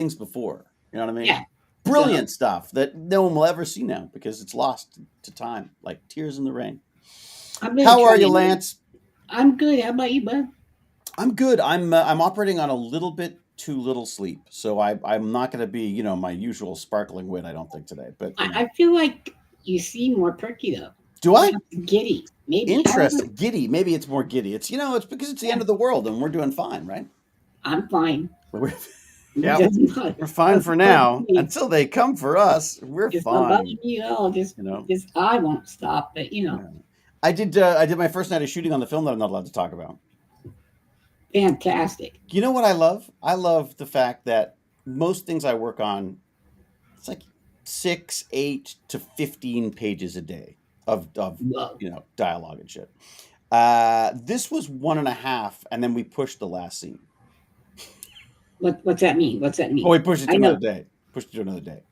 things before. You know what I mean? Yeah. So Brilliant stuff that no one will ever see now because it's lost to time, like tears in the rain. I'm gonna How try are you, it. Lance? I'm good. How about you, bud? I'm good. I'm operating on a little bit too little sleep, so I'm not going to be my usual sparkling wit. I don't think today, but I feel like you seem more perky though. do I? Perhaps giddy, maybe. I don't know. Interesting. Giddy. Maybe it's more giddy. It's because it's the end Yeah, of the world and we're doing fine, right? I'm fine. We're, It yeah, doesn't bother, we're fine for doesn't bother now me. until they come for us. We're It's not fine. bothering me at all. You know. Just I won't stop. But Yeah. I did my first night of shooting on the film that I'm not allowed to talk about. fantastic. You know what I love? I love the fact that most things I work on, it's like 6, 8 to 15 pages a day of Whoa. dialogue and shit. This was 1.5, and then we pushed the last scene. What's that mean? What's that Oh, mean? we pushed it to I know. another day. Pushed it to another day.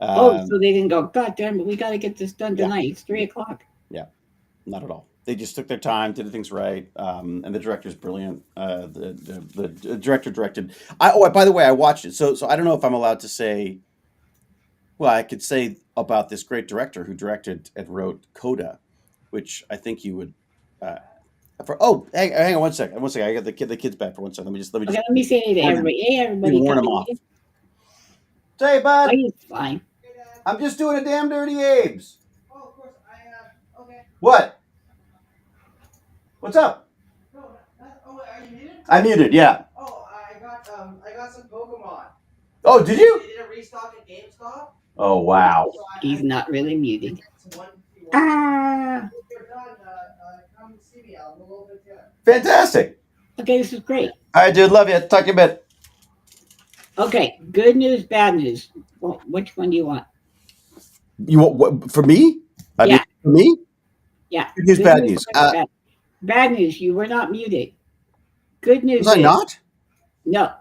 Oh, so Um, they didn't go. God damn it! We got to get this done yeah, tonight. It's 3 o'clock. yeah, not at all. They just took their time, did things right, and the director's brilliant. The director directed. By the way, I watched it, so I don't know if I'm allowed to say. Well, I could say about this great director who directed and wrote Coda, which I think you would. Uh, hang on one second. One second. I got the kids back for one second. Let me Okay, just let me say hey to warn them. everybody. Hey, Let me everybody, warn come them in off. here. Say, Oh, bud, he's fine. I'm just doing a damn dirty Abes. Oh, of course. Okay. What? What's up? No, are you muted? I'm muted. Yeah. Oh, I got some Pokemon. Oh, did you? They did a restock at GameStop. Oh wow. So He's not really muted. One. Ah. If you're done, come see me. I'll move over to. Fantastic. Okay, this is great. All right, dude. Love you. Talk to you a bit. Okay, good news, bad news. Well, which one do you want? You want what for me? I mean, Yeah, for me. yeah. Good news, Good bad news, news. bad. Bad news, you were not muted. Good Was news I is not? no.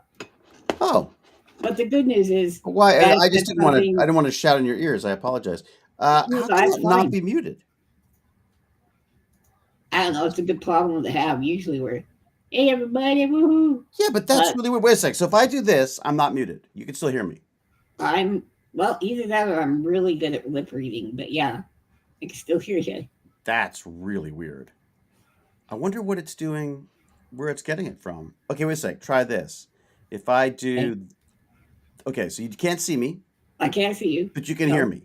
Oh, But the good news is why? bad I just said didn't want to. I something. didn't want to shout in your ears. I apologize. No, How can that's that not fine. be muted? I don't know. It's a good problem to have. Usually we're, hey, everybody, woohoo. Yeah, but that's But really weird. Wait a sec. So if I do this, I'm not muted. You can still hear me. I'm, well, either that or I'm really good at lip reading. But yeah, I can still hear you. That's really weird. I wonder what it's doing, where it's getting it from. Okay, wait a sec. Try this. If I Okay? do, okay, so you can't see me, I can't see you. but you can hear No, me.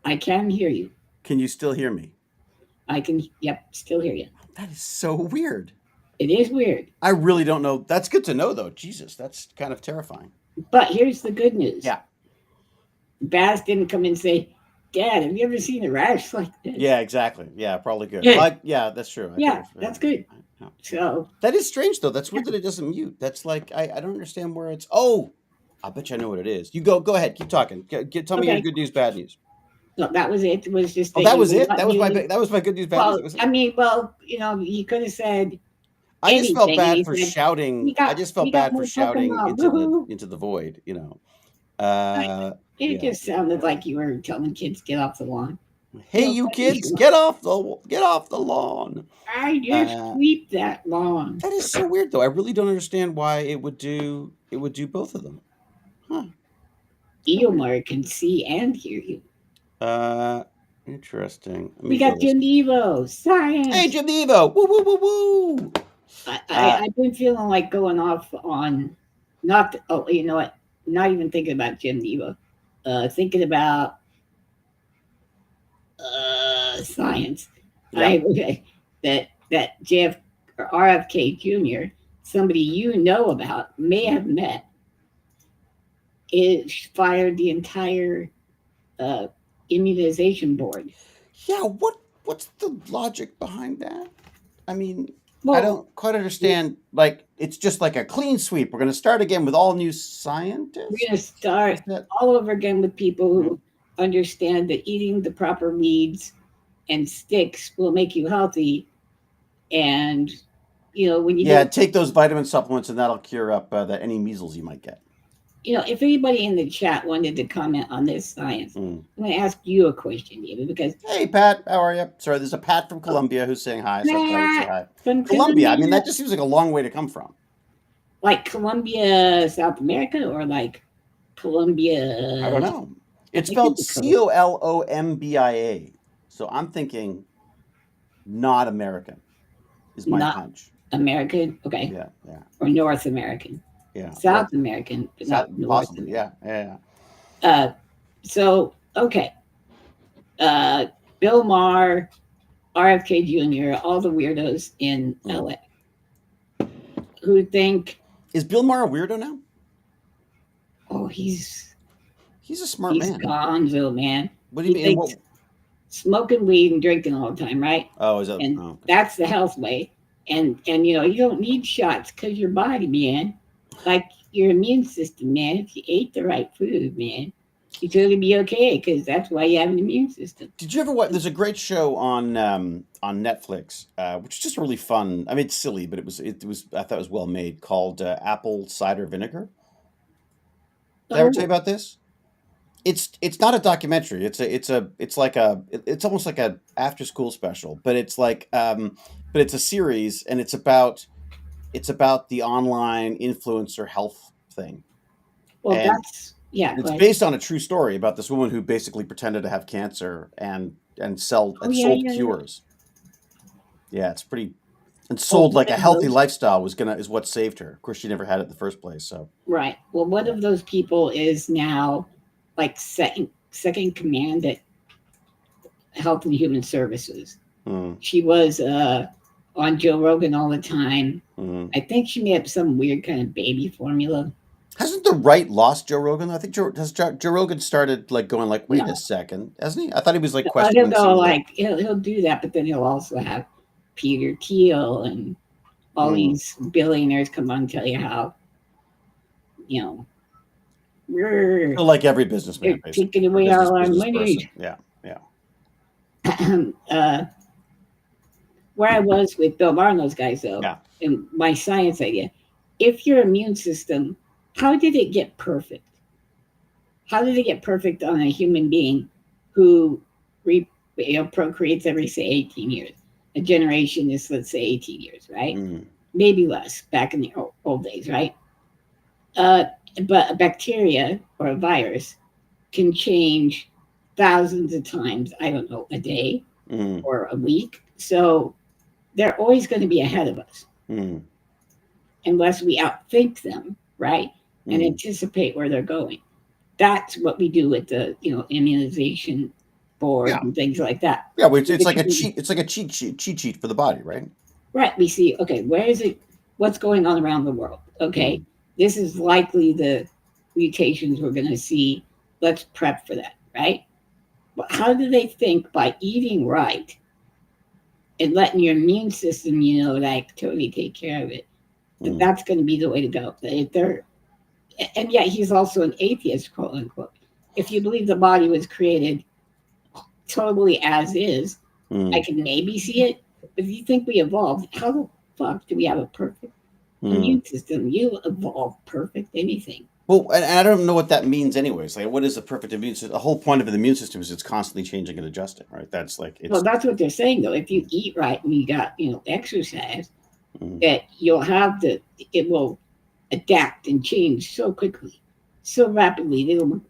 I can hear you. Can you still hear me? I can, yep, still hear you. That is so weird. It is weird. I really don't know. That's good to know, though. Jesus, that's kind of terrifying. But here's the good news. Yeah. Baz didn't come and say, Dad, have you ever seen a rash like this? Yeah, exactly. Yeah, probably good. Yeah, Yeah, that's true. I yeah, think that's good. yeah. So, That is strange, though. That's yeah, weird that it doesn't mute. That's like I don't understand where it's. Oh, I bet you I know what it is. You go ahead. Keep talking. Tell me your okay. good news, bad news. No, that was it. It was just Oh, that that you was were it. not muted. That was my good news, bad news. Well, That was it. I mean, well, you could have said I just felt anything, and bad he for said, shouting. I just we felt got bad for more shouting Pokemon. Woohoo! into the void. I, it Yeah. just sounded like you were telling kids get off the lawn. Hey, you kids, get off the lawn. I just Uh, sweep that lawn. that is so weird, though. I really don't understand why it would do both of them. Huh? So weird. Eomar can see and hear you. Uh, Interesting. Let We me go got this. Jim Evo. Hey, Science. Jim Evo! Woo woo woo woo! Uh, I've been feeling like going off on not. Oh, you know what? Not even thinking about Jim Evo. Thinking about science. yeah, I okay, that JF or RFK Jr. Somebody you know about may have met is fired the entire uh, immunization board. yeah. What's the logic behind that? I mean, I Well, don't quite we're understand. Like, it's just like a clean sweep. We're going to start again with all new going to scientists. start Is that? all over again with people Mhm. who understand that eating the proper weeds and sticks will make you healthy. And when you Yeah, don't, take those vitamin supplements, and that'll cure up any measles you might get. if anybody in the chat wanted to comment on this science, Mm. I'm going to ask you a question, David, because Hey, Pat, how are you? Sorry, there's a Pat from Colombia who's saying hi, so I thought I would say Matt hi. from Colombia. I mean, Colombia. that just seems like a long way to come from. like Colombia, South America, or like I don't Colombia? know. I It's think it's spelled the coast. Colombia. So I'm thinking not American is my Not hunch. American, okay, Yeah, yeah, or North American, yeah. Well, South American, but South, not North possibly. American. Yeah, yeah, Uh, so okay, uh, Bill Maher, RFK Jr., all the weirdos in yeah. LA who think, Is Bill Maher a weirdo now? oh, He's a smart he's man. gonzo, man. What do you He mean? And thinks what? smoking weed and drinking all the time, right? Oh, is that? And Oh, okay. that's the health way. And you don't need shots because your body, man, like your immune system, man. If you ate the right food, man, you're gonna be okay because that's why you have an immune system. Did you ever watch? There's a great show on Netflix, which is just really fun. I mean, it's silly, but it was I thought it was well made. Called Apple Cider Vinegar. Did I ever tell you Oh, about this? It's not a documentary. It's like it's almost like a after school special, but but it's a series, and it's about the online influencer health thing, well, and that's yeah. Go it's ahead. based on a true story about this woman who basically pretended to have cancer Oh and yeah, sold yeah, yeah. cures. Yeah, it's pretty and Well, sold like one a of healthy those, lifestyle is what saved her. Of course, she never had it in the first place. So right? Well, one yeah. of those people is now like second command at Health and Human Services. Mm, She was on Joe Rogan all the time. mm. I think she made up some weird kind of baby formula. Hasn't the right lost Joe Rogan? I think Joe Rogan started like going like, wait a No, second, hasn't he? I thought he was like he'll questioning go some of the. like he'll do that, but then he'll also have Peter Thiel and all Mm. these billionaires come on and tell you how you know we're So like every businessman, they're basically, taking or away business all our business person. money. Yeah, yeah. uh, where I was with Bill Maher and those guys, though, Yeah. and my science idea, if your immune system, how did it get perfect? How did it get perfect on a human being who procreates every, say, 18 years? A generation is, let's say, 18 years, right? Mm, Maybe less back in the old days, right? Uh, but a bacteria or a virus can change thousands of times, I don't know, a day mm, or a week. So they're always going to be ahead of us mm, unless we outthink them, right? And mm. anticipate where they're going. That's what we do with the, immunization board Yeah, and things like that. yeah. Well, it's The like a community, cheat. It's like a cheat sheet for the body, right? right? We see, okay, where is it? What's going on around the world? Okay, Mm, this is likely the mutations we're going to see. Let's prep for that, right? But how do they think by eating right and letting your immune system, like totally take care of it, that mm. that's going to be the way to go? If they're, and yet he's also an atheist, quote unquote. If you believe the body was created totally as is, I Mm, can maybe see it. But if you think we evolved, how the fuck do we have a perfect mm. immune system? You evolve perfect anything. Well, and I don't know what that means, anyways. Like, what is the perfect immune system? The whole point of the immune system is it's constantly changing and adjusting, right? That's like Well, it's. that's what they're saying though. If you Mm, eat right and you got, exercise, mm. that you'll have it will adapt and change so quickly, so rapidly.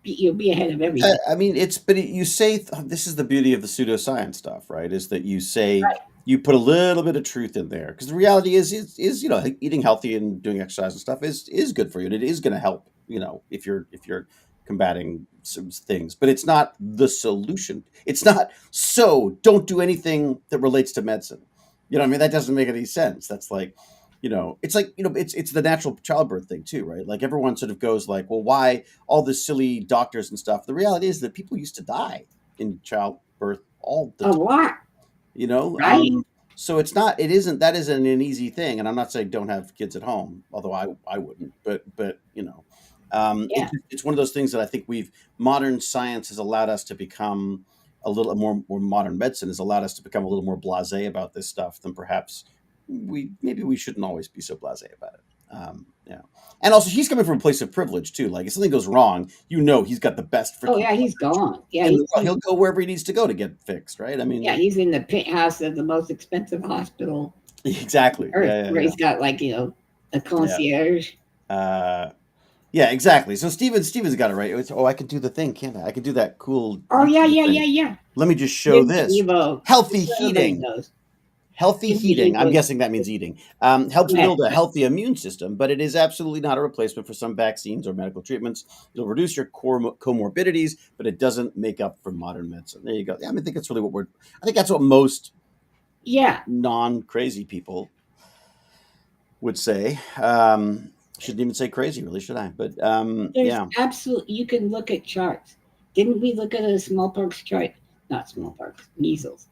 You'll be ahead of everything. I mean, you say this is the beauty of the pseudoscience stuff, right? Is that you say Right. you put a little bit of truth in there because the reality is eating healthy and doing exercise and stuff is good for you and it is going to help if you're combating some things, but it's not the solution. It's not so don't do anything that relates to medicine. You know what I mean? That doesn't make any sense. That's like it's like it's the natural childbirth thing too, right? Like everyone sort of goes like, well, why all this silly doctors and stuff? The reality is that people used to die in childbirth all the A time, lot, you know. right? So that isn't an easy thing, and I'm not saying don't have kids at home, although I wouldn't, but Yeah. it's one of those things that I think modern science has allowed us to become a little more modern medicine has allowed us to become a little more blasé about this stuff than perhaps we shouldn't always be so blasé about it. Yeah, and also he's coming from a place of privilege too. Like if something goes wrong, he's got the best Oh freaking yeah, he's gone. Yeah, in the world. He'll go wherever he needs to go to get fixed, right? I mean, yeah, he's in the penthouse of the most expensive hospital exactly. on earth, Yeah, yeah, where yeah, he's got like a yeah. concierge. Uh, yeah, exactly. So Steven's got it right. Oh, I can do the thing, can't I? I can do that cool Oh yeah, YouTuber yeah, yeah, thing. yeah. Let me just show Good this. Evo. Healthy Just so everybody heating. knows. Healthy Good heating. I'm Evo. guessing that means eating. Helps build a healthy immune system, but it is absolutely not a replacement for some vaccines or medical treatments. It'll reduce your core comorbidities, but it doesn't make up for modern medicine. There you go. Yeah, I think that's really what we're. I think that's what most Yeah. non-crazy people would say. Shouldn't even say crazy, really, should I? But There's yeah. absolutely, you can look at charts. Didn't we look at a smallpox chart? Not smallpox, measles.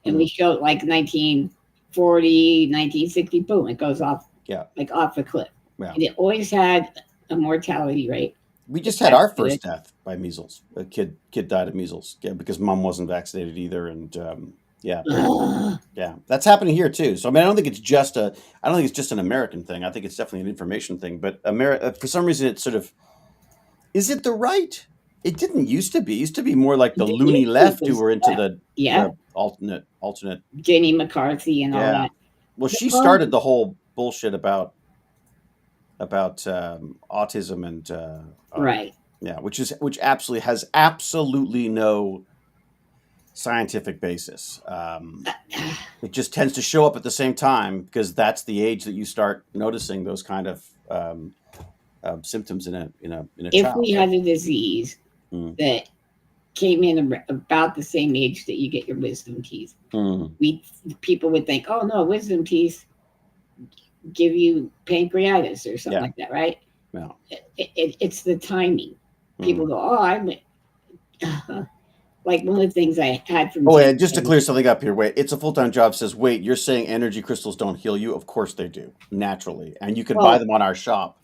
And we Mm, showed like 1940, 1960, boom, it goes off yeah, like off a cliff. yeah. And it always had a mortality rate We just had our attached to first it. death by measles. A kid died of measles. Yeah, because mom wasn't vaccinated either, and yeah, Ugh. yeah, that's happening here too. So I mean, I don't think it's just an American thing. I think it's definitely an information thing. But for some reason, it's sort of, is it the right? It didn't used to be. It used to be more like the It loony usually left who was, were into yeah, the alternate. Jenny McCarthy and all Yeah. that. Well, The she started problem, the whole bullshit about autism and right. yeah, which absolutely has absolutely no scientific basis. It just tends to show up at the same time because that's the age that you start noticing those kind of symptoms in a If child, we right? had a disease Mm. that came in about the same age that you get your wisdom teeth, Mm. we people would think, oh no, wisdom teeth give you pancreatitis or something Yeah, like that, right? yeah. It's the timing. People Mm. go, oh, I'm like one of the things I had from Oh, Jen. yeah. Just to clear something up here, wait. It's a full time job. Says, wait. You're saying energy crystals don't heal you? Of course they do, naturally, and you can buy Well, them on our shop.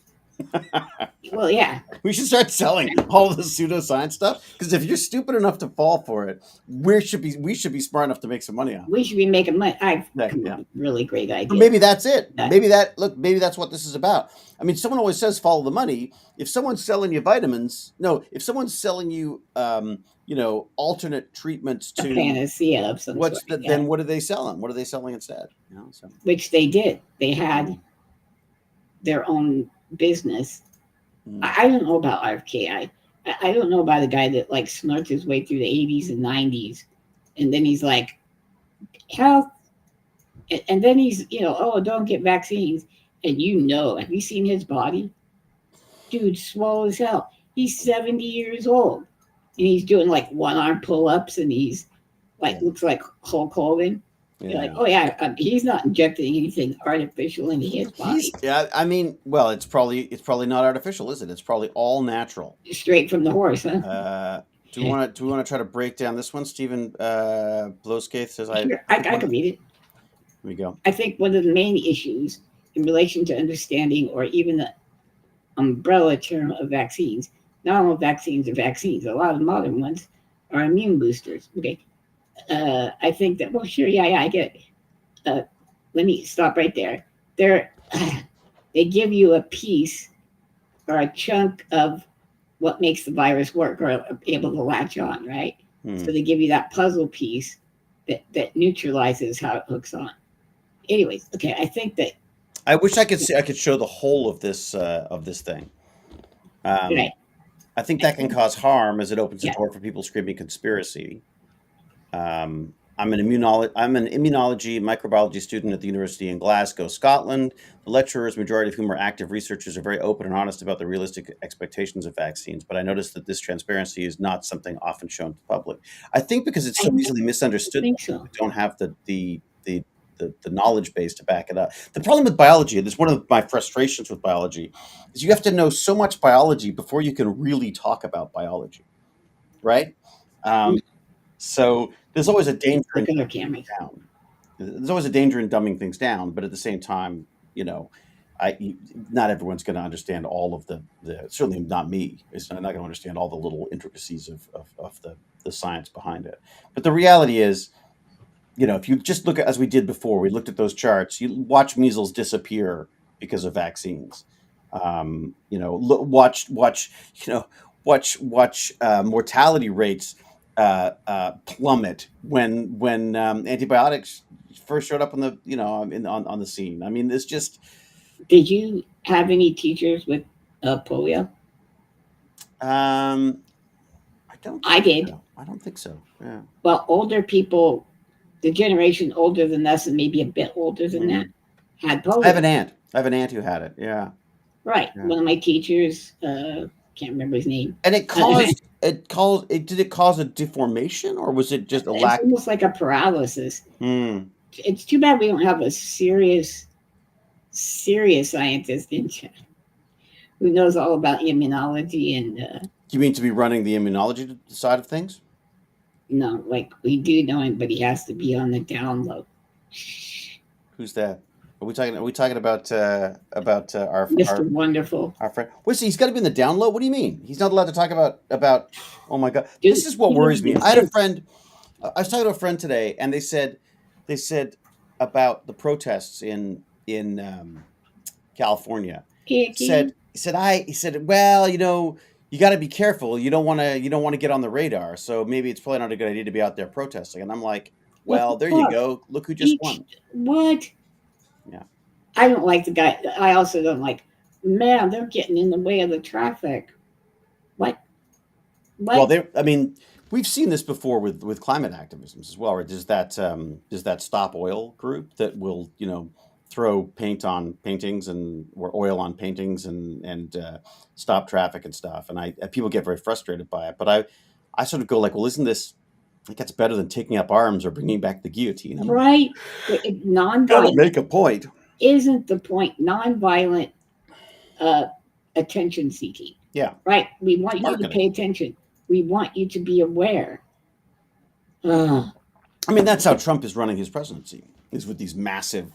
well, yeah, We should start selling all the pseudoscience stuff because if you're stupid enough to fall for it, we should be smart enough to make some money on it. we should be making money. I've Yeah, come up yeah. with really great But ideas. maybe that's it. That Maybe that's what this is about. I mean, someone always says follow the money. If someone's selling you vitamins, no, if someone's selling you, alternate treatments a to panacea of some sort, yeah, then what are they selling? What are they selling instead? So which they did. They had mm, their own business. mm, I don't know about RFK. I don't know about a guy that like snuck his way through the 80s and 90s, and then he's like health, and then he's oh, don't get vaccines, and have you seen his body? Dude, swole as hell. He's 70 years old, and he's doing like one arm pull ups, and he's like yeah, looks like Hulk Hogan. You're like, yeah. oh yeah, he's not injecting anything artificial into his He's body, yeah. I mean, well, it's probably not artificial, is it? It's probably all natural. straight from the horse, huh? Uh, do we want to try to break down this one? Stephen Bloskaith says I Here, think I one. can read it. Here we go. I think one of the main issues in relation to understanding or even the umbrella term of vaccines, not all vaccines are vaccines, a lot of modern ones are immune boosters. Okay. I think that, well, sure, yeah, I get it. Let me stop right there. They're, they give you a piece or a chunk of what makes the virus work or able to latch on, right? So Hmm. they give you that puzzle piece that neutralizes how it hooks on. Anyways, okay, I think that, I wish I could show the whole of this thing. right, Um, I think I that can think, cause harm as it opens the yeah, door for people screaming conspiracy. I'm an immunology microbiology student at the University in Glasgow, Scotland. The lecturers, majority of whom are active researchers, are very open and honest about the realistic expectations of vaccines. But I noticed that this transparency is not something often shown to the public. I think because it's I so easily misunderstood, think people so. who don't have the knowledge base to back it up. The problem with biology, and it's one of my frustrations with biology, is you have to know so much biology before you can really talk about biology, right? Um, so there's always a danger in Look at our dumbing things cameras. down. There's always a danger in dumbing things down, but at the same time, you know, not everyone's going to understand all of the certainly not me. Is not going to understand all the little intricacies of the science behind it. But the reality is, if you just look at, as we did before, we looked at those charts. You watch measles disappear because of vaccines. Watch, mortality rates plummet when antibiotics first showed up on the scene. I mean, it's just Did you? have any teachers with polio? Um, I don't I think did. so. I don't think so. Yeah. Well, older people, the generation older than us and maybe a bit older than that, Mm. had I have polio. an aunt. I have an aunt who had it. Yeah. Right. Yeah. One of my teachers, can't remember his name. And it It's caused it caused it did it cause a deformation or was it just a lack? almost like a paralysis. Hmm. It's too bad we don't have a serious scientist in China who knows all about immunology and You mean to be running the immunology side of things? no, like we do know him, but he has to be on the down low. Who's that? Are we talking about Mr. Wonderful. our friend? Wait, so he's got to be in the down low. What do you mean? He's not allowed to talk about? Oh my god, Dude, this is what he worries doesn't me. make I had a sense. friend. I was talking to a friend today, and they said about the protests in California. Picky. He said, well, you got to be careful. You don't want to get on the radar. So maybe it's probably not a good idea to be out there protesting. And I'm like, What the well, there you fuck? go. Look who just Each won. what? Yeah. I don't like the guy. I also don't like. Man, they're getting in the way of the traffic. What? Well, What? I mean, we've seen this before with climate activism as well. Right? There's that Stop Oil group that will throw paint on paintings and or oil on paintings and stop traffic and stuff. And people get very frustrated by it. But I sort of go like, well, isn't this? I think that's better than taking up arms or bringing back the guillotine. I mean, Right? got to Nonviolent make a point. isn't the point. Nonviolent uh, attention seeking. Yeah, Right? We it's want you to marketing. pay attention. We want you to be aware. Uh, I mean, that's how Trump is running his presidency, is with these massive,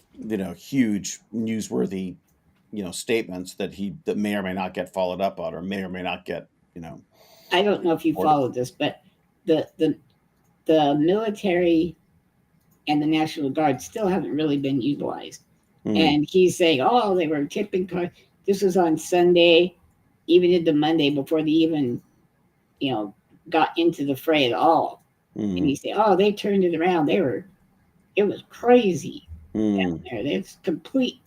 huge, newsworthy, statements that may or may not get followed up on, or may or may not get, I don't know if you supported. followed this, but the the the military and the National Guard still haven't really been utilized. Hmm. And he's saying, "Oh, they were tipping cars." This was on Sunday, even into Monday before they even, you know, got into the fray at all. And Hmm. he said, "Oh, they turned it around. It was crazy Hmm. down there. It's complete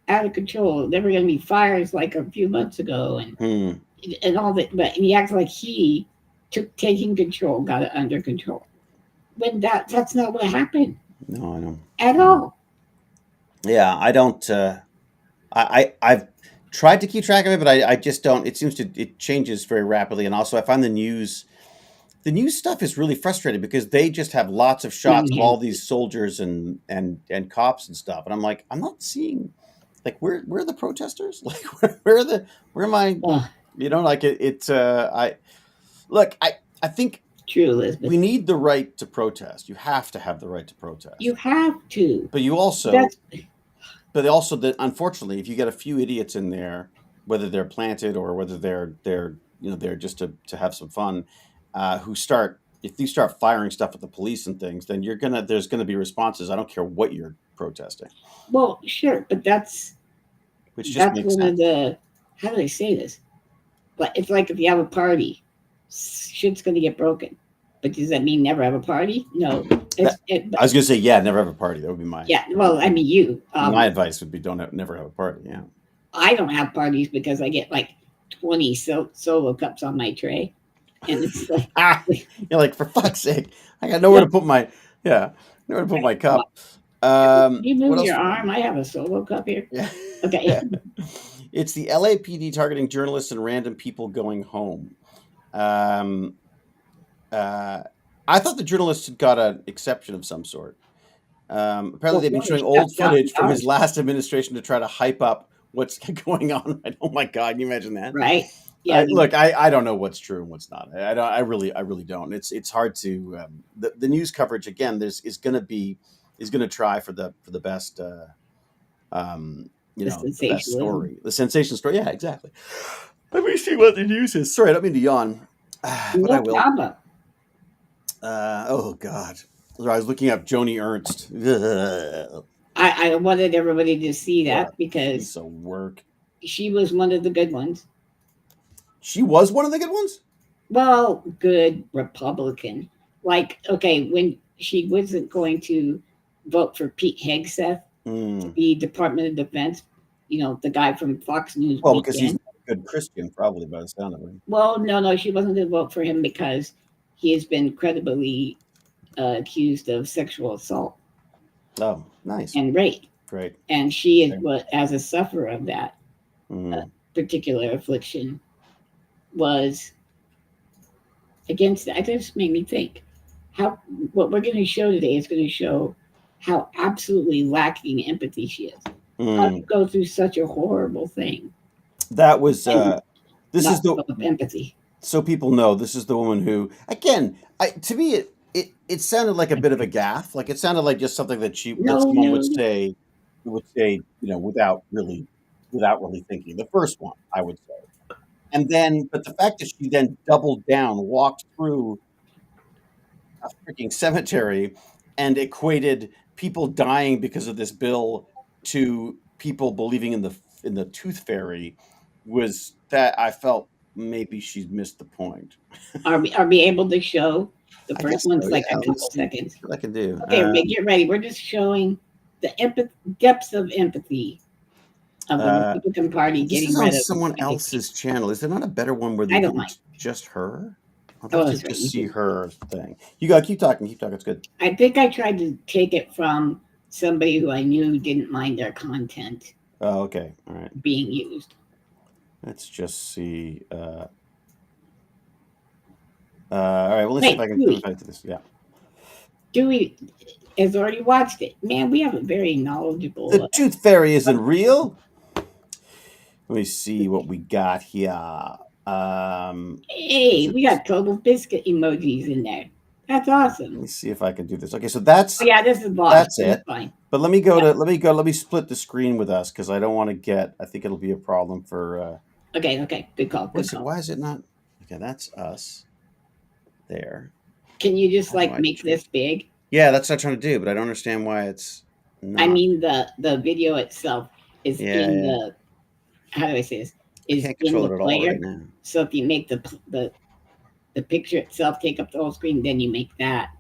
out of control. There were going to be fires like a few months ago, Hmm. and all that." But he acts like he took taking control, got it under control. When that's not what happened No, I know. at I know. all. Yeah, I don't. I've tried to keep track of it, but I just don't. It changes very rapidly, and also I find the news stuff is really frustrating because they just have lots of shots of all these soldiers and cops and stuff, and I'm like, I'm not seeing like where are the protesters? Like where am I? Oh, Like I look. I think true, Elizabeth. we need the right to protest. You have to have the right to You protest, have to. but you also That's but also that unfortunately, if you get a few idiots in there, whether they're planted or whether they're just to have some fun, who start if you start firing stuff at the police and things, then there's gonna be responses. I don't care what you're protesting, well, sure, but which just that's makes one of sense. the how do I say this? But it's like if you have a party, shit's going to get broken. But does that mean never have a party? No. That, But I was gonna say, yeah, never have a party. That would be my yeah. Well, I mean, you. my advice would be never have a party. Yeah. I don't have parties because I get like 20 solo cups on my tray, and it's like, You're like, for fuck's sake, I got nowhere to put my yeah, nowhere to put my well, cup. you What move else your we got? arm. I have a solo cup here. Yeah. Okay. It's the LAPD targeting journalists and random people going home. Um, uh, I thought the journalist had got an exception of some sort. Apparently, Well, they've been one, showing that's old gotten footage from his ours, last administration to try to hype up what's going on. Right? Oh my god, can you imagine that? right? Yeah. Look, I don't know what's true and what's not. I don't. I really don't. It's hard to the news coverage again. Is going to try for the best. The The best sensationalism. story, the sensation story. Yeah, exactly. Let me see what the news is. Sorry, I don't mean to yawn, but I No will. problem. Oh God, I was looking up Joni Ernst. Ugh, I wanted everybody to see what a that because piece of work. she was one of the good ones. She was one of the good ones. Well, good Republican. Like, okay, when she wasn't going to vote for Pete Hegseth to Mm, be Department of Defense, the guy from Fox News Well, because he's Weekend. not a good Christian, probably by the sound of it. Well, no, she wasn't going to vote for him because he has been credibly accused of sexual assault Oh, nice, and rape, great. and she is what, as a sufferer of that Mm. particular affliction, was against it. It just made me think how what we're going to show today is going to show how absolutely lacking empathy she is. How to go through such a horrible thing That was and this is not the develop empathy. so people know this is the woman who, again, to me it sounded like a bit of a gaffe. Like it sounded like just something that No, someone no, would say, without really thinking. The first one, I would say. And then, but the fact that she then doubled down, walked through a freaking cemetery and equated people dying because of this bill to people believing in the tooth fairy, was that I felt maybe she's missed the point. are we able to show the I first guess one's so. Yeah. like a Let me couple see seconds? what I can do. Okay, get ready. We're just showing the depths of empathy of the Republican Party This getting is on rid of someone Medicaid. else's channel. Is there not a better one where they I don't do mind. just her? I'd Oh, love to that's right. just You see do. her thing. You got keep talking. Keep talking. It's good. I think I tried to take it from somebody who I knew didn't mind their content Oh, okay. All right. being used. Let's just see. All right. Well, let's see if Wait, I can Dewey. do this. Yeah. Dewey has already watched it. Man, we have a very knowledgeable. The tooth fairy isn't real. Let me see what we got here. Hey, we got total biscuit emojis in there. That's Let awesome. me see if I can do this. Okay, so that's Oh yeah, this is boss. that's It's it. fine. But let me split the screen with us because I don't want to get. I think it'll be a problem for. Okay. Good call. Good call. Why is it not? Okay, that's us. There. Can you just How do I make change- this big? Yeah, that's what I'm trying to do, but I don't understand why it's not. I mean, the video itself is Yeah, in yeah. the. How do I say this? I Is can't in control the it at all player. right now. So if you make the picture itself take up the whole screen, then you make that.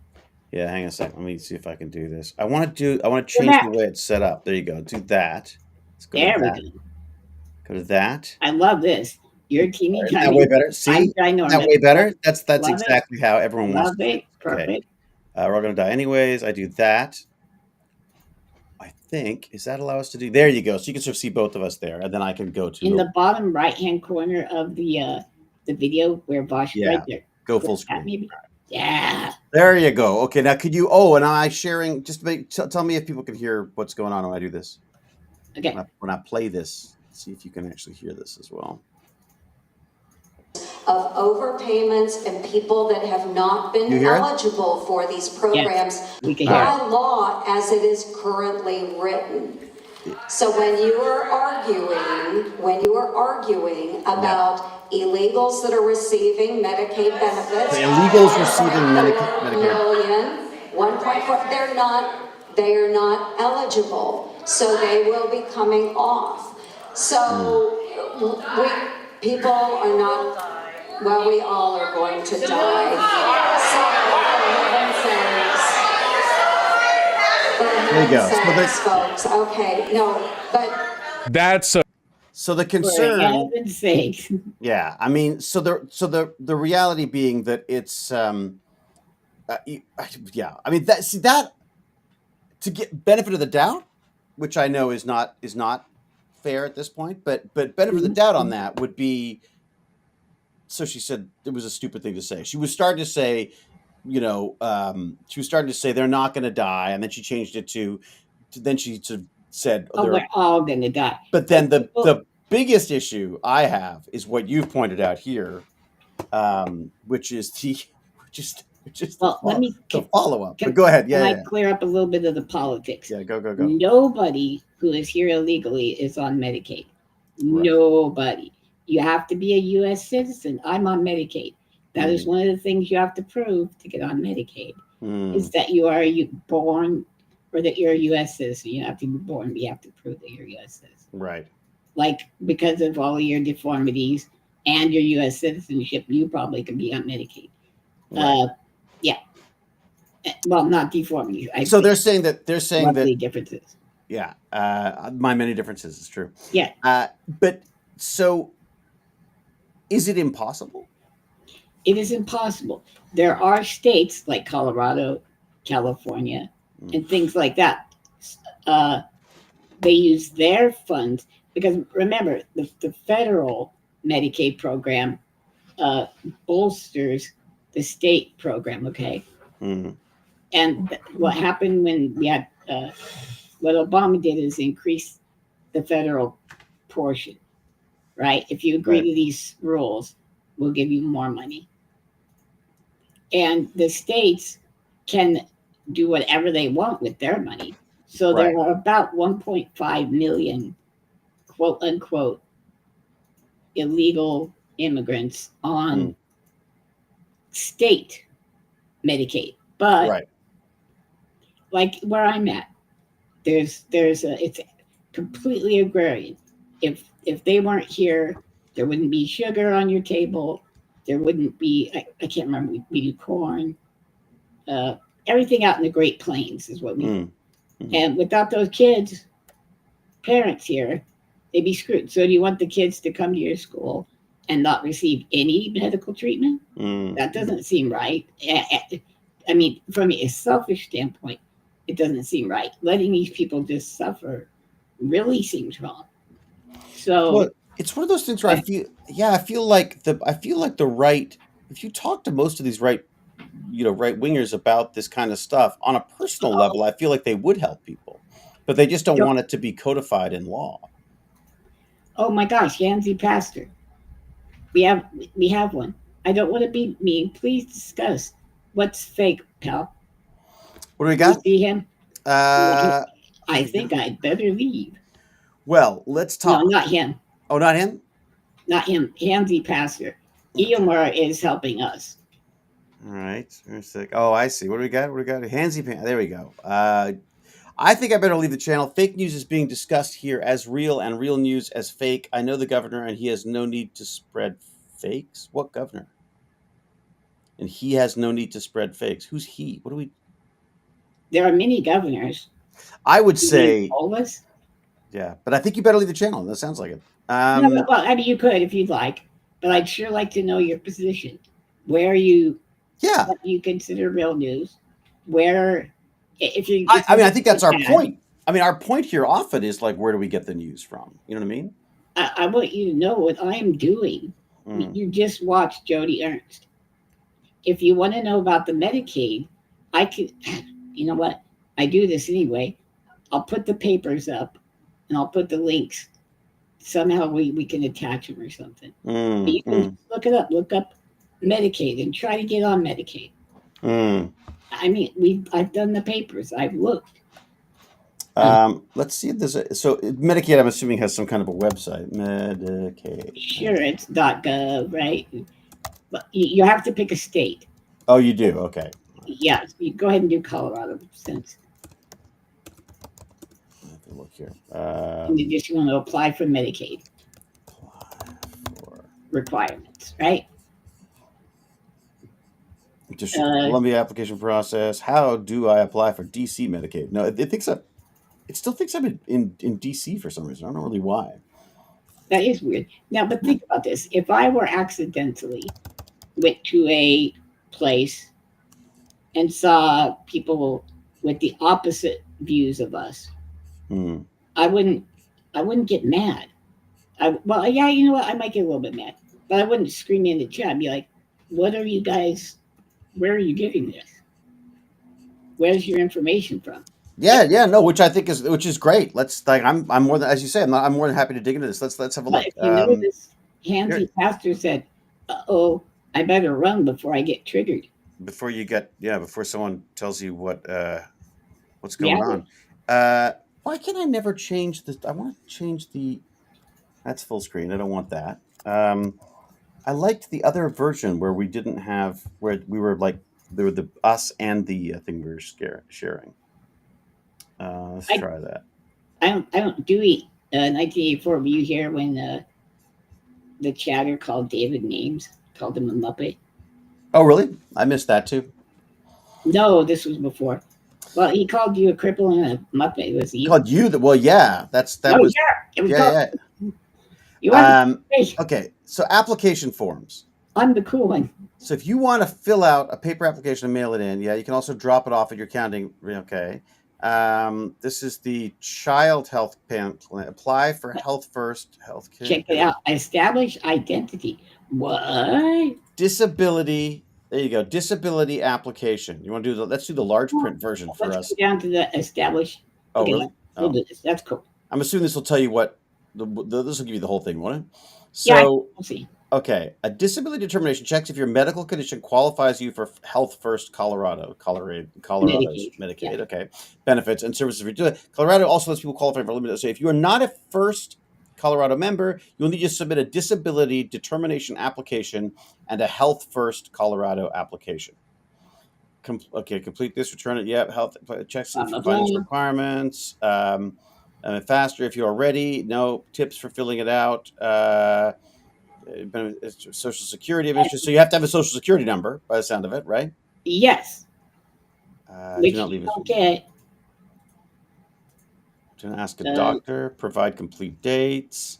Yeah, hang on a second. Let me see if I can do this. I want to change the way it's set up. There you go. Do that. Let's go There to we that. go. Go to that. I love this. You're teeny Isn't that tiny. way better? See? I'm ginormous. That way better? That's Love exactly how everyone wants Love to. it. Perfect. Okay. We're all gonna die anyways. I do that. I think, is that allow us to do? There you go. So you can sort of see both of us there, and then I can go to In the bottom right hand corner of the video where Bosch right there. go full screen. Maybe. Yeah. There you go. Okay, now could you? Oh, and am I sharing? Just tell me if people can hear what's going on when I do this. Okay. When I play this, see if you can actually hear this as well. Of overpayments and people that have not been eligible for these programs by law as it is currently written. So when you are arguing about illegals that are receiving Medicaid benefits, the illegals receiving Medicaid, 1.4, they are not eligible, so they will be coming off. So people are not. Well, we all are going to die. There you go. Folks. Okay, no, but that's so the concern. For heaven's sake. Yeah, I mean, so the reality being that it's yeah, I mean that to get benefit of the doubt, which I know is not fair at this point, but benefit of the doubt on that would be. So she said it was a stupid thing to say. She was starting to say, she was starting to say they're not going to die, and then she changed it to then she sort of said, we're all going to die. But then the biggest issue I have is what you've pointed out here, which is the follow up. But go ahead. Can I clear up a little bit of the politics? Yeah, go. Nobody who is here illegally is on Medicaid. Right. Nobody. You have to be a U.S. citizen. I'm on Medicaid. That is one of the things you have to prove to get on Medicaid, is that you are born or that you're a U.S. citizen. You have to be born, but you have to prove that you're a U.S. citizen. Right. Like, because of all of your deformities and your U.S. citizenship, you probably could be on Medicaid. Right. Yeah. Well, not deformities. So they're saying that differences. Yeah. My many differences is true. Yeah, But so is it impossible? it is impossible. There are states like Colorado, California, Mm, and things like that. Uh, they use their funds because remember, the federal Medicaid program uh, bolsters the state program, okay? mm, And what happened when we had what Obama did is increase the federal portion, right? If you agree right. to these rules, we'll give you more money. And the states can do whatever they want with their money. So Right. there are about 1.5 million quote unquote illegal immigrants on Mm, state Medicaid. But right. like where I'm at, there's a it's completely agrarian. If they weren't here, there wouldn't be sugar on your table. There wouldn't be I can't remember we do corn. Uh, Everything out in the Great Plains is what we do. Mm, mm, And without those kids, parents here, they'd be screwed. So do you want the kids to come to your school and not receive any medical treatment? mm, That mm. doesn't seem right. I mean, from a selfish standpoint, it doesn't seem right. Letting these people just suffer really seems wrong. Well, So, it's one of those things where yeah, I feel like the right, if you talk to most of these right wingers about this kind of stuff on a personal oh, level, I feel like they would help people, but they just don't want it to be codified in law. oh my gosh, Yancy Pastor, we have we have one. I don't want to be mean. Please discuss what's fake, pal. What do we You got? see him? Here I we go. think I'd better leave. Well, let's No, talk. not him. Oh, not him. Not him. Yancy Pastor. Okay. Eomar is helping us. All right. Here's oh, I see. What do we got? What do we got? Handsy pan. There we go. I think I better leave the channel. Fake news is being discussed here as real and real news as fake. I know the governor and he has no need to spread fakes. What governor? And he has no need to spread fakes. Who's he? What do we? There are many governors. I would You mean say, Polis? yeah, but I think you better leave the channel. That sounds like it. No, well, I mean, you could if you'd like, but I'd sure like to know your position. Where you Yeah. what you consider real news? Where, if you I mean, I think that's our bad, point. I mean, our point here often is like, where do we get the news from? You know what I mean? I want you to know what I'm doing. Mm, You just watched Jody Ernst. If you want to know about the Medicaid, I could. You know what? I do this anyway. I'll put the papers up, and I'll put the links. Somehow we can attach them or something. mm, You can mm, look it up. Look up Medicaid and try to get on Medicaid. mm. I mean, I've done the papers. I've looked. Let's see if there's so Medicaid. I'm assuming has some kind of a website. Medicaid. Sure, it's .gov, right? But you have to pick a state. Oh, you do. Okay. Yeah, you go ahead and do Colorado since I have to look here. you just want to apply for Medicaid Apply for requirements, right? District of Columbia application process. How do I apply for DC Medicaid? No, it thinks that it still thinks I'm in DC for some reason. I don't know really why. That is weird. Now, but think about this: if I were accidentally went to a place and saw people with the opposite views of us, Hmm. I wouldn't. I wouldn't get mad. Well, yeah, you know what? I might get a little bit mad, but I wouldn't scream in the chat. I'd be like, "What are you guys? Where are you getting this? Where's your information from?" Yeah, no, which I think is great. Let's like I'm more than as you say, I'm more than happy to dig into this. Let's have a But look. if you know this Here, handsy pastor said, "Uh-oh, I better run before I get triggered." before you get before someone tells you what's Yeah, going on. Why can I never change this? I want to change the that's full screen. I don't want that. I liked the other version where we didn't have where we were like there were the us and the thing we were sharing. Let's I, try that. I don't do it. 1984. Were you here when the chatter called David names, called him a muppet? Oh, really? I missed that too. No, this was before. Well, he called you a cripple and a muppet. Was he? Called you that? Well, yeah, that Oh, was yeah. It was called. yeah. You want? Okay, so application forms. I'm the cool one. So if you want to fill out a paper application and mail it in, yeah, you can also drop it off at your county. Okay. This is the child health plan. Apply for Health First Healthcare. Check it out. Establish identity. What? Disability. There you go. Disability application. You want to do let's do the large print version for Let's us. go down to the establish. Oh, Okay, really? we'll do this. That's cool. I'm assuming this will tell you what this will give you the whole thing, won't it? Yeah, So, we'll see. okay, a disability determination checks if your medical condition qualifies you for Health First Colorado's Medicaid, yeah. okay, benefits and services. Colorado also lets people qualify for limited. So if you are not a First Colorado member, you'll need to submit a disability determination application and a Health First Colorado application. Complete this, return it. Yep, health checks finance requirements. Faster if you are ready. No tips for filling it out. Social Security Administration. So you have to have a Social Security number, by the sound of it, right? Yes. Do not leave okay. To ask a doctor. Provide complete dates.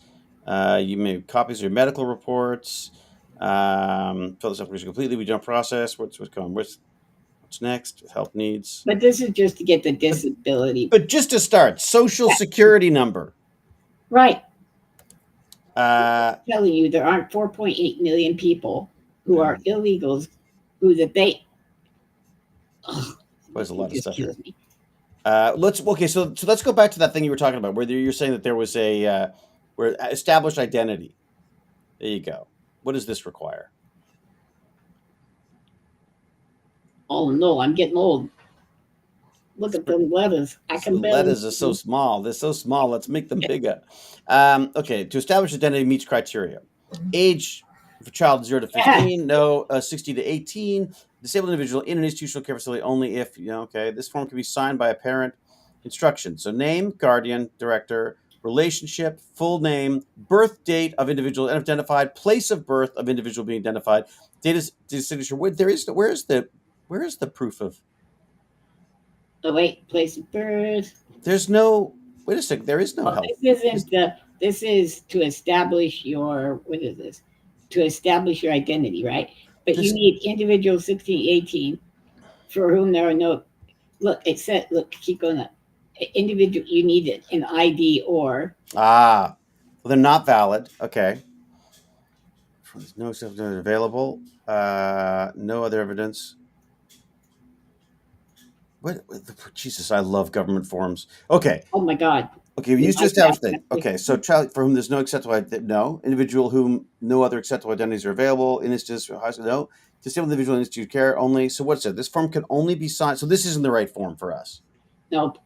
You may have copies of your medical reports. Fill this application completely. We don't process. What's going? What's next? Help needs. But this is just to get the disability. But just to start, Social Security number. Right. I'm telling you, there aren't 4.8 million people who are illegals who that they. There's a lot of stuff here. So let's go back to that thing you were talking about, where you're saying that there was a where established identity. There you go. What does this require? Oh no, I'm getting old. Look at the letters. The letters are so small. They're so small. Let's make them bigger. Okay, to establish identity meets criteria. Age for child 0 to 15, no 60 to 18. Disabled individual in an institutional care facility only if, okay. This form can be signed by a parent. Instructions. So name, guardian, director, relationship, full name, birth date of individual identified, place of birth of individual being identified, data signature. Where is the proof of? Oh wait, place of birth. There's no. Wait a second. There is no help. This isn't This is to establish your. What is this? To establish your identity, right? But you need individual 16, 18, for whom there are no. Look, it said. Look, keep going up. Individual, you need an ID or. Well, they're not valid. Okay. No evidence available. No other evidence. What? Jesus, I love government forms. Okay. Oh my God. Okay, we used to establish thing. Okay, so child for whom there's no acceptable no individual whom no other acceptable identities are available in instance no disabled individual in institute care only. So what's it? This form can only be signed. So this isn't the right form for us. Nope.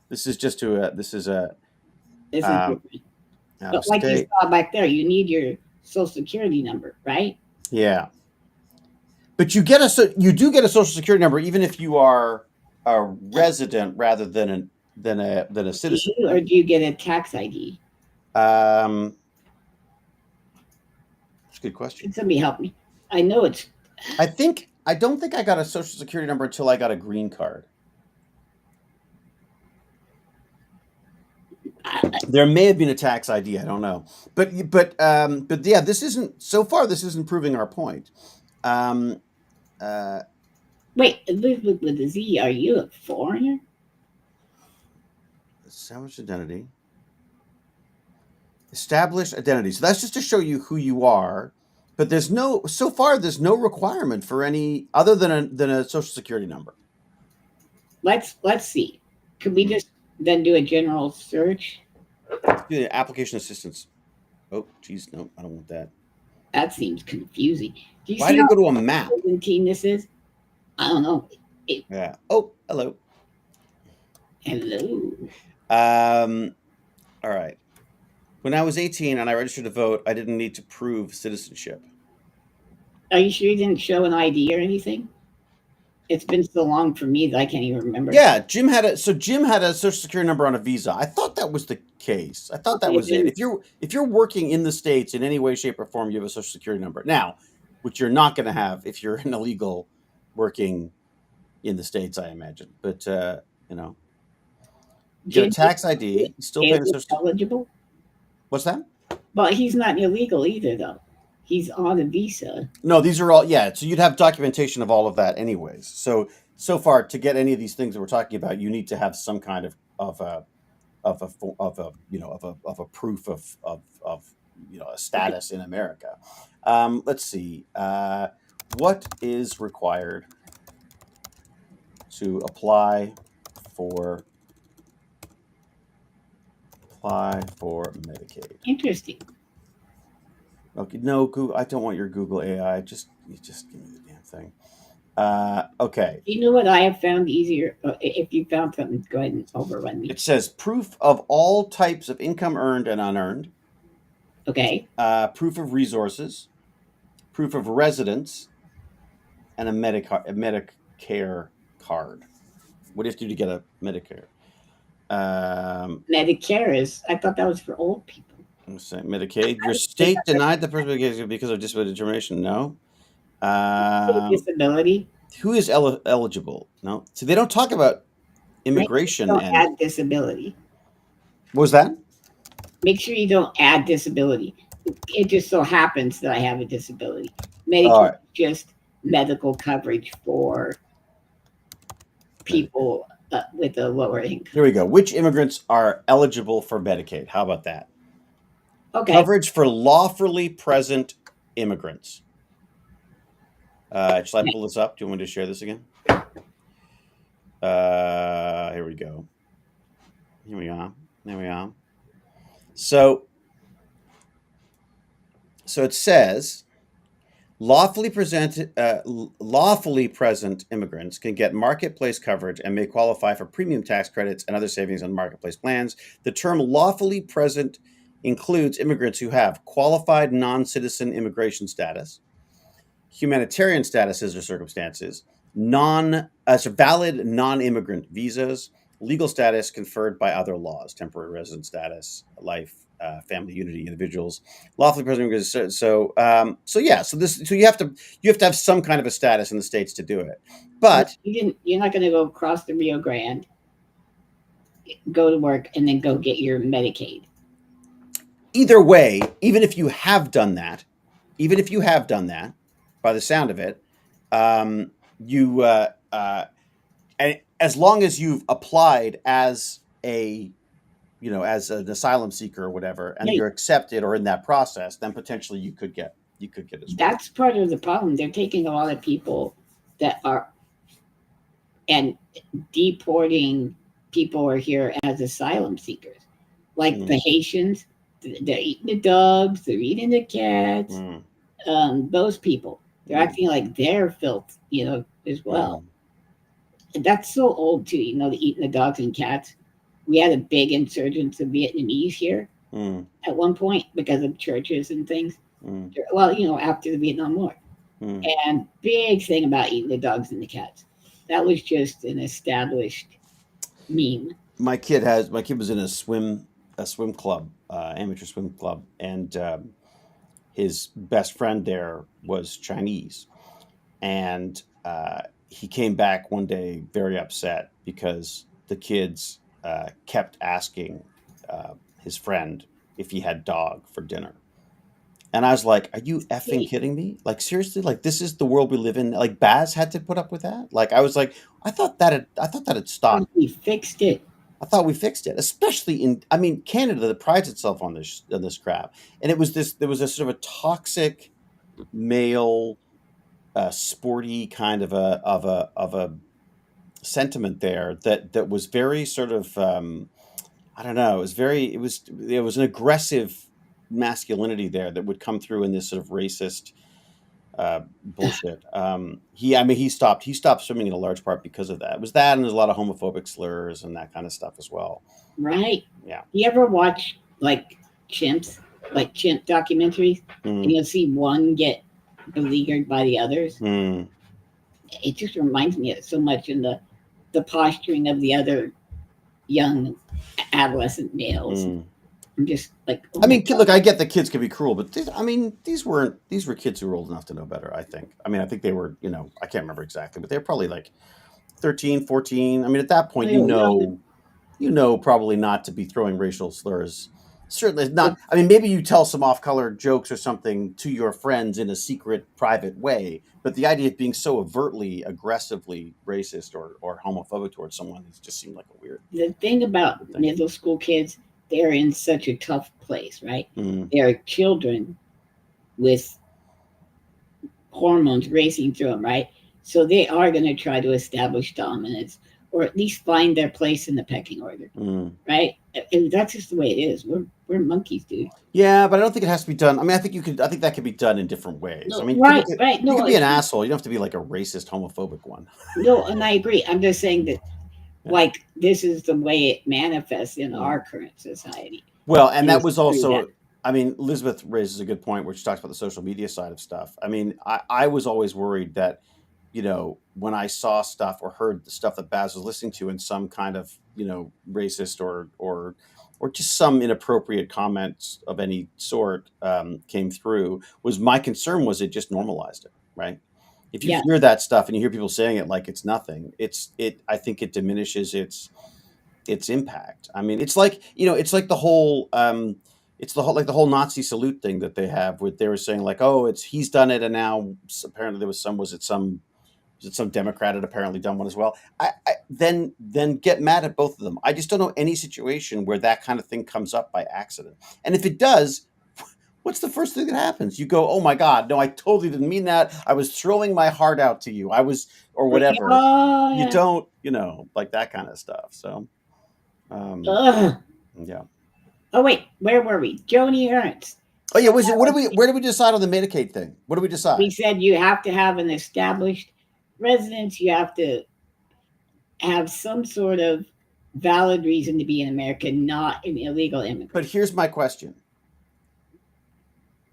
This is just to this is a. This is different. But like you saw back there, you need your Social Security number, right? Yeah. But you do get a Social Security number even if you are a resident rather than a citizen. Or do you get a tax ID? That's a good question. Can somebody help me? I know it's. I don't think I got a Social Security number until I got a green card. There may have been a tax ID. I don't know, but yeah, this isn't proving our point. Wait, with the Z, are you a foreigner? Established identity. Established identity. So that's just to show you who you are. But there's no requirement for any other than a Social Security number. Let's see. Could we just then do a general search? Do the application assistance. Oh, geez, no, I don't want that. That seems confusing. Why did it go to a map? This is. I don't know. Yeah. Oh, hello. Hello. All right. When I was 18 and I registered to vote, I didn't need to prove citizenship. Are you sure you didn't show an ID or anything? It's been so long for me that I can't even remember. Yeah, Jim had a Social Security number on a visa. I thought that was the case. I thought that was it. If you're working in the States in any way, shape, or form, you have a Social Security number. Now, which you're not going to have if you're an illegal working in the States, I imagine. But You know, you get a tax ID, you still pay the social. eligible, What's that? but he's not illegal either, though. He's on a visa. No, these are all, yeah. So you'd have documentation of all of that, anyways. So far, to get any of these things that we're talking about, you need to have some kind of a of a proof of a status in America. Let's see. What is required to for apply for Medicaid? Interesting. Okay, no, Google. I don't want your Google AI. Just give me the damn thing. Okay. You know what I have found easier? If you found something, go ahead and overrun me. It says proof of all types of income earned and unearned. Okay. Proof of resources, proof of residence, and a Medicare card. What do you have to do to get a Medicare? Medicare is. I thought that was for old people. Let's say Medicaid. Your state denied the person because of disability determination. No. Disability. Who is eligible? No. So they don't talk about immigration. Don't and add disability. What was that? Make sure you don't add disability. It just so happens that I have a disability. Medicare is just medical coverage for people with a lower income. Here we go. Which immigrants are eligible for Medicaid? How about that? Okay. Coverage for lawfully present immigrants. Shall I pull this up? Do you want me to share this again? Here we go. Here we are. So it says lawfully present immigrants can get marketplace coverage and may qualify for premium tax credits and other savings on marketplace plans. The term lawfully present includes immigrants who have qualified non-citizen immigration status, humanitarian statuses or circumstances, valid non-immigrant visas, legal status conferred by other laws, temporary resident status, life, family unity, individuals, lawfully present immigrants. So you have to have some kind of a status in the States to do it. But you're not going to go across the Rio Grande, go to work, and then go get your Medicaid. Either way, even if you have done that, by the sound of it, and as long as you've applied as an asylum seeker or whatever, and you're accepted or in that process, then potentially you could get as well. That's part of the problem. They're taking a lot of people that are and deporting people who are here as asylum seekers, like the Haitians. They're eating the dogs. They're eating the cats. Those people. They're acting like they're filth, as well. And that's so old too, the eating the dogs and cats. We had a big insurgence of Vietnamese here at one point because of churches and things. Well, after the Vietnam War. And big thing about eating the dogs and the cats. That was just an established meme. My kid was in a swim club, amateur swim club, and his best friend there was Chinese, and he came back one day very upset because the kids kept asking his friend if he had dog for dinner. And I was like, are you effing kidding me? Like, seriously? Like, this is the world we live in? Like, Baz had to put up with that? Like, I was like, I thought that had stopped. We fixed it. I thought we fixed it, especially Canada that prides itself on this crap. And there was a sort of a toxic male, sporty kind of a sentiment there that was very sort of, I don't know. It was an aggressive masculinity there that would come through in this sort of racist bullshit. He stopped swimming in a large part because of that. It was that, and there's a lot of homophobic slurs and that kind of stuff as well. Right. Yeah. You ever watch like chimps, like chimp documentaries, and you'll see one get beleaguered by the others? It just reminds me of so much in the posturing of the other young adolescent males. I'm just like, look, I get that kids can be cruel, but these were kids who were old enough to know better. I think they were, I can't remember exactly, but they were probably like 13, 14. I mean, at that point, I don't know. you know, probably not to be throwing racial slurs. Certainly not. I mean, maybe you tell some off-color jokes or something to your friends in a secret, private way. But the idea of being so overtly, aggressively racist or homophobic towards someone just seemed like a weird The thing about thing. middle school kids, they're in such a tough place, right? Mm. They're children with hormones racing through them, right? So they are going to try to establish dominance or at least find their place in the pecking order, Mm. right? And that's just the way it is. We're monkeys, dude. Yeah, but I don't think it has to be done. I mean, I think that could be done in different ways. No, I mean, right. you No, could be an asshole. You don't have to be like a racist, homophobic one. no, and I agree. I'm just saying that, Yeah. like, this is the way it manifests in Mm. our current society. Well, and that Is was through also, that. I mean, Elizabeth raises a good point where she talks about the social media side of stuff. I mean, I was always worried that, you know, when I saw stuff or heard the stuff that Baz was listening to in some kind of, you know, racist or just some inappropriate comments of any sort came through, was my concern was it just normalized it, right? If you Yeah. hear that stuff and you hear people saying it like it's nothing, I think it diminishes its impact. I mean, it's like, you know, it's like the whole like the whole Nazi salute thing that they have, where they were saying like, oh, he's done it, and now apparently there was some Democrat had apparently done one as well. Then get mad at both of them. I just don't know any situation where that kind of thing comes up by accident. And if it does, what's the first thing that happens? You go, oh my God, no, I totally didn't mean that. I was throwing my heart out to you. Or whatever. Oh, You yeah. don't, you know, like that kind of stuff. So, Ugh. yeah. Oh wait, where were we? Joni Ernst. Oh yeah, where did we decide on the Medicaid thing? What did we decide? We said you have to have an established residence. You have to have some sort of valid reason to be in America, not an illegal immigrant. But here's my question.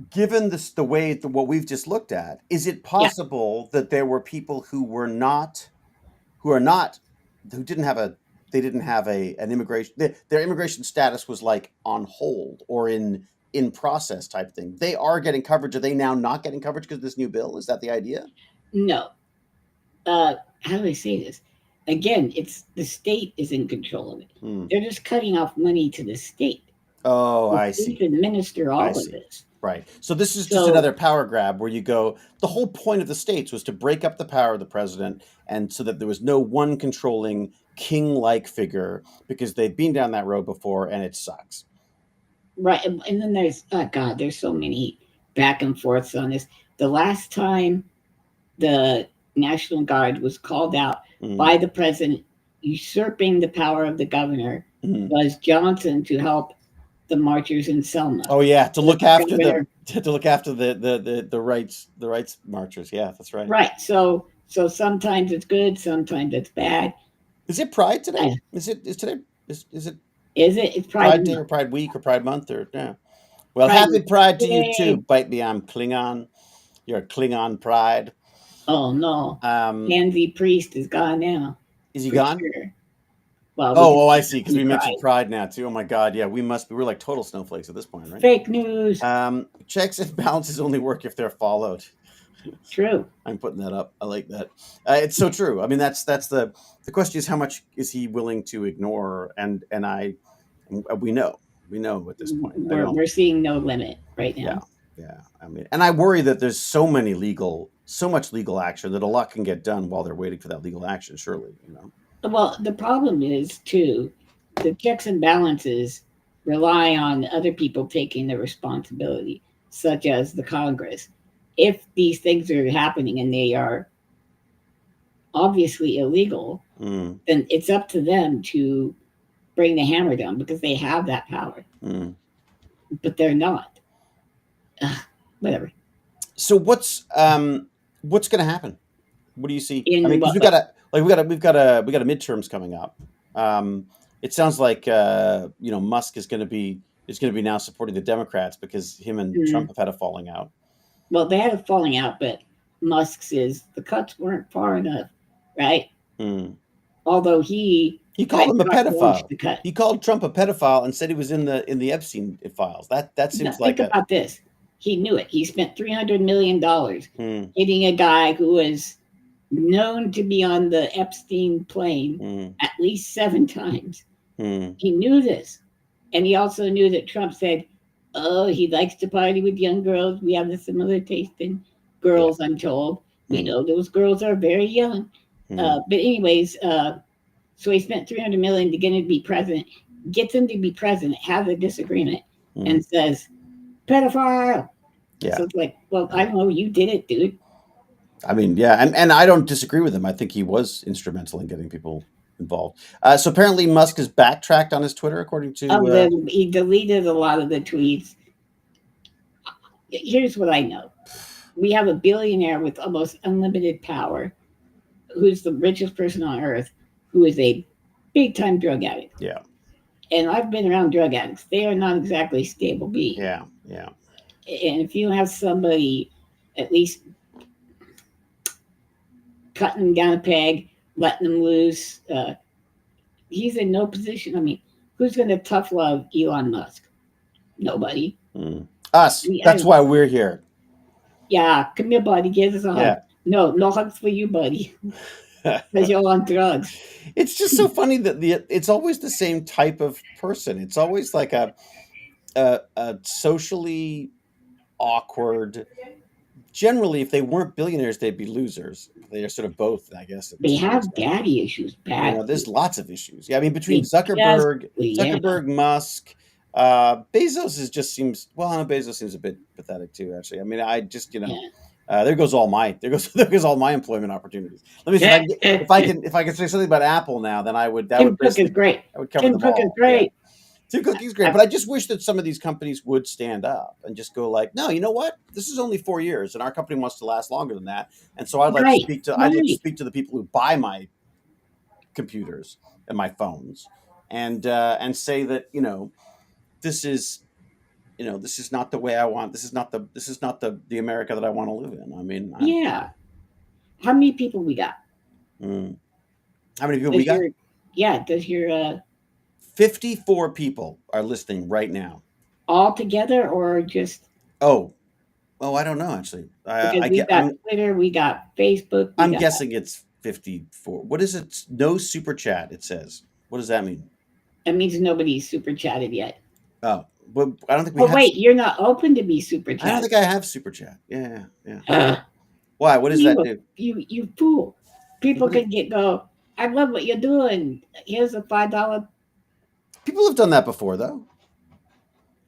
Given what we've just looked at, is it possible that there were people who didn't have an immigration, their immigration status was like on hold or in process type thing? They are getting coverage. Are they now not getting coverage because of this new bill? Is that the idea? No. How do I say this? Again, it's the state is in control of it. They're just cutting off money to the state. Oh, The I state see. administer all I of see. this. Right. So this is just another power grab where you go, the whole point of the states was to break up the power of the president, and so that there was no one controlling king-like figure, because they've been down that road before and it sucks. Right. And then there's, there's so many back and forths on this. The last time the National Guard was called out by the president usurping the power of the governor was Johnson to help the marchers in Selma. Oh yeah, to look after the rights marchers. Yeah, that's right. Right. So sometimes it's good, sometimes it's bad. Is it Pride today? Is it Pride It's Pride Day or Pride Week or Pride Month or yeah? Well, Pride happy Pride to you Day. too. Bite me, I'm Klingon. You're a Klingon Pride. Oh no. Pansy Priest is gone now. Is he gone? Sure. Well, I see. Because we mentioned Pride now too. Oh my God, yeah, we're like total snowflakes at this point, right? Fake news. Checks and balances only work if they're followed. True. I'm putting that up. I like that. It's so true. I mean, that's the question is how much is he willing to ignore? And we know at this point. We're seeing no limit right now. Yeah. I mean, and I worry that there's so much legal action that a lot can get done while they're waiting for that legal action. Surely, you know. Well, the problem is too, the checks and balances rely on other people taking the responsibility, such as the Congress. If these things are happening and they are obviously illegal, then it's up to them to bring the hammer down because they have that power. But they're not. Whatever. So what's going to happen? What do you see? Because we've got midterms coming up. It sounds like Musk is going to be now supporting the Democrats because him and Trump have had a falling out. Well, they had a falling out, but Musk says the cuts weren't far enough, right? Although he called him a pedophile. He called Trump a pedophile and said he was in the Epstein files. That seems like. Think about this. He knew it. He spent $300 million hitting a guy who was known to be on the Epstein plane Mm, at least 7 times. mm, He knew this. And he also knew that Trump said, oh, he likes to party with young girls. We have a similar taste in yeah. girls, I'm told. We Mm, know those girls are very young. mm, But anyways, so he spent 300 million to get him to be president, gets him to be president, have a disagreement, mm, and says, pedophile. yeah. So it's like, well, I don't know, you did it, dude. I mean, yeah, and I don't disagree with him. I think he was instrumental in getting people involved. So apparently, Musk has backtracked on his Twitter, according to. He deleted a lot of the tweets. Here's what I know. We have a billionaire with almost unlimited power who's the richest person on earth, who is a big time drug addict. Yeah, And I've been around drug addicts. They are not exactly stable beings. yeah, yeah. And if you have somebody at least cutting down a peg, letting them loose, he's in no position. I mean, who's going to tough love Elon Musk? Nobody. Mm. Us. We, That's I, why we're here. yeah, come here, buddy. Give us a hug. Yeah. No, no hugs for you, buddy, because you're on drugs. It's just so funny that it's always the same type of person. It's always like a socially awkward. Generally, if they weren't billionaires, they'd be losers. They are sort of both, I guess. They have daddy issues, bad. There's lots of issues. Yeah, I mean, between They just- yeah. Zuckerberg, Musk, Bezos just seems. Well, I know Bezos seems a bit pathetic too. Actually, I mean, I just Yeah. there goes all my employment opportunities. Let me see if I can say something about Apple now. Then that would Tim Cook is great. I would cover Tim them Cook all. is great. Tim Cook is great, but I just wish that some of these companies would stand up and just go like, no, you know what? This is only 4 years, and our company wants to last longer than that. And so I'd like to speak to the people who buy my computers and my phones, and say that this is this is not the way I want. This is not the America that I want to live in. I mean, Yeah. How many people we got? How many people we got? Does your 54 people are listening right now. all together or just Oh, I don't know actually. because we got Twitter, we got Facebook. I'm guessing it's 54. What is it? No super chat. It says. What does that mean? It means nobody's super chatted yet. Oh, but I don't think we. Oh wait, you're not open to be super chat. I don't think I have super chat. Yeah. Why? What does that do? You fool! People can go. I love what you're doing. Here's a $5. People have done that before, though.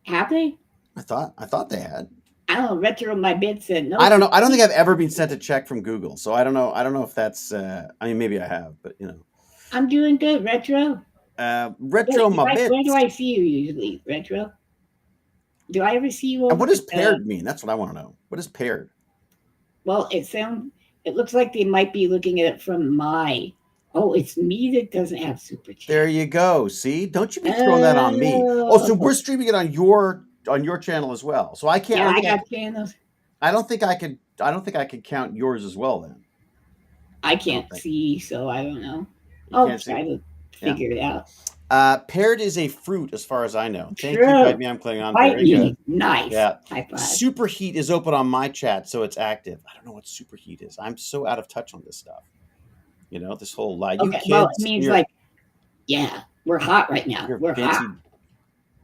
Have they? I thought they had. I don't know. Retro my bed said no. I don't know. I don't think I've ever been sent a check from Google, so I don't know. I don't know if that's. I mean, maybe I have, but I'm doing good, Retro. Retro my bed. Where do I see you usually, Retro? Do I ever see you? And what does paired mean? That's what I want to know. What is paired? Well, it looks like they might be looking at it from my. Oh, it's me that doesn't have super chat. There you go. See, don't you be throwing that on me. Oh, so we're streaming it on your channel as well. So I can't. Yeah, I got channels. I don't think I could count yours as well. Then I can't see, so I don't know. I'll try to figure it out. Paired is a fruit, as far as I know. Thank True. you, Fight Me, I'm Klingon. Very good. Nice. Yeah. High five. Superheat is open on my chat, so it's active. I don't know what superheat is. I'm so out of touch on this stuff. This whole lie. Okay, well, it means we're hot right now. We're fancy, hot.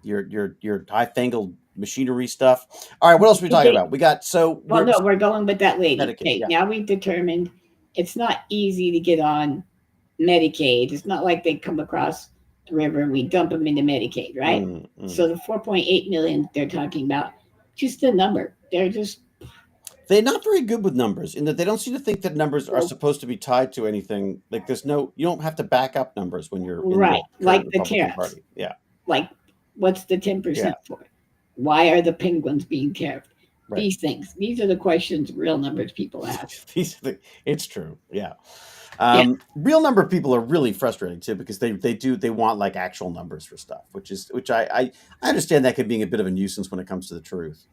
Your high-fangled machinery stuff. All right, what else are we talking about? We got we're going with that lady. Medicaid, okay, now we've determined it's not easy to get on Medicaid. It's not like they come across the river and we dump them into Medicaid, right? So the 4.8 million they're talking about, just a number. They're not very good with numbers in that they don't seem to think that numbers are supposed to be tied to anything. Like you don't have to back up numbers when you're right, like the Republican tariffs. Party. Yeah. Like, what's the 10% for? Why are the penguins being tariffed? Right. These are the questions real numbers people ask. It's true. Yeah. Real number of people are really frustrating too because they want like actual numbers for stuff, which I understand that could be a bit of a nuisance when it comes to the truth.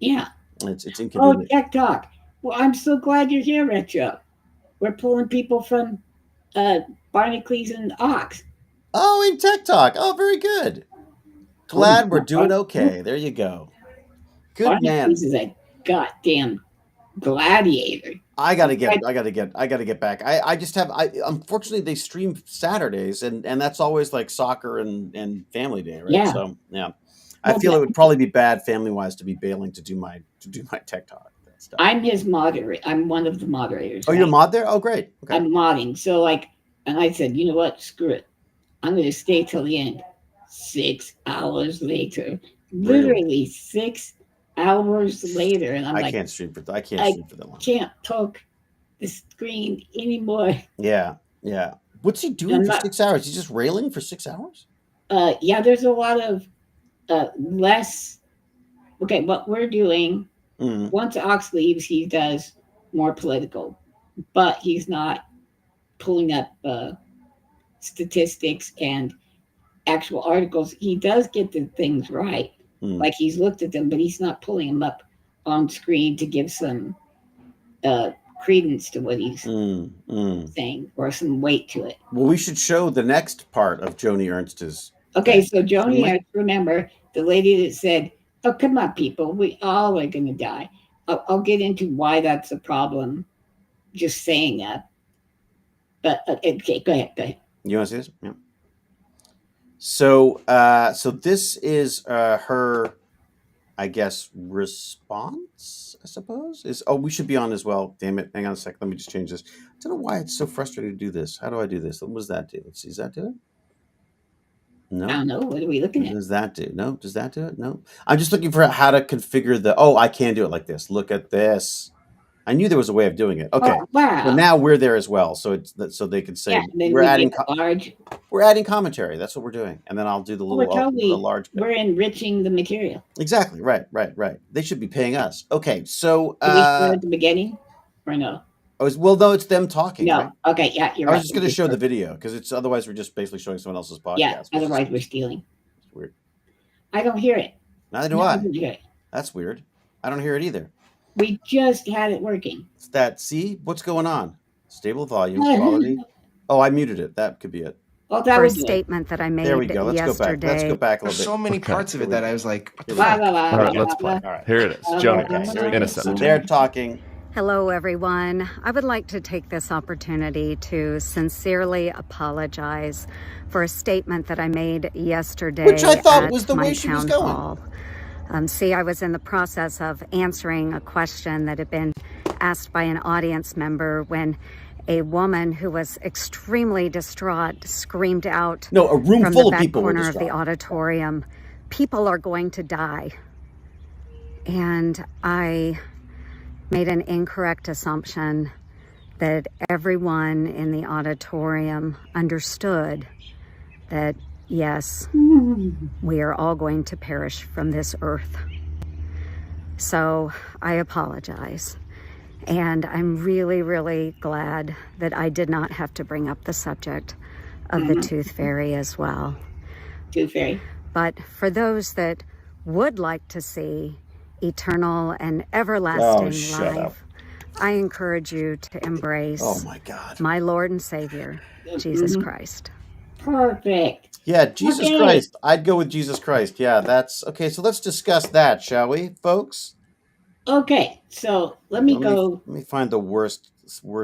Yeah. It's inconvenient. Oh, Tech Talk. Well, I'm so glad you're here, Retro. We're pulling people from Barnacles and Ox. Oh, in Tech Talk. Oh, very good. Glad we're doing okay. There you go. Good man. Barnacles is a goddamn gladiator. I gotta get back. I just have. Unfortunately they stream Saturdays, and that's always like soccer and family day, right? Yeah. So yeah, I Well, feel but it would probably be bad family wise to be bailing to do my tech talk stuff. I'm his moderator. I'm one of the moderators, Oh, you're a right? mod there? Oh, great. Okay. I'm modding. So like, and I said, you know what? Screw it. I'm going to stay till the end. 6 hours later, Really? literally 6 hours later, and I'm I like, can't stream for I can't I stream for that long. can't talk the screen anymore. Yeah, yeah. What's he doing I'm for not. 6 hours? He's just railing for 6 hours? Yeah, there's a lot of less. Okay, what we're doing Mm. once Ox leaves, he does more political, but he's not pulling up statistics and actual articles. He does get the things right, like he's looked at them, but he's not pulling them up on screen to give some credence to what he's saying or some weight to it. Well, we should show the next part of Joni Ernst's. Okay, thing, so Joni shouldn't we? Ernst, remember the lady that said, "Oh, come on, people, we all are going to die." I'll get into why that's a problem. Just saying that, but okay, go ahead. You want to see this? Yeah. So, so this is her, I guess, response. I suppose is. Oh, we should be on as well. Damn it! Hang on a second. Let me just change this. I don't know why it's so frustrating to do this. How do I do this? What does that do? Let's see. Does that do it? No. I don't know. What are we looking What at? does that do? No. Does that do it? No. I'm just looking for how to configure the. Oh, I can do it like this. Look at this. I knew there was a way of doing it. Okay. Oh, wow. Well, now we're there as well. So it's so they can say Yeah, then we're we adding get large. we're adding commentary. That's what we're doing, and then I'll do the We're little totally the large bit. we're enriching the material. Exactly. Right. They should be paying us. Okay. So Did we start at the beginning or no? no, it's them talking. No. Right? Okay. Yeah, you're I right. was just going to show the video because it's otherwise we're just basically showing someone else's podcast. Yeah. which is Otherwise, we're stealing. weird. I don't hear it. Neither do No, I. don't hear it. That's weird. I don't hear it either. We just had it working. It's that. See what's going on? Stable volume quality. Oh, I muted it. That could be it. Oh, that For a was good. statement that I made There we go. Let's yesterday. go back a There's little so bit. many Okay. parts of it that I was like, what the La, fuck? la, la, All right, la, let's la, play. la. All right. Here it is. Okay, Joni, here we go. innocent. So they're talking. Hello, everyone. I would like to take this opportunity to sincerely apologize for a statement that I made yesterday. Which I thought at was the my way she was town going. hall. See, I was in the process of answering a question that had been asked by an audience member when a woman who was extremely distraught screamed out No, a room from full the of back people were corner of the distraught. auditorium, "People are going to die." And I made an incorrect assumption that everyone in the auditorium understood that, yes, we are all going to perish from this earth. So I apologize. And I'm really, really glad that I did not have to bring up the subject of the Tooth Fairy as well. Tooth Fairy. But for those that would like to see eternal and everlasting shut life, up. I encourage you to embrace Oh my God. my Lord and Savior, Jesus Christ. Perfect. Yeah, Jesus Okay. Christ. I'd go with Jesus Christ. Yeah, that's okay. So let's discuss that, shall we, folks? Okay, so let me go. Let me find the worst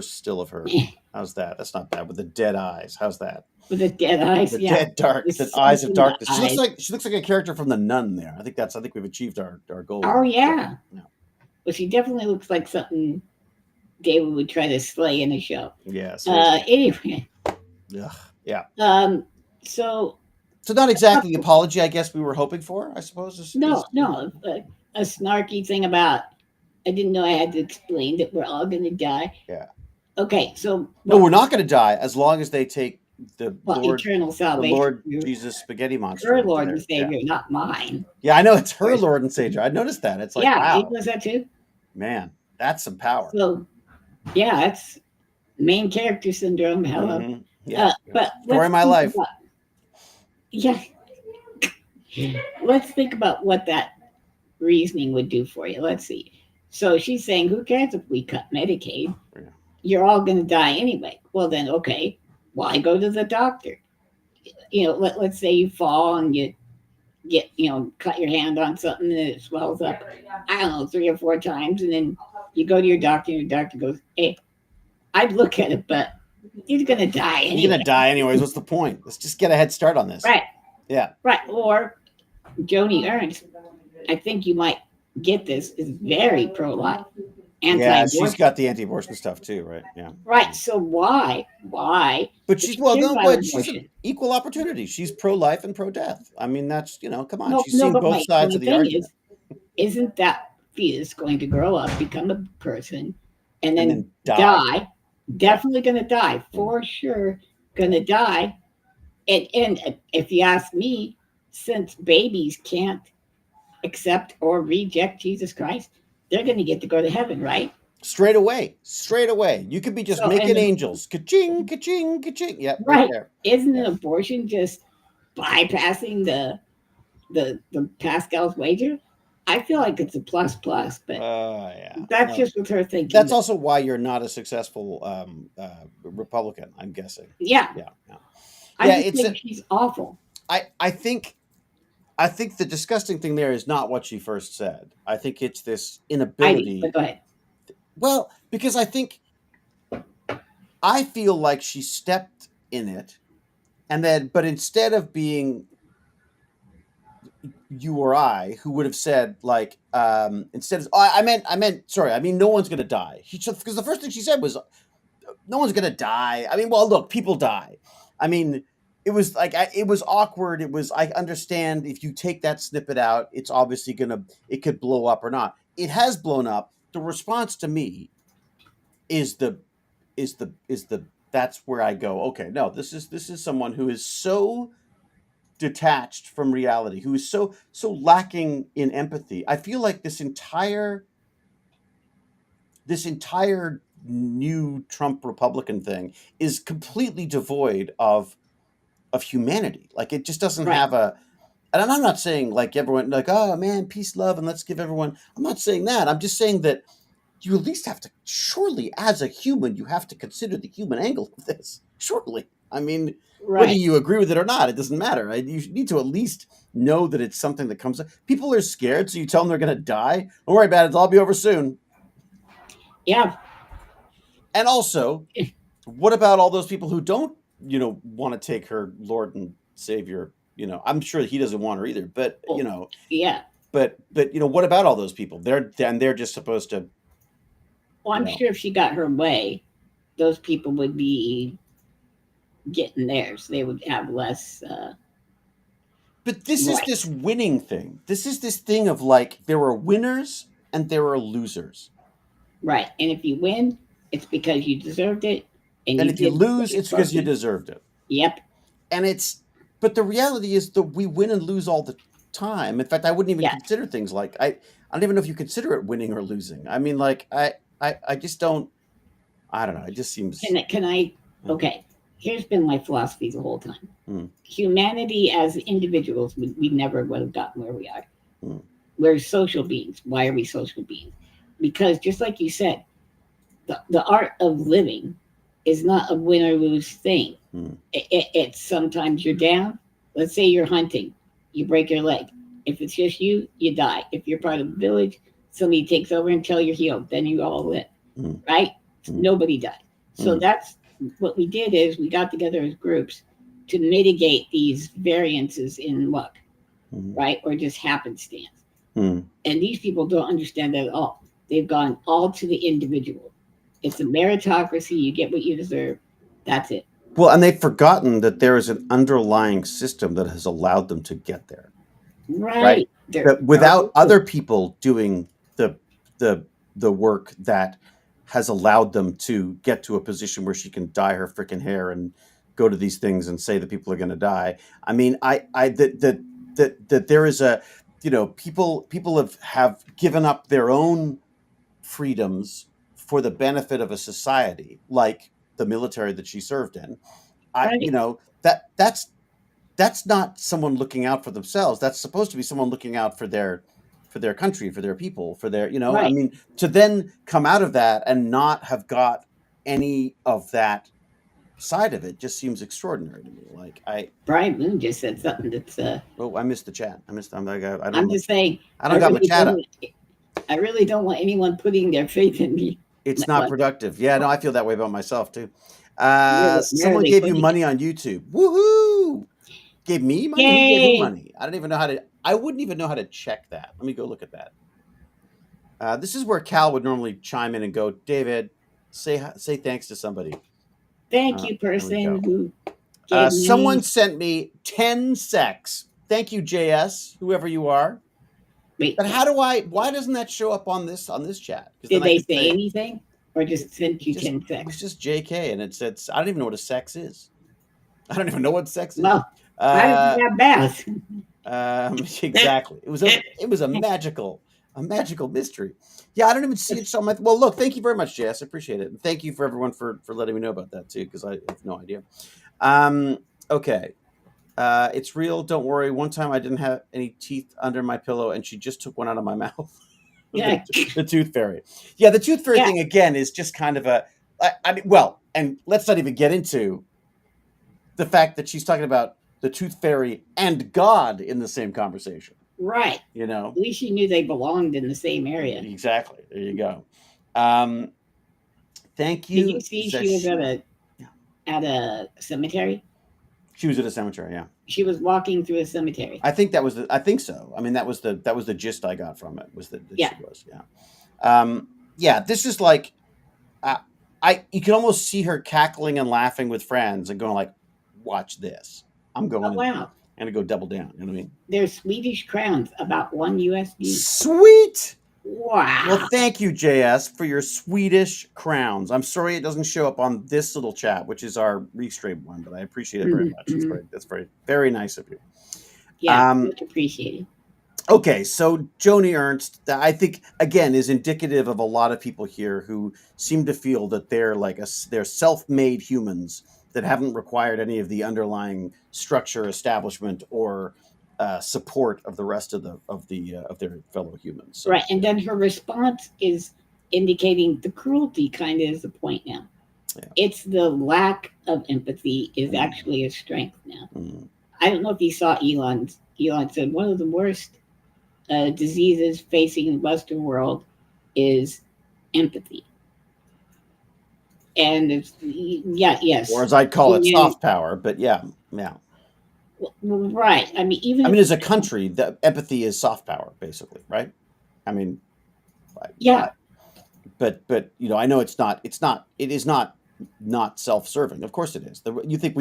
still of her. How's that? That's not bad. With the dead eyes. How's that? With the dead eyes. The Yeah. dead dark, With the eyes of something in the darkness. eyes. She looks like a character from The Nun. There, I think we've achieved our goal. Oh, yeah. Yeah. Well, she definitely looks like something David would try to slay in a show. Yeah. seriously. Anyway, Ugh, yeah. so So not exactly the apology I guess we were hoping for. I suppose. no, a snarky thing about I didn't know I had to explain that we're all going to die. Yeah. Okay, so No, we're not going to die as long as they take the Lord, eternal the salvation. Lord Jesus spaghetti monster. Her into Lord there. and Savior, Yeah. not mine. Yeah, I know it's her Lord and Savior. I noticed that. It's like, Yeah, he wow, does that too. man, that's some power. So, yeah, that's main character syndrome. Hello. Mhm. Yeah. But Story let's of my think life. about- yeah. Let's think about what that reasoning would do for you. Let's see. So she's saying, who cares if we cut Medicaid? Yeah. You're all going to die anyway. Well, then, okay, why go to the doctor? Let's say you fall and you get, cut your hand on something and it swells up, I don't know, 3 or 4 times. And then you go to your doctor, and your doctor goes, "Hey, I'd look at it, but you're gonna die You're anyway." gonna die anyways. What's the point? Let's just get a head start on this. Right, Yeah. right. Or Joni Ernst, I think you might get this, is very pro-life, Yeah, anti-abortion. she's got the anti-abortion stuff too, right? Yeah. Right. So why? But If she's you well, care no, about but she's abortion, equal opportunity. She's pro-life and pro-death. I mean, that's come on. no, She's no. seen But both sides my of the thing argument, isn't that fetus going to grow up, become a person, and and then then die. die? Definitely going to die for sure. Going to die. And if you ask me, since babies can't accept or reject Jesus Christ, they're going to get to go to heaven, right? Straight away. You could be just So, making and angels. Ka-ching, ka-ching, ka-ching. Yep, right right, there. isn't Yeah. an abortion just bypassing the Pascal's wager? I feel like it's a plus plus, but Yeah. that's No. just with her thinking. That's also why you're not a successful Republican, I'm guessing. Yeah, Yeah. I Yeah, just it's think she's awful. I think the disgusting thing there is not what she first said. I think it's this I do, inability. but go ahead. Well, because I feel like she stepped in it, and then, but instead of being you or I, who would have said like, instead of, I meant, sorry, I mean, no one's gonna die. Because the first thing she said was, no one's gonna die. I mean, well, look, people die. I mean, it was like, it was awkward. It was, I understand if you take that snippet out, it's obviously it could blow up or not. It has blown up. The response to me is that's where I go, okay, no, this is someone who is so detached from reality, who is so lacking in empathy. I feel like this entire new Trump Republican thing is completely devoid of humanity. Like, it just doesn't Right. have and I'm not saying like everyone like, oh man, peace, love, and let's give everyone. I'm not saying that. I'm just saying that you at least have to, surely, as a human, you have to consider the human angle of this. Surely. I mean, whether Right. you agree with it or not, it doesn't matter. You need to at least know that it's something that comes up. People are scared, so you tell them they're going to die. Don't worry about it. It'll all be over soon. Yeah. And also, what about all those people who don't, want to take her Lord and Savior? I'm sure he doesn't want her either, but, Yeah. but what about all those people? They're just supposed to. Well, I'm sure if she got her way, those people would be getting theirs. They would have less. But this is this winning thing. This is this thing of like, there are winners and there are losers. Right. And if you win, it's because you deserved it. And if you lose, it's because you deserved it. Yep. But the reality is that we win and lose all the time. In fact, I wouldn't even consider things like, I don't even know if you consider it winning or losing. I mean, like, I just don't, I don't know. It just seems. Can I? Okay. Here's been my philosophy the whole time. Humanity as individuals, we never would have gotten where we are. We're social beings. Why are we social beings? Because just like you said, the art of living is not a win or lose thing. It's sometimes you're down. Let's say you're hunting. You break your leg. If it's just you, you die. If you're part of the village, somebody takes over until you're healed. Then you all live. Right? Nobody died. So that's what we did, is we got together as groups to mitigate these variances in luck, right? Or just happenstance. And these people don't understand that at all. They've gone all to the individual. It's a meritocracy. You get what you deserve. That's it. Well, and they've forgotten that there is an underlying system that has allowed them to get there. Right. That without other people doing the work that has allowed them to get to a position where she can dye her freaking hair and go to these things and say that people are going to die. I mean, that there is a, people have given up their own freedoms for the benefit of a society, like the military that she served in. That's not someone looking out for themselves. That's supposed to be someone looking out for their country, for their people, for their, I mean, to then come out of that and not have got any of that side of it just seems extraordinary to me. Like, Brian Moon just said something that's oh, I missed the chat. I'm just saying, I don't got my chat up. I really don't want anyone putting their faith in me. It's not productive. Yeah, no, I feel that way about myself too. Where are Someone they gave you putting money on YouTube. Woohoo! Gave me money? Who gave who Yay! money? I don't even know how to. I wouldn't even know how to check that. Let me go look at that. This is where Cal would normally chime in and go, David, say thanks to somebody. Thank you, There we person go. who gave Someone me. sent me 10 secs. Thank you, JS, whoever you are. Wait, But why doesn't that show up on this chat? Because did then I they could say say anything? Or just sent you 10 it was seconds? just JK, and it said I don't even know what a sex is. I don't even know what sex is. Well, how did you have bath? Exactly. It was a magical mystery. Yeah, I don't even see it. So well, look, thank you very much, JS. I appreciate it, and thank you for everyone for letting me know about that too, because I have no idea. Okay. It's real. Don't worry. One time I didn't have any teeth under my pillow, and she just took one out of my mouth. Yeah. the tooth fairy. Yeah, the tooth fairy Yeah. thing again is just kind of I mean, well, and let's not even get into the fact that she's talking about the tooth fairy and God in the same conversation. Right. You know, At least you knew they belonged in the same area. Exactly. There you go. Thank you. Did you see she was at a cemetery? She was at a cemetery. Yeah. She was walking through a cemetery. I think so. I mean, that was the gist I got from it. Was that Yeah. she was. Yeah. Yeah. This is like, you can almost see her cackling and laughing with friends and going like, "Watch this. I'm going. Oh, wow. I'm gonna go double down." You know what I mean? They're Swedish crowns, about $1 USD. Sweet. Wow. Well, thank you, JS, for your Swedish crowns. I'm sorry it doesn't show up on this little chat, which is our Restream one, but I appreciate it very much. That's very nice of you. Yeah, much appreciated. Okay, so Joni Ernst, I think again is indicative of a lot of people here who seem to feel that they're they're self-made humans that haven't required any of the underlying structure, establishment, or support of the rest of their fellow humans. So, right, and then her response is indicating the cruelty kind of is the point now. Yeah. It's the lack of empathy is actually a strength now. I don't know if you saw Elon said one of the worst diseases facing the Western world is empathy. And it's yes. Or as I'd call it, soft power, but yeah. Right. I mean, as a country, the empathy is soft power, basically, right? I mean, yeah. But I know it is not self-serving. Of course it is. You think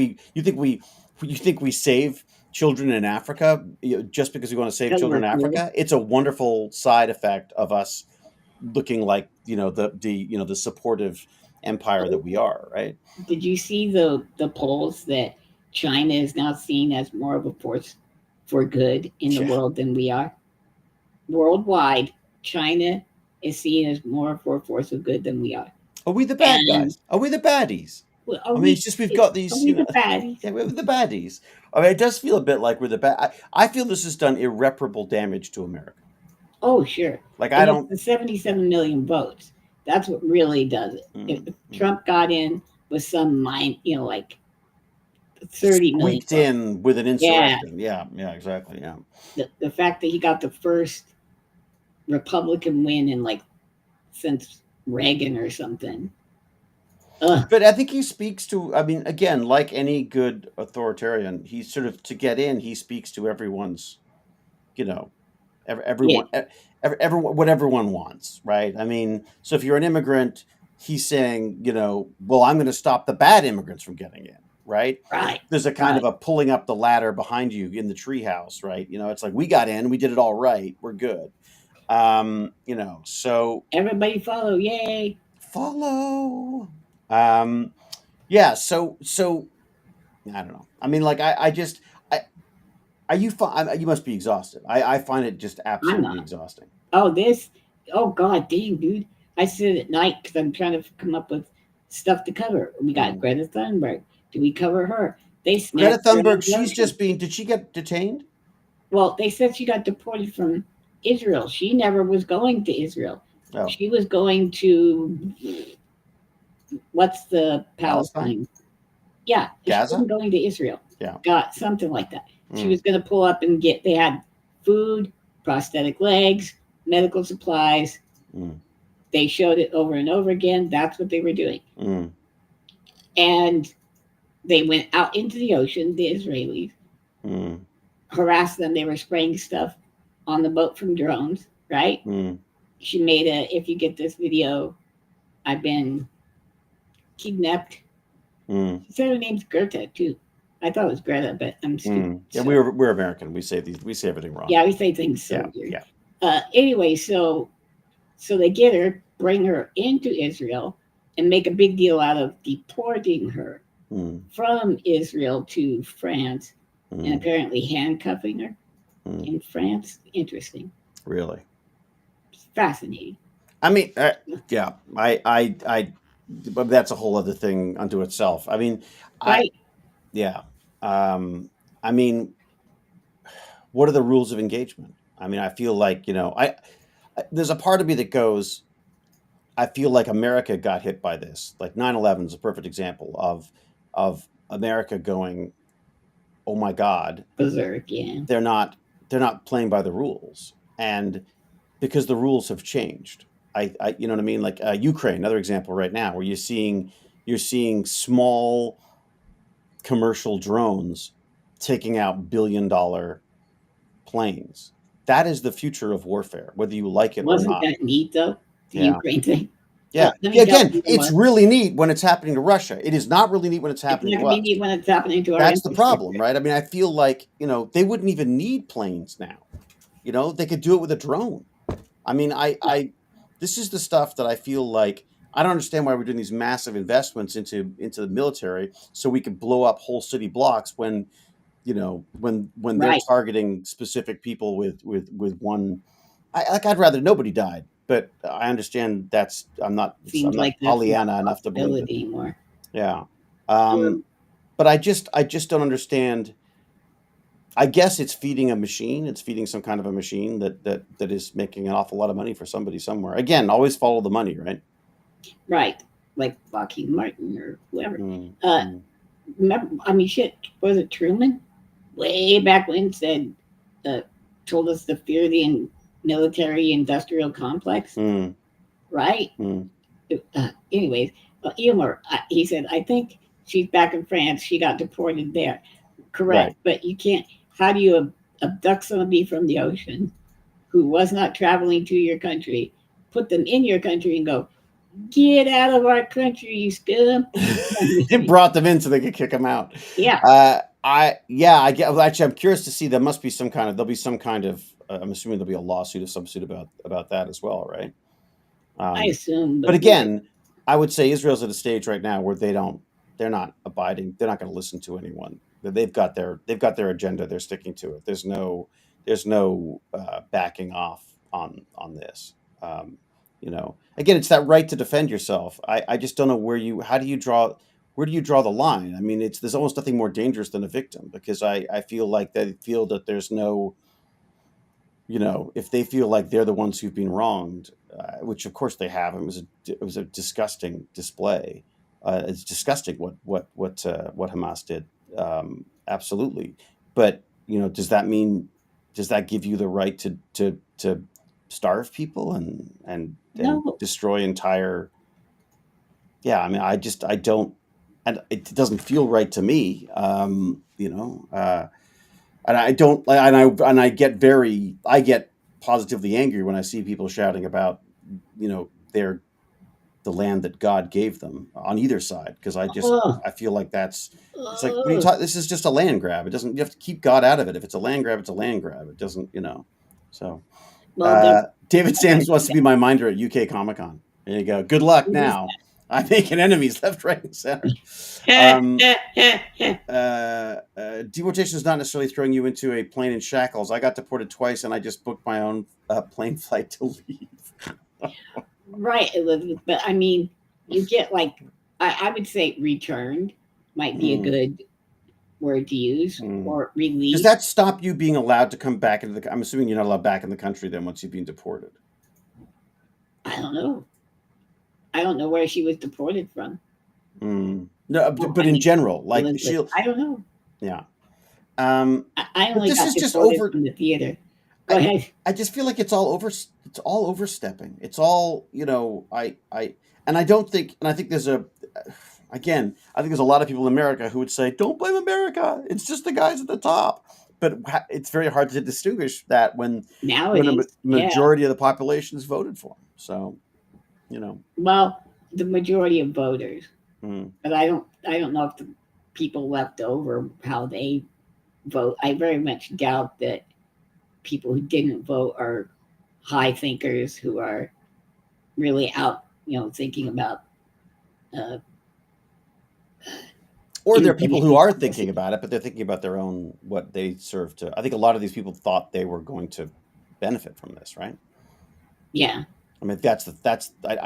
we save children in Africa just because we want to save children in Africa? It's a wonderful side effect of us looking like the supportive empire that we are, right? Did you see the polls that China is now seen as more of a force for good in the world than we are? Worldwide, China is seen as more for a force of good than we are. Are we the bad guys? Are we the baddies? It's just we've got these. Are we the baddies? Yeah, we're the baddies. I mean, it does feel a bit like we're the bad. I feel this has done irreparable damage to America. Oh, sure. Like I don't. The 77 million votes. That's what really does it. If Trump got in with some like 30 million. Squeaked in with an insurrection. Yeah, exactly. Yeah. The fact that he got the first Republican win in since Reagan or something. But I think he speaks to, I mean, again, like any good authoritarian, he's sort of, to get in, he speaks to everyone's, everyone, what everyone wants, right? I mean, so if you're an immigrant, he's saying, well, I'm going to stop the bad immigrants from getting in, right? Right. There's a kind of a pulling up the ladder behind you in the treehouse, right? It's like, we got in, we did it all right, we're good. So everybody follow, yay. Follow. Yeah, so I don't know. I mean, you must be exhausted. I find it just absolutely exhausting. Oh God, dang, dude. I sit at night because I'm trying to come up with stuff to cover. We got Greta Thunberg. Do we cover her? Greta Thunberg, did she get detained? Well, they said she got deported from Israel. She never was going to Israel. Oh. She was going to what's the Palestine? Yeah, Gaza? She wasn't going to Israel. Yeah, got something like that. She was going to pull up and they had food, prosthetic legs, medical supplies. Mm. They showed it over and over again. That's what they were doing. Mm. And they went out into the ocean, the Israelis, Mm. harassed them. They were spraying stuff on the boat from drones, right? Mm. She made if you get this video, I've been kidnapped. Mm. She said her name's Greta, too. I thought it was Greta, but I'm stupid. Mm. Yeah, So, we're American. We say everything wrong. yeah, we say things so Yeah. weird. Yeah. Anyway, so they get her, bring her into Israel, and make a big deal out of deporting her Mm. from Israel to France, and Mm. apparently handcuffing her Mm. in France. Interesting, Really. fascinating. I mean, yeah. But that's a whole other thing unto itself. I mean, Right? yeah. I mean, what are the rules of engagement? I mean, I feel like, there's a part of me that goes, I feel like America got hit by this. Like 9/11 is a perfect example of America going, oh my God, Berserk, yeah. they're not playing by the rules, and because the rules have changed. You know what I mean? Like Ukraine, another example right now, where you're seeing small commercial drones taking out billion-dollar planes. That is the future of warfare, whether you like it or Wasn't not. that neat, though? The Yeah. Ukraine thing. Yeah. Let me tell Again, you it's what, really neat when it's happening to Russia. It is not really neat when it's it's happening not to going to us. be neat when it's happening to our That's the infrastructure. problem, right? I mean, I feel like, they wouldn't even need planes now. They could do it with a drone. I mean, this is the stuff that I feel like I don't understand why we're doing these massive investments into the military so we can blow up whole city blocks when they're Right. targeting specific people with one. I'd rather nobody died, but I understand I'm not Seems like that's not Pollyanna a enough to believe it. possibility anymore. Yeah. Um, But I just don't understand. I guess it's feeding a machine. It's feeding some kind of a machine that is making an awful lot of money for somebody somewhere. Again, always follow the money, right? right. Like Lockheed Martin or whoever. Mm. Remember, I mean, shit, was it Truman? Way back when said, told us to fear the military industrial complex, Mm. right? Mm. Anyways, Eeyore, he said, I think she's back in France. She got deported there. Correct. Right. But you can't, how do you abduct somebody from the ocean who was not traveling to your country, put them in your country and go, get out of our country, you scum? It brought them in so they could kick them out. Yeah. I get. Actually, I'm curious to see. There'll be some kind of. I'm assuming there'll be a lawsuit of some suit about that as well, right? I assume. But again, I would say Israel's at a stage right now where they're not abiding. They're not going to listen to anyone. They've got their agenda. They're sticking to it. There's no backing off on this. Again, it's that right to defend yourself. I just don't know where do you draw the line? I mean, there's almost nothing more dangerous than a victim, because I feel like they feel that there's no, if they feel like they're the ones who've been wronged, which of course they have. It was a disgusting display. It's disgusting what Hamas did. Absolutely. But does that give you the right to starve people and No. destroy entire? Yeah, I mean, I don't, and it doesn't feel right to me. And I don't, and I get positively angry when I see people shouting about, the land that God gave them on either side, because I feel like it's like, what are you talking? This is just a land grab. It doesn't. You have to keep God out of it. If it's a land grab, it's a land grab. It doesn't. So, David Sams wants to be my minder at UK Comic Con. There you go. Good luck now. I'm making enemies left, right, and center. Deportation is not necessarily throwing you into a plane in shackles. I got deported twice, and I just booked my own plane flight to leave. Right, Elizabeth. But I mean, you get like, I would say returned might be a good word to use, or released. Does that stop you being allowed to come back into I'm assuming you're not allowed back in the country then once you've been deported. I don't know. I don't know where she was deported from. No, but in general, like I don't know. Yeah. I only this got is just deported from the theater. Go ahead. I just feel like it's all overstepping. It's all, and I don't think, and I think there's again, I think there's a lot of people in America who would say, don't blame America. It's just the guys at the top. But it's very hard to distinguish that when Now it is. Yeah. majority of the population has voted for him. So, Well, the majority of voters, mm, but I don't know if the people left over how they vote. I very much doubt that people who didn't vote are high thinkers who are really out, thinking about. or there are people who are independent thinking policy. about it, but they're thinking about their own, what they serve to. I think a lot of these people thought they were going to benefit from this, right? Yeah. I mean, I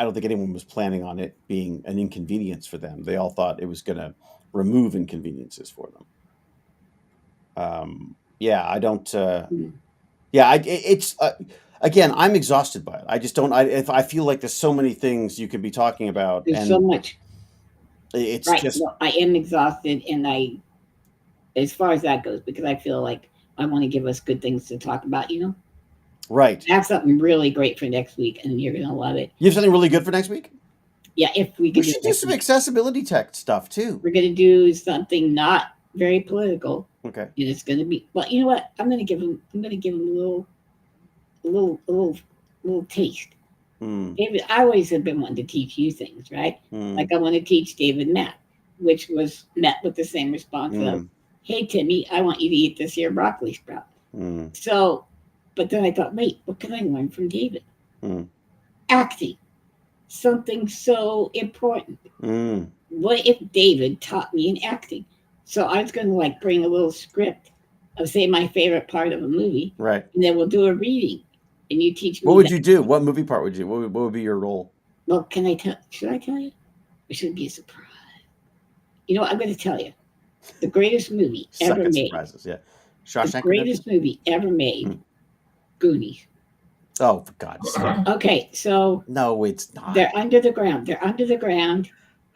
don't think anyone was planning on it being an inconvenience for them. They all thought it was going to remove inconveniences for them. Yeah, I don't. Mm. Yeah, it's again, I'm exhausted by it. I just don't. I feel like there's so many things you could be talking about, There's so and much. it's Right. just Well, I am exhausted, and as far as that goes, because I feel like I want to give us good things to talk about. right. I have something really great for next week, and you're gonna love it. You have something really good for next week? Yeah, if we We can should it do next some week. accessibility tech stuff too. We're gonna do something not very political, Okay. and it's gonna be. Well, you know what? I'm gonna give him a little taste. Hmm. David, I always have been wanting to teach you things, right? Hmm. Like I want to teach David math, which was met with the same response of, Hmm. "Hey Timmy, I want you to eat this here broccoli sprout." Hmm. So, but then I thought, wait, what can I learn from David? Hmm. Acting, something so important. Hmm. What if David taught me in acting? So I was going to bring a little script of say my favorite part of a movie, Right. and then we'll do a reading, and you teach me. What would you do? What movie part would you? What would be your role? Well, can I tell? Should I tell you? Or should it be a surprise? I'm going to tell you. The greatest movie Suck ever at made. surprises. Yeah. The Shawshank Redemption. greatest movie ever made. Hmm. Goonies. Oh, for God's sake! Okay, so No, it's not. they're under the ground. They're under the ground,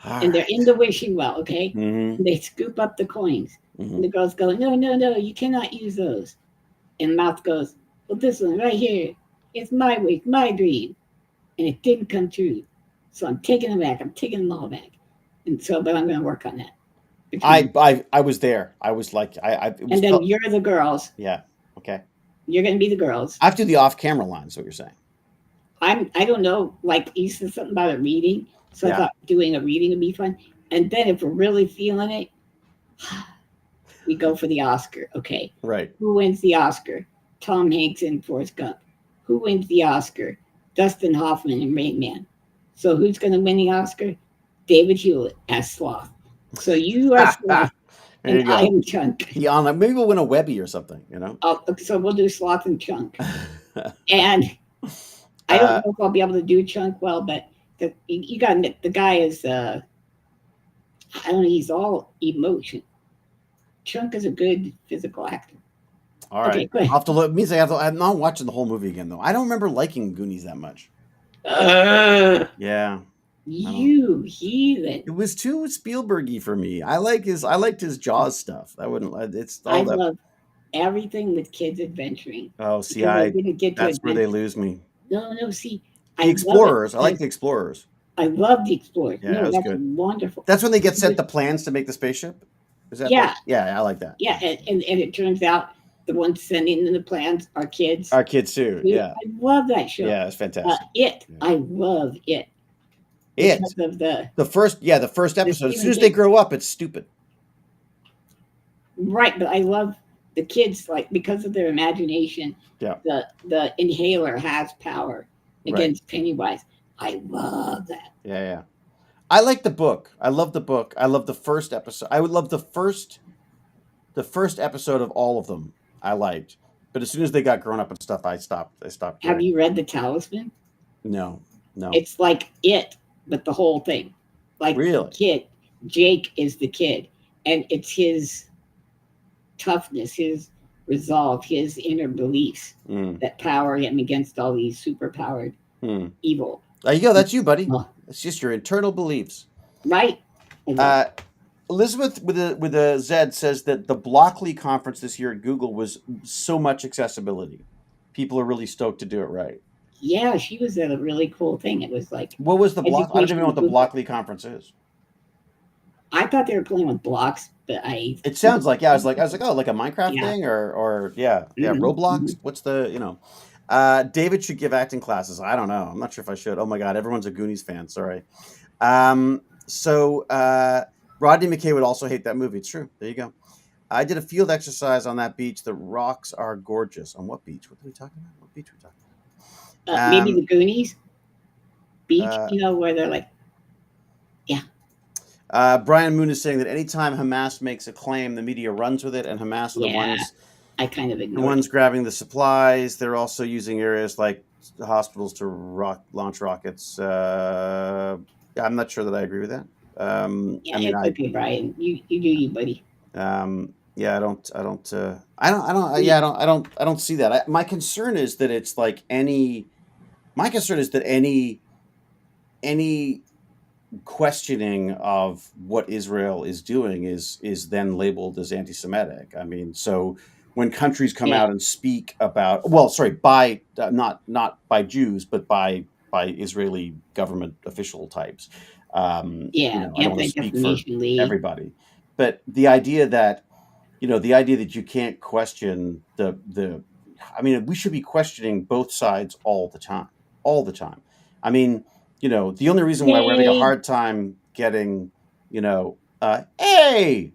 All and they're right. in the wishing well. Okay, Mm-hmm. and they scoop up the coins, and Mm-hmm. the girls go, "No, no, no! You cannot use those." And Mouth goes, "Well, this one right here, it's my wish, my dream, and it didn't come true. So I'm taking them back. I'm taking them all back." And so, but I'm going to work on that. I was there. I was like, it was And then you're the girls. yeah. Okay. You're going to be the girls. I have to do the off-camera lines. What you're saying? I don't know. You said something about a reading, so Yeah. I thought doing a reading would be fun. And then if we're really feeling it, we go for the Oscar. Okay, Right. who wins the Oscar? Tom Hanks in Forrest Gump. Who wins the Oscar? Dustin Hoffman in Rain Man. So who's going to win the Oscar? David Hewlett as Sloth. So you are Sloth, There you and I go. am Chunk. Yeah, maybe we'll win a Webby or something. So we'll do Sloth and Chunk. And I don't know if I'll be able to do Chunk well, but you got the guy is I don't know, he's all emotion. Chunk is a good physical actor. All right. Okay, go ahead. I'll have to look. It means I'm not watching the whole movie again though. I don't remember liking Goonies that much. Yeah. You heathen. It was too Spielbergy for me. I liked his Jaws stuff. I wouldn't. It's all I that. love everything with kids adventuring. Oh, see, Because I didn't get to that's where they adventure. lose me. No, see. The Explorers. I like the Explorers. I love the Explorers. Yeah, No, that was that's good. wonderful. That's when they get sent the plans to make the spaceship. Is that? Yeah. Yeah, I like that. Yeah, and it turns out the ones sending in the plans are kids. Our kids too. Yeah. I love that show. Yeah, it's fantastic. It. Yeah. I love it. It. Because of The first episode. As soon as they grow up, it's stupid. Right, but I love the kids because of their imagination. Yeah. The inhaler has power against Pennywise. I love that. Yeah. I like the book. I love the book. I love the first episode. I would love the first episode of all of them. I liked, but as soon as they got grown up and stuff, I stopped. Have caring. you read The Talisman? No. It's like it, but the whole thing. Really? The kid, Jake is the kid, and it's his toughness, his resolve, his inner beliefs that power him against all these superpowered evil. There you go. That's you, buddy. Oh. It's just your internal beliefs. Right. Elizabeth with a Z says that the Blockley conference this year at Google was so much accessibility. people are really stoked to do it right. Yeah, she was at a really cool thing. It was like What was the block? I don't even know education what the movement. Blockley conference is. I thought they were playing with blocks, but It sounds like, yeah. I was like, oh, like a Minecraft yeah. thing, or yeah, Roblox. Mhm. What's the David should give acting classes. I don't know. I'm not sure if I should. Oh my God, everyone's a Goonies fan. Sorry. So Rodney McKay would also hate that movie. It's true. There you go. I did a field exercise on that beach. The rocks are gorgeous. On what beach? What are we talking about? What beach are we talking about? Maybe the Goonies beach, Uh, where they're like, yeah, Brian Moon is saying that anytime Hamas makes a claim, the media runs with it, and Hamas are the yeah. ones I kind of ignored it. grabbing the supplies. They're also using areas like hospitals to launch rockets. I'm not sure that I agree with that. Yeah, I mean, it's okay, Brian. You do you, buddy. yeah, I don't see that. My concern is that it's like my concern is that any questioning of what Israel is doing is then labeled as anti-Semitic. I mean, so when countries come Yeah, out and speak about, well, sorry, by not by Jews, but by Israeli government official types. yeah. I don't want to speak for Anti-Defamation League. everybody, but the idea that you can't question the I mean, we should be questioning both sides all the time, all the time. I mean, the only reason why we're having a Yay! hard time getting, hey,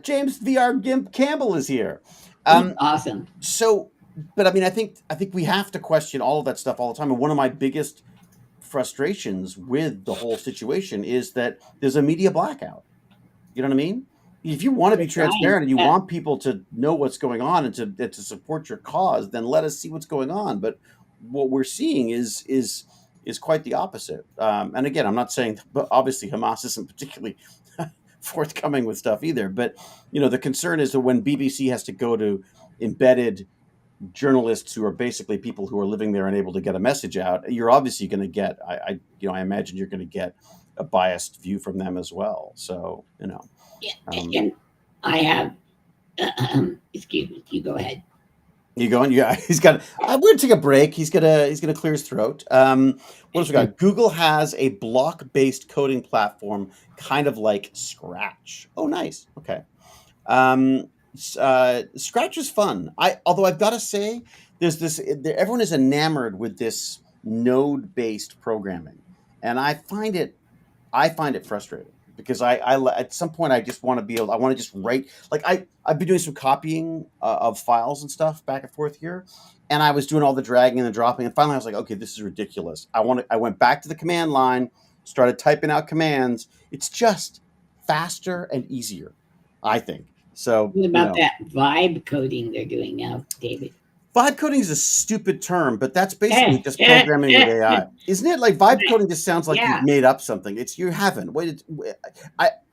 James VR Gimp Campbell is here. He's awesome. So, but I mean, I think we have to question all of that stuff all the time. And one of my biggest frustrations with the whole situation is that there's a media blackout. You know what I mean? If you want to be Brian, transparent and you want people to know what's going on and to support your cause, then let us see what's going on. But what we're seeing is quite the opposite. And again, I'm not saying, but obviously Hamas isn't particularly forthcoming with stuff either. But the concern is that when BBC has to go to embedded journalists who are basically people who are living there and able to get a message out, you're obviously going to get, I imagine you're going to get a biased view from them as well. So, yeah, um, and I have. Excuse me. You go ahead. you going? Yeah, he's got. We're gonna take a break. He's gonna clear his throat. What else we got? Google has a block-based coding platform, kind of like Scratch. Oh, nice. Okay. Scratch is fun. Although I've got to say, there's this. Everyone is enamored with this node-based programming, and I find it frustrating because at some point I just want to be able. I want to just write. Like I've been doing some copying of files and stuff back and forth here, and I was doing all the dragging and the dropping, and finally I was like, okay, this is ridiculous. I went back to the command line, started typing out commands. It's just faster and easier, I think. So What about that vibe coding they're doing now, David? vibe coding is a stupid term, but that's basically just programming with AI, isn't it? Like vibe coding just sounds like you've Yeah. made up something. You haven't. Wait,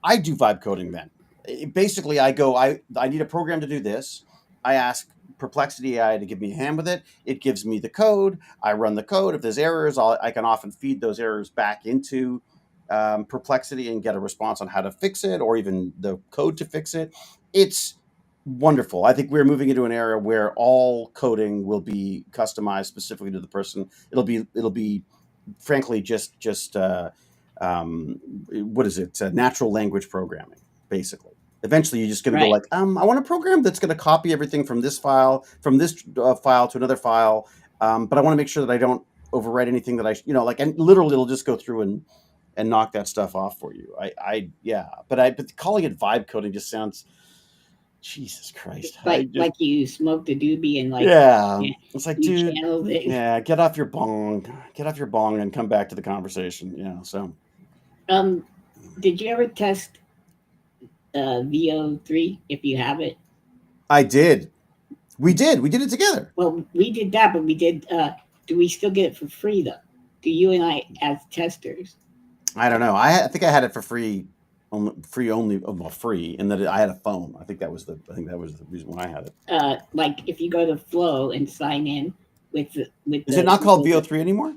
I do vibe coding then. Basically, I need a program to do this. I ask Perplexity AI to give me a hand with it. It gives me the code. I run the code. If there's errors, I can often feed those errors back into Perplexity and get a response on how to fix it, or even the code to fix it. It's wonderful. I think we're moving into an era where all coding will be customized specifically to the person. It'll be frankly just what is it? Natural language programming, basically. Eventually, you're just going to go Right. like, I want a program that's going to copy everything from this file file to another file, but I want to make sure that I don't overwrite anything that like, and literally it'll just go through and knock that stuff off for you. Yeah, but calling it vibe coding just sounds. Jesus Christ. Like you smoked a doobie and Yeah. yeah, It's like, you dude, channeled it. yeah, get off your bong. Get off your bong and come back to the conversation. Yeah. So Did you ever test VO3 if you have it? I did. We did it together. Well, we did that, but we did. Do we still get it for free though? Do you and I as testers? I don't know. I think I had it for free. Free only, well, free, and that I had a phone. I think that was the reason why I had it. Like if you go to Flow and sign in with Is it not called VO3 anymore?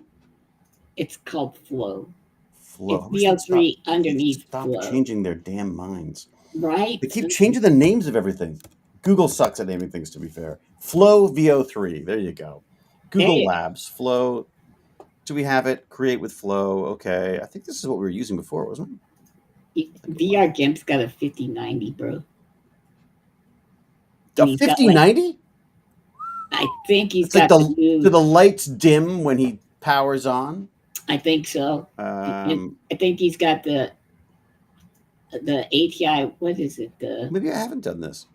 It's called Flow. Flow. It's VO3 underneath Stop Flow. changing their damn minds. Right? They keep changing the names of everything. Google sucks at naming things, to be fair. Flow VO3. There you go. Google Hey. Labs. Flow. Do we have it? Create with Flow. Okay. I think this is what we were using before, wasn't it? VR Gimp's got a 5090, bro. A And he's got 5090? I think he's It's like got the new. do the lights dim when he powers on? I think so. Um, I think he's got the ATI. What is it? The maybe I haven't done this.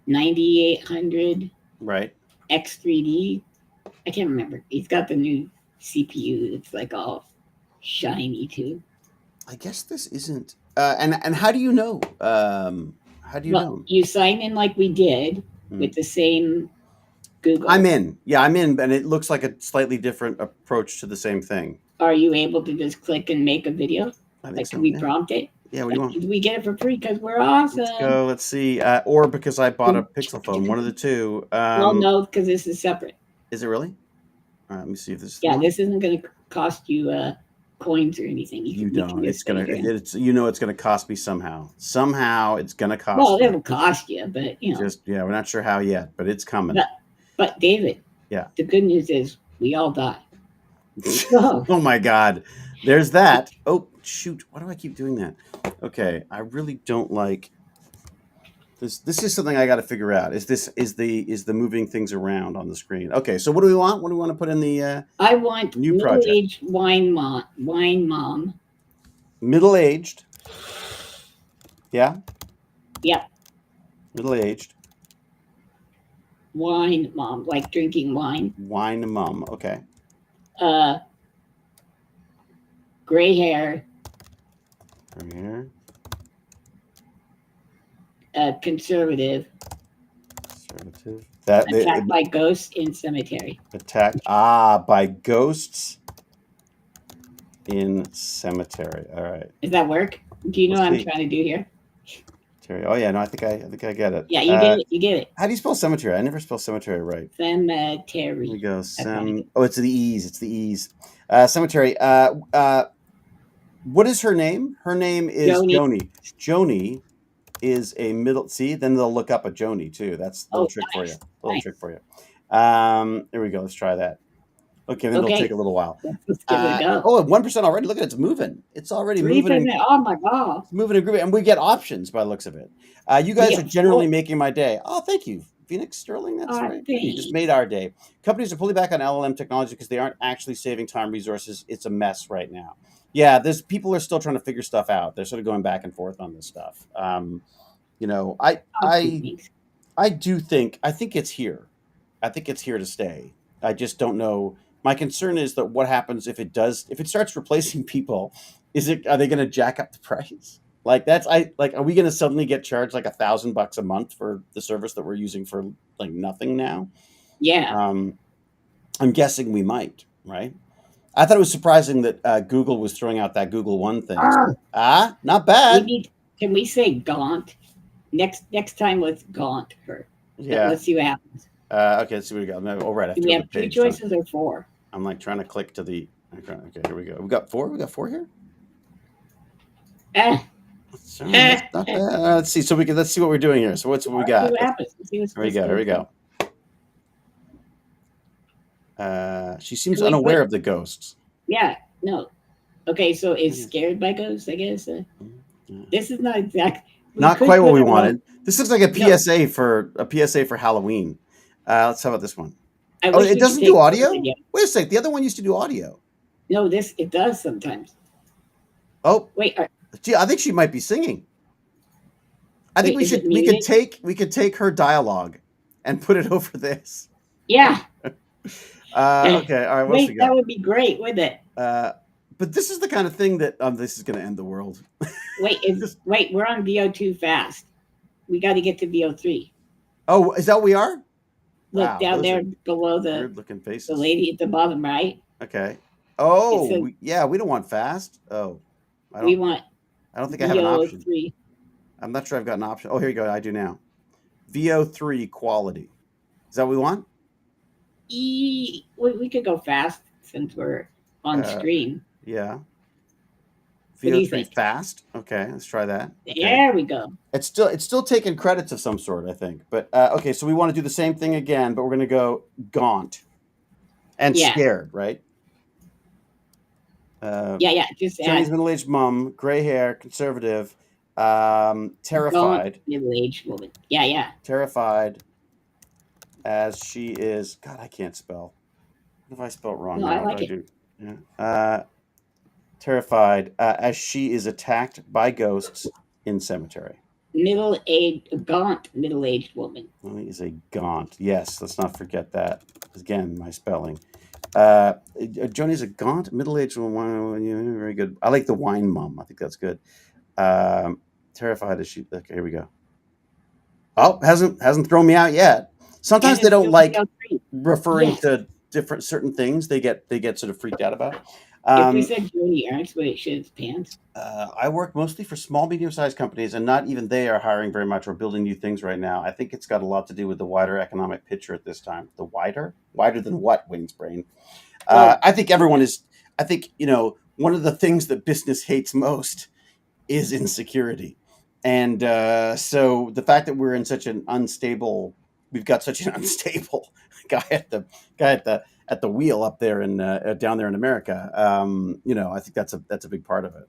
9800 Right. X3D. I can't remember. He's got the new CPU. It's like all shiny too. I guess this isn't. And how do you know? How do you know? You sign in like we did with the same Google. I'm in. Yeah, I'm in, and it looks like a slightly different approach to the same thing. Are you able to just click and make a video? I think Like, so. can we Yeah. prompt it? Yeah, what do you want? We get it for free because we're awesome. Let's go. Let's see. Or because I bought a Pixel phone. One of the two. Well, no, because this is separate. Is it really? All right, let me see if this. Yeah, this isn't going to cost you coins or anything. You don't. It's gonna. It's it's gonna cost me somehow. Somehow it's gonna cost. Well, me. it'll cost you, but you know. Just we're not sure how yet, but it's coming. But David. Yeah. The good news is we all die. So, Oh my God. There's that. Oh shoot! Why do I keep doing that? Okay, I really don't like this. This is something I got to figure out. Is the moving things around on the screen? Okay, so what do we want? What do we want to put in the? I want new project. Middle-aged wine mom. Middle-aged. Yeah. Yep. Middle-aged. Wine mom, like drinking wine. Wine mom. Okay. Gray hair. From here. Conservative. Conservative. Attacked by ghosts in cemetery. Attacked by ghosts in cemetery. All right. Does that work? Do you know what I'm trying to do here? Oh yeah, no, I think I get it. Yeah, you get it. You get it. How do you spell cemetery? I never spell cemetery right. Cemetery. Here we go. Oh, it's the E's. It's the E's. Cemetery. What is her name? Her name is Joni. Joni is a middle. See, then they'll look up a Joni too. That's a little trick for you. Trick for you. Here we go. Let's try that. Okay, then it'll take a little while. Let's give it a go. Oh, 1% already. Look at it. It's moving. It's already moving. Oh my God. It's moving and grooving. And we get options by the looks of it. You guys are generally making my day. Oh, thank you. Phoenix Sterling, that's right. You just made our day. Companies are pulling back on LLM technology because they aren't actually saving time, resources. It's a mess right now. Yeah, people are still trying to figure stuff out. They're sort of going back and forth on this stuff. I think it's here. I think it's here to stay. I just don't know. My concern is that what happens if it starts replacing people, are they going to jack up the price? Like are we going to suddenly get charged like $1,000 a month for the service that we're using for like nothing now? Yeah. I'm guessing we might, right? I thought it was surprising that Google was throwing out that Google One thing. Not bad. Can we say gaunt? Next time, let's gaunt her. Yeah. Let's see what happens. Okay, let's see what we got. Oh, right. Do we have 2 choices or 4? I'm like trying to click to the. Okay, here we go. We got 4. We got 4 here. That's not bad. Let's see. So let's see what we're doing here. So what we got? What happens? Here we go. She seems unaware of the ghosts. Yeah. No. Okay. So is scared by ghosts, I guess. This is not exact. Not quite what we wanted. This looks like a PSA for Halloween. Let's have about this one. It doesn't do audio? Wait a sec. The other one used to do audio. No, it does sometimes. Oh, wait. Gee, I think she might be singing. I think we could take her dialogue and put it over this. Yeah. Okay. All right. What else we got? That would be great, wouldn't it? But this is the kind of thing that this is going to end the world. Wait, we're on VO2 fast. We got to get to VO3. Oh, is that what we are? Look down there below the weird-looking faces. The lady at the bottom right. Okay. Oh, we don't want fast. Oh, I don't think I have an option. I'm not sure I've got an option. Oh, here you go. I do now. VO3 quality. Is that what we want? We could go fast since we're on screen. Yeah. What do you VO3 think? fast. Okay, let's try that. Okay. There we go. It's still taking credits of some sort, I think. But okay, so we want to do the same thing again, but we're going to go gaunt and Yeah. scared, right? Yeah. Just Chinese add middle-aged mom, gray hair, conservative, gaunt terrified, middle-aged woman. Yeah. terrified as she is. God, I can't spell. What if I spell it wrong No, now? I What like do I it. do? Yeah. Terrified as she is attacked by ghosts in cemetery. Gaunt middle-aged woman. Is a gaunt. Yes, let's not forget that. Again, my spelling. Joni's a gaunt middle-aged woman. Very good. I like the wine mom. I think that's good. Terrified as she. Okay, here we go. Oh, hasn't thrown me out yet. Sometimes And they it's don't like VO3. referring Yes. to different certain things. They get sort of freaked out about. If we said Joni Ernst, would it shit its pants? I work mostly for small, medium-sized companies, and not even they are hiring very much or building new things right now. I think it's got a lot to do with the wider economic picture at this time. The wider than what? Wayne's brain. I think everyone is. I think one of the things that business hates most is insecurity, and so the fact that we're in such an unstable, we've got such an unstable guy at the wheel up there in down there in America. I think that's a big part of it.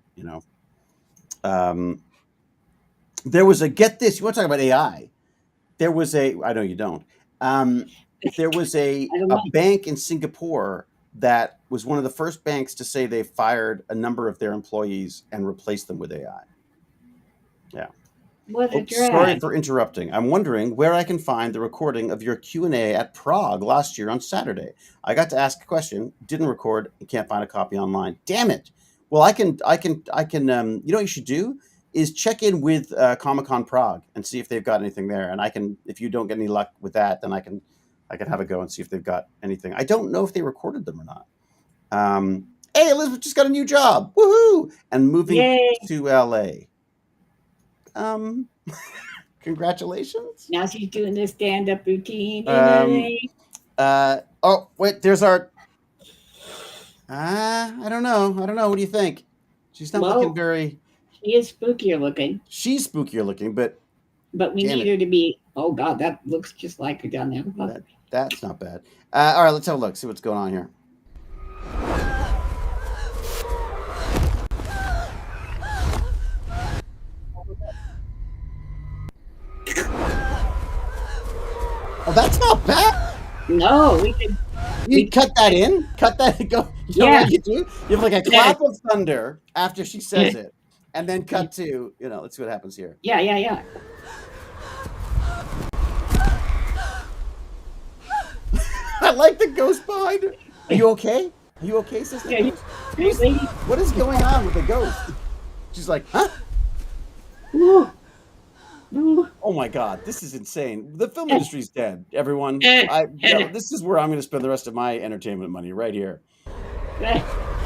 There was a get this. You want to talk about AI? There was I know you don't. There was a I don't know. bank in Singapore that was one of the first banks to say they fired a number of their employees and replaced them with AI. Yeah. What a Oops, drag. sorry for interrupting. I'm wondering where I can find the recording of your Q&A at Prague last year on Saturday. I got to ask a question, didn't record, and can't find a copy online. Damn it. Well, I can. You know what you should do is check in with Comic-Con Prague and see if they've got anything there. And I can, if you don't get any luck with that, then I can have a go and see if they've got anything. I don't know if they recorded them or not. Hey, Elizabeth just got a new job. Woohoo! And moving Yay. to LA. Congratulations. Now she's doing this stand-up routine. Oh, wait, there's our. I don't know. What do you think? She's not looking very. She is spookier looking. She's spookier looking, but we need her to be. Oh God, that looks just like her down there. That's not bad. All right, let's have a look. See what's going on here. Oh, that's not bad. No, we could. You cut that in. Cut that. Go. You know what you do? You have like a clap of thunder after she says it, and then cut to. Let's see what happens here. Yeah. I like the ghost behind her. Are you okay? Are you okay, sister? Yeah, what is going on with the ghost? She's like, huh? Ooh. Oh my God, this is insane. The film industry's dead, everyone. This is where I'm going to spend the rest of my entertainment money, right here.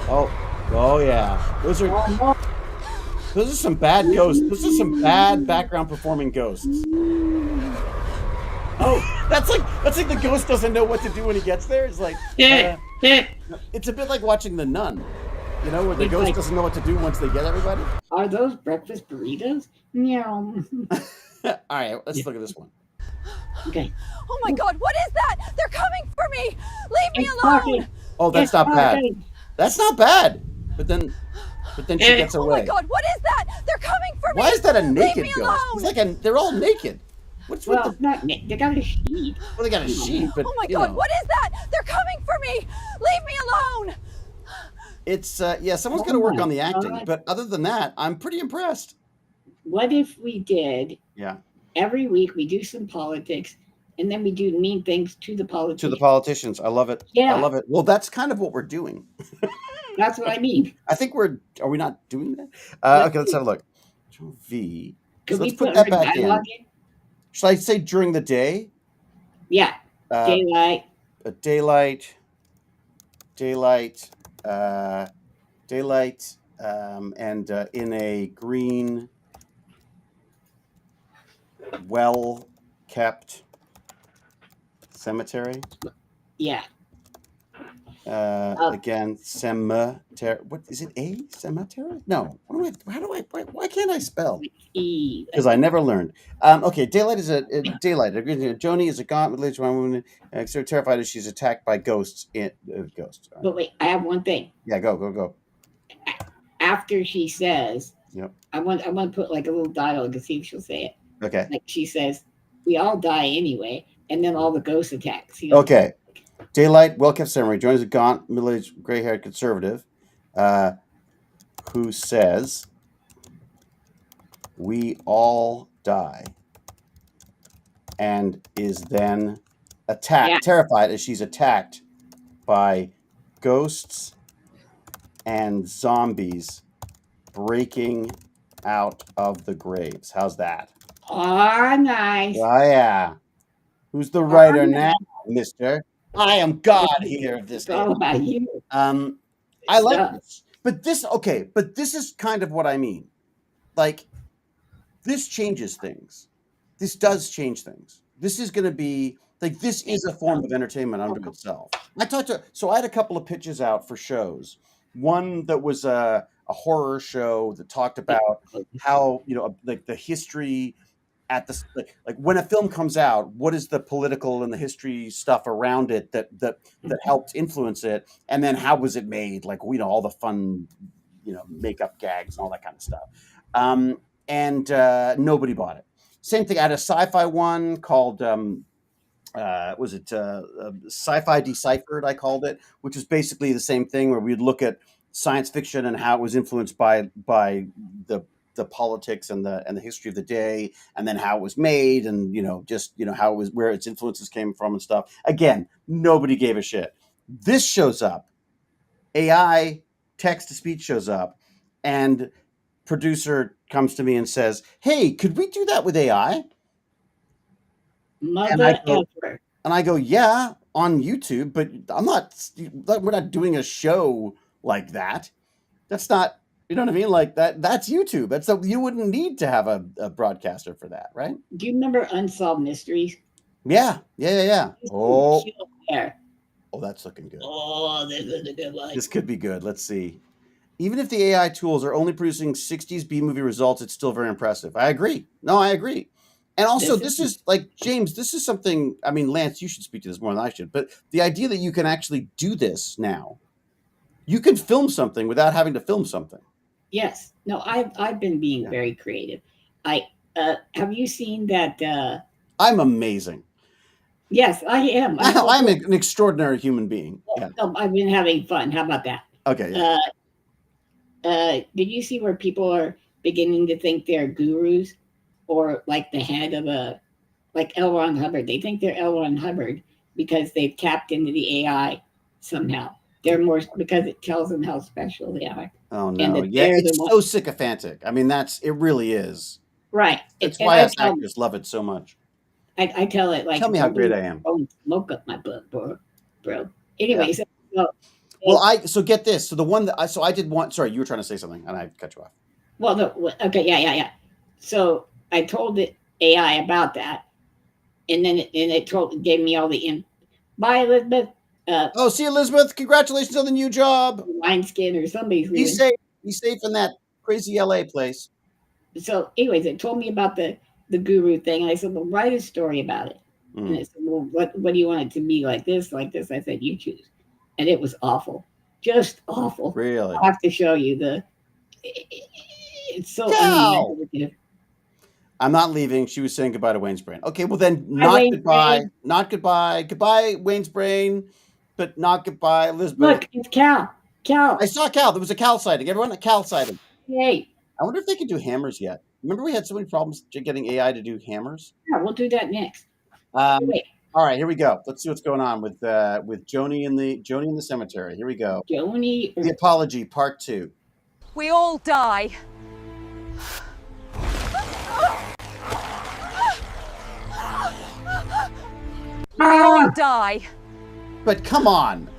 Oh yeah. Those are some bad ghosts. Those are some bad background performing ghosts. Oh, that's like the ghost doesn't know what to do when he gets there. It's like, it's a bit like watching The Nun. Where the ghost doesn't know what to do once they get everybody. Are those breakfast burritos? Meow. All right, let's look at this one. Okay. Oh my God, what is that? They're coming for me. Leave me alone. Oh, that's not bad. That's not bad. But then she gets away. Oh my God, what is that? They're coming for me. Why is that a naked Leave me ghost? alone. It's like they're all naked. What's with the? Not naked. They got a sheet. Well, they got a sheet, but Oh my God, what is that? They're coming for me. Leave me alone. It's someone's got to work on the acting, but other than that, I'm pretty impressed. What if we did? Yeah. Every week we do some politics, and then we do mean things to the politicians. To the politicians, I love it. Yeah, I love it. Well, that's kind of what we're doing. That's what I mean. I think are we not doing that? Okay, let's have a look. V. So let's put that back in. Should I say during the day? Yeah. Daylight. Daylight, and in a green, well-kept cemetery. Yeah. Again, cemetery. What is it? A cemetery? No. Why can't I spell? E. Because I never learned. Okay, daylight is daylight. Joni is a gaunt middle-aged woman, so terrified as she's attacked by ghosts. Ghosts. But wait, I have one thing. Yeah, go. After she says, Yep. I want to put like a little dialogue to see if she'll say it. Okay. Like she says, "We all die anyway," and then all the ghost attacks. Okay. Daylight, well-kept samurai, joins a gaunt, middle-aged, gray-haired conservative who says, "We all die," and is then terrified as she's attacked by ghosts and zombies breaking out of the graves. How's that? Oh, nice. Oh, yeah. Who's the writer now, mister? I am God here of this. It's all about you. I like this. But this is kind of what I mean. Like, this changes things. This does change things. This is going to be, like, this is a form of entertainment unto itself. I had a couple of pitches out for shows. One that was a horror show that talked about how, like the history at the, like when a film comes out, what is the political and the history stuff around it that helped influence it, and then how was it made, like all the fun makeup gags and all that kind of stuff, and nobody bought it. Same thing, I had a sci-fi one called Sci-Fi Deciphered, I called it, which is basically the same thing, where we'd look at science fiction and how it was influenced by the politics and the history of the day, and then how it was made, and how it was, where its influences came from and stuff. Again, nobody gave a shit. This shows up, AI text to speech shows up, and producer comes to me and says, "Hey, could we do that with AI?" And I go, "Yeah, on YouTube, but we're not doing a show like that. That's not." You know what I mean? Like that's YouTube. You wouldn't need to have a broadcaster for that, right? Do you remember Unsolved Mysteries? Yeah. Oh, that's looking good. Oh, this is a good one. This could be good. Let's see. Even if the AI tools are only producing 60s B-movie results, it's still very impressive. I agree. No, I agree. And also, this is like, James, this is something, I mean, Lance, you should speak to this more than I should, but the idea that you can actually do this now, you can film something without having to film something. Yes. No, I've been being very creative. Have you seen that? I'm amazing. Yes, I am. I'm an extraordinary human being. Yeah. No, I've been having fun. How about that? Okay. Did you see where people are beginning to think they're gurus, or like the head of like L. Ron Hubbard? They think they're L. Ron Hubbard because they've tapped into the AI somehow. They're more, because it tells them how special they are. Oh no! Yeah, it's so sycophantic. I mean, it really is. Right. That's why us actors love it so much. I tell it like, tell me how great I am. Don't smoke up my butt, bro. Anyway, so get this. So the one that I did one. Sorry, you were trying to say something, and I cut you off. Well, no. Okay, yeah. So I told it AI about that, and then it gave me all the Bye, Elizabeth. See you, Elizabeth. Congratulations on the new job. Wineskin or somebody's leaving. Be safe in that crazy LA place. So, anyways, it told me about the guru thing, and I said, "Well, write a story about it." And it said, "Well, what do you want it to be, like this, like this?" I said, "You choose." And it was awful, just awful. Really, I'll have to show you it's so unimaginative. I'm not leaving. She was saying goodbye to Wayne's Brain. Okay, well then, not goodbye. Not goodbye. Goodbye, Wayne's Brain, but not goodbye, Elizabeth. Look, it's Cal. I saw Cal. There was a Cal sighting. Everyone, a Cal sighting. Hey. I wonder if they can do hammers yet. Remember we had so many problems getting AI to do hammers? Yeah, we'll do that next. All right, here we go. Let's see what's going on with Joni in the cemetery. Here we go. Joni. The apology, part 2. We all die. We all die. But come on.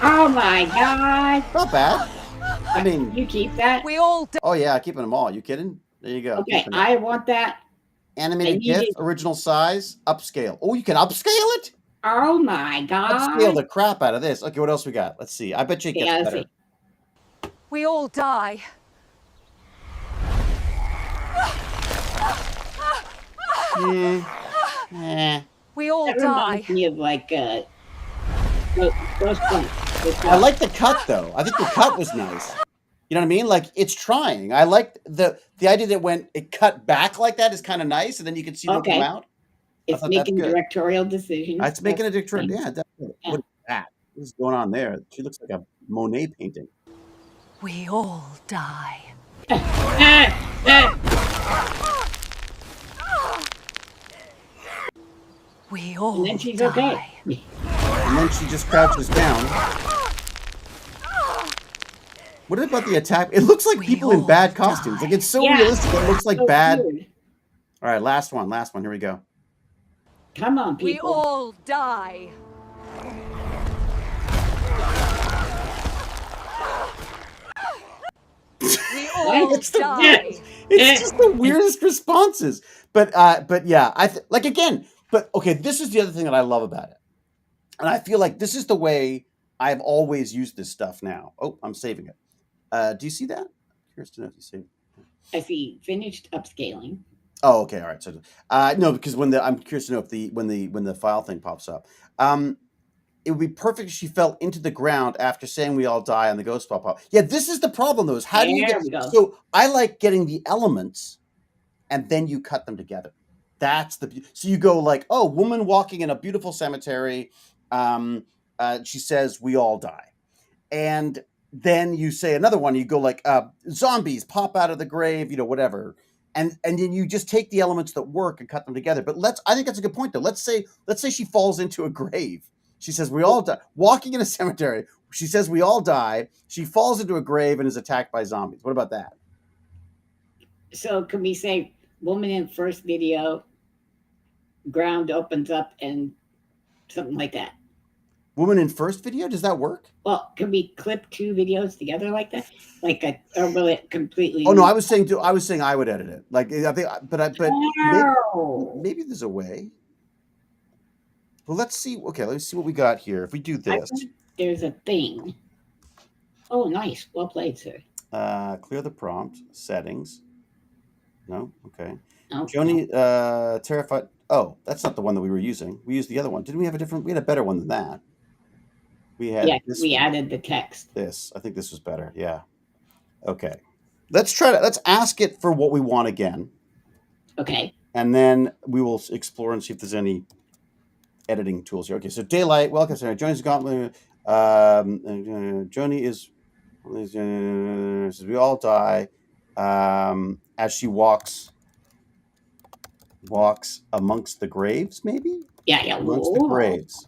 Oh my God. Not bad. I mean, you keep that? We all die. Oh yeah, keeping them all. You kidding? There you go. Okay, I want that. Animated GIF, original size, upscale. Oh, you can upscale it? Oh my Upscale God. the crap out of this. Okay, what else we got? Let's see. I bet you it gets Yeah, let's better. see. We all die. We all That die. reminds me of like Ghost Point. I like the cut though. I think the cut was nice. You know what I mean? Like it's trying. I like the idea that when it cut back like that is kind of nice, and then you can see them come Okay. out. I It's thought that's making good. directorial decisions. It's making a That's dictator. fine. Yeah, definitely. Yeah. What is that? What is going on there? She looks like a Monet painting. We all die. We all And then she's die. okay. And then she just crouches down. What about the attack? It looks like We people in all bad costumes. die. Like it's so Yeah. realistic. It looks like So bad. weird. All right, last one. Here we go. Come on, We people. all die. We all It's the die. It's just the weirdest responses. But yeah, like again. But okay, this is the other thing that I love about it, and I feel like this is the way I've always used this stuff. Now, oh, I'm saving it. Do you see that? Curious to know if you see it. I see. Finished upscaling. Oh, okay, all right. So, no, because I'm curious to know if when the file thing pops up, it would be perfect if she fell into the ground after saying we all die on the ghost pop. Yeah, this is the problem though. Is how do you There get? we go. So I like getting the elements, and then you cut them together. That's so you go like, oh, woman walking in a beautiful cemetery. She says we all die, and then you say another one. You go like, zombies pop out of the grave, whatever. And then you just take the elements that work and cut them together. But I think that's a good point though. Let's say she falls into a grave. She says we all die. Walking in a cemetery, she says we all die. She falls into a grave and is attacked by zombies. What about that? So can we say woman in first video, ground opens up and something like that? Woman in first video, does that work? Well, can we clip two videos together like that? Or will it completely? Oh no, I was saying I would edit it. Like I think, but No. maybe there's a way. Well, let's see. Okay, let's see what we got here. If we do this, there's a thing. Oh, nice. Well played, sir. Clear the prompt. Settings. No? Okay. Oh, Joni, terrified. Oh, that's not the one that we were using. We used the other one. Didn't we have we had a better one than that. We had we added the text. I think this was better. Yeah. Okay. Let's ask it for what we want again. Okay. And then we will explore and see if there's any editing tools here. Okay, so daylight. Welcome, sorry. Joni's gauntlet. Joni is. We all die as she walks amongst the graves. Maybe. Yeah. Amongst the graves.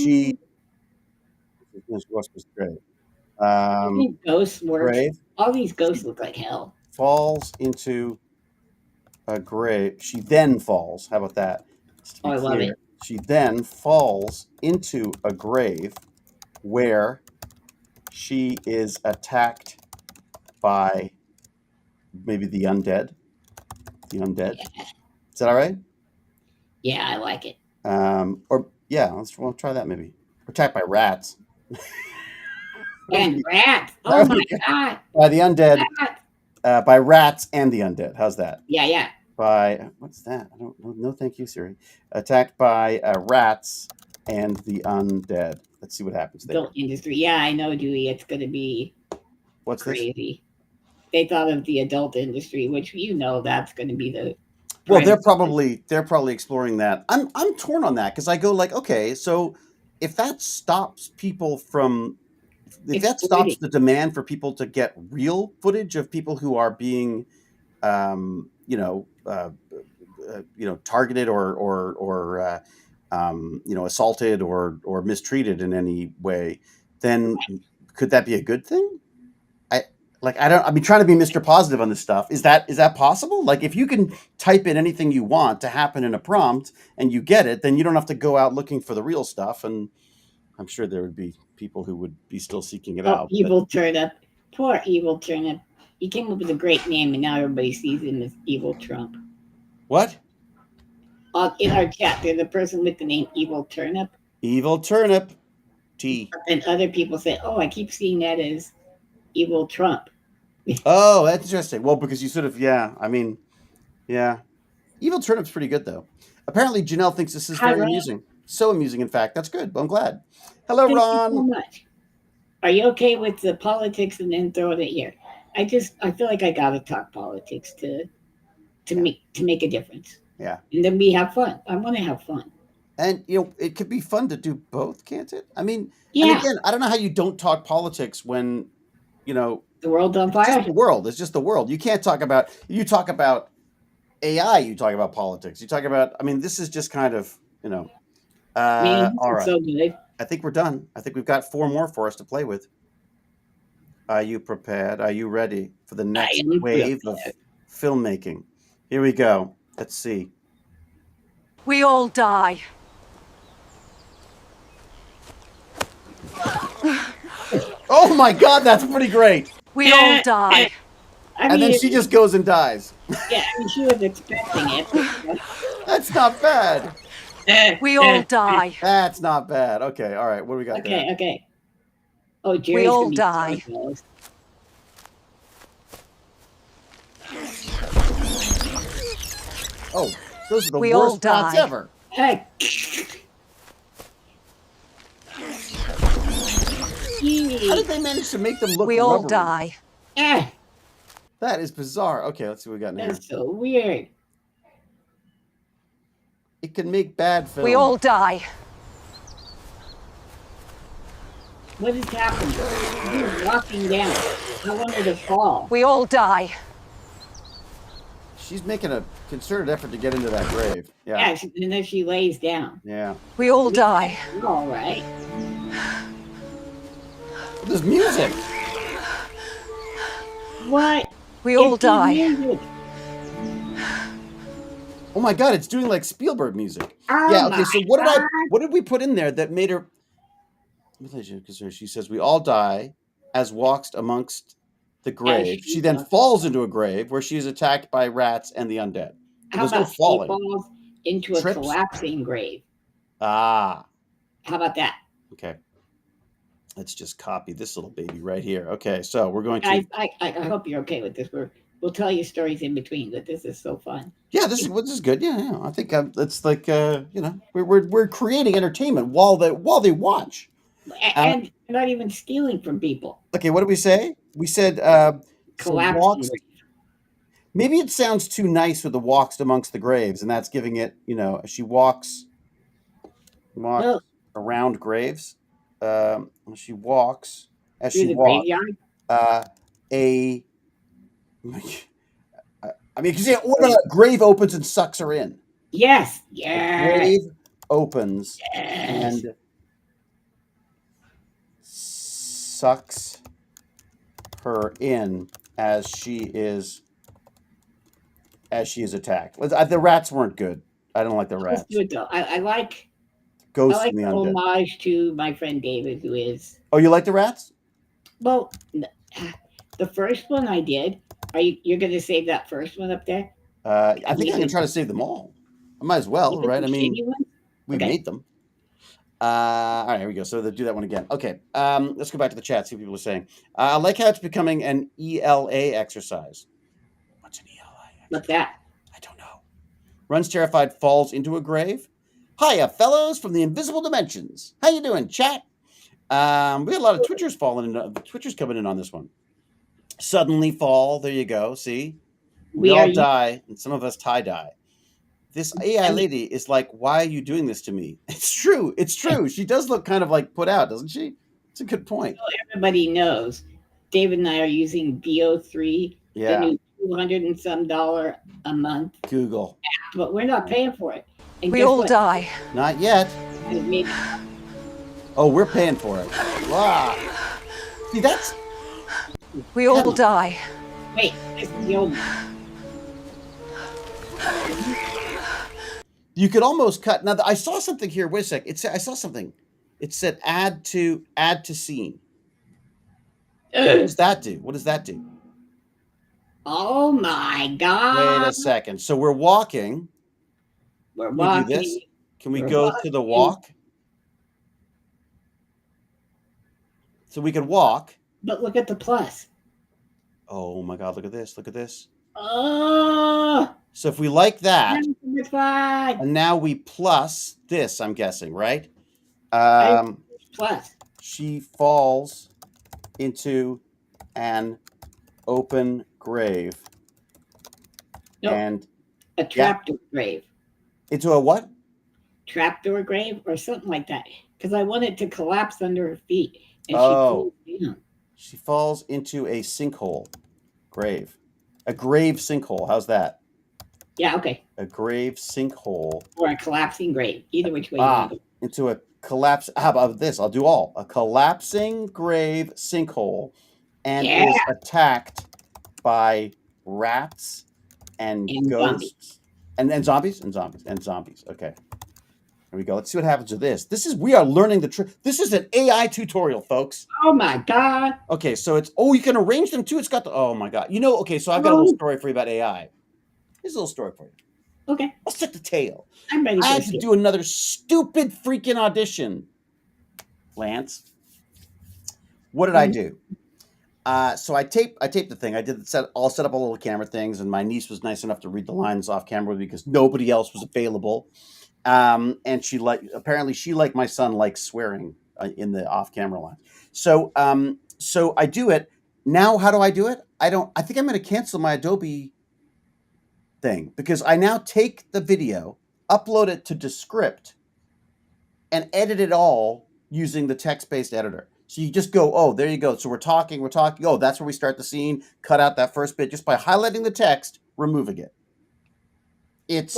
She. Ghosts work. Grave. All these ghosts look like hell. Falls into a grave. She then falls. How about that? I love it. She then falls into a grave where she is attacked by maybe the undead. Yeah. Is that all right? Yeah, I like it. We'll try that maybe. Attacked by rats. And rats. Oh my God. By the undead. By rats and the undead. How's that? Yeah. By what's that? I don't know. No, thank you, Siri. Attacked by rats and the undead. Let's see what happens there. Adult industry. Yeah, I know, Dewey. It's going to be crazy. They thought of the adult industry, which that's going to be the. Well, they're probably exploring that. I'm torn on that because I go like, okay, so if that stops people from. If that stops the demand for people to get real footage of people who are being, targeted or assaulted or mistreated in any way, then could that be a good thing? I've been trying to be Mr. Positive on this stuff. Is that possible? Like if you can type in anything you want to happen in a prompt and you get it, then you don't have to go out looking for the real stuff. And I'm sure there would be people who would be still seeking it out. Evil Turnip. Poor Evil Turnip. He came up with a great name and now everybody sees him as Evil Trump. What? in our chat, there's a person with the name Evil Turnip, Evil turnip. T. and other people say, "Oh, I keep seeing that as Evil Trump." Oh, that's interesting. Well, because you sort of, yeah. I mean, yeah. Evil turnip's pretty good though. Apparently, Janelle thinks this is Hi, very Ron. amusing. So amusing, in fact. That's good. I'm glad. Hello, Thank you so Ron. much. Are you okay with the politics and then throwing it here? I feel like I gotta talk politics to make a difference. Yeah. And then we have fun. I want to have fun. And it could be fun to do both, can't it? I mean, and Yeah, again, I don't know how you don't talk politics when, you know, the world's on it's just fire. the world. It's just the world. You can't talk about AI, you talk about politics. You talk about I mean, this is just kind of, Man, all it's right. so good. I think we're done. I think we've got 4 more for us to play with. Are you prepared? Are you ready for the I next am wave of filmmaking? Here we go. Let's see. We all die. Oh my God, that's pretty great. We all die. I And mean, then she just goes and dies. yeah, I mean, she was expecting it. That's not bad. We all die. That's not bad. Okay, all right. What do we got there? Okay. Oh, Jerry's all gonna be die. so close. Oh, those are the We all worst spots die. ever. Hey. How did they manage to make them look We all rubbery? die. Ah, That is bizarre. Okay, let's see what we got in here. that's so weird. It can make bad film. We all die. What is happening? He's walking down. I want her to fall. We all die. She's making a concerted effort to get into that grave. Yeah, Yeah. and then she lays down. Yeah. We all die. All right. There's music. What? We all It's the die. music. Oh my God, it's doing like Spielberg music. Oh Yeah, okay, so my what God. did we put in there that made her because she says we all die as walks amongst the grave. She then falls into a grave where she is attacked by rats and the undead. How There's no about she falling. falls into a Trips? collapsing grave? Ah, How about that? okay. Let's just copy this little baby right here. Okay, so we're going to I hope you're okay with this. We'll tell you stories in between, but this is so fun. yeah, this is good. Yeah. I think it's like we're creating entertainment while they watch. And not even stealing from people. Okay, what did we say? We said so Collapsing walks. grave. Maybe it sounds too nice with the walks amongst the graves, and that's giving it, she walks Well, around graves. She walks as through she the walks. graveyard. A, I mean, because what about a grave opens and sucks her in? Yes. The Yes. grave opens Yes. and sucks her in as she is attacked. The rats weren't good. I don't like the Let's rats. do it though. I like Ghosts and the the undead. homage to my friend David, who is Oh, you like the rats? well. The first one I did. You're going to save that first one up there? I think I'm gonna try to save them all. I might as well, Even right? the I mean, shitty ones? we Okay. made them. All right, here we go. So do that one again. Okay, let's go back to the chat. See what people are saying. I like how it's becoming an ELA exercise. What's an ELA? What's that? I don't know. Runs terrified, falls into a grave. Hiya, fellows from the invisible dimensions. How you doing, chat? We had a lot of Twitchers Twitchers coming in on this one. Suddenly fall. There you go. See, we all die, and some of us tie-dye. This AI lady is like, why are you doing this to me? It's true. It's true. She does look kind of like put out, doesn't she? It's a good point. Everybody knows. David and I are using VO3, Yeah. the new $200 and some a month, Google. but we're not paying for it. And We guess all what? die. Not yet. It made- Oh, we're paying for it. Wow. See, that's We all die. Wait, this is the old one. you could almost cut. Now, I saw something here. Wait a sec. I saw something. It said add to scene. What does that do? What does that do? Oh my Wait God. a second. So we're walking. We're Can we do this? walking. Can we We're go to the walking. walk? So we could walk. But look at the plus. Oh my God, look at this. Look at this. Oh, So if we like that, number 5. and now we plus this, I'm guessing, right? Plus. She falls into an open grave. Nope. And A trapdoor grave. into a what? Trapdoor grave or something like that. Because I want it to collapse under her feet. And Oh. she falls down. She falls into a sinkhole. Grave. A grave sinkhole. How's that? Yeah, okay. A grave sinkhole. Or a collapsing grave. Either which way you want to go. Into a collapse. How about this? I'll do all. A collapsing grave sinkhole and is attacked by rats and ghosts. And zombies? And zombies. Okay. Here we go. Let's see what happens to this. We are learning the trick. This is an AI tutorial, folks. Oh my God. Okay, so you can arrange them too. It's got oh my God. Okay, so I've got a little story for you about AI. Here's a little story for you. Okay. I'll set the tail. I'm ready. I had to do another stupid freaking audition. Lance, what did I do? So I taped the thing. I set up all the little camera things, and my niece was nice enough to read the lines off camera because nobody else was available. And apparently she, like my son, likes swearing in the off camera line. So I do it. Now, how do I do it? I think I'm going to cancel my Adobe thing because I now take the video, upload it to Descript, and edit it all using the text-based editor. So you just go, oh, there you go. So we're talking. Oh, that's where we start the scene. Cut out that first bit just by highlighting the text, removing it. It's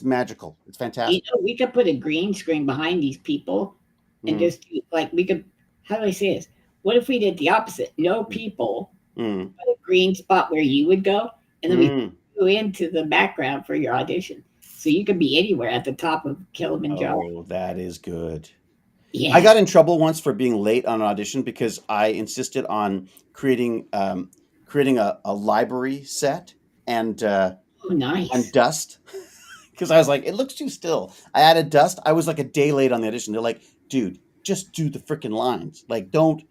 magical. It's fantastic. We could put a green screen behind these people and just we could, how do I say this? What if we did the opposite? No people, but a green spot where you would go, and then we put you into the background for your audition. So you could be anywhere at the top of Kilimanjaro. Oh, that is good. Yeah. I got in trouble once for being late on an audition because I insisted on creating a library set and nice. and dust because I was like, it looks too still. I added dust. I was like a day late on the audition. They're like, dude, just do the freaking lines. Like, don't.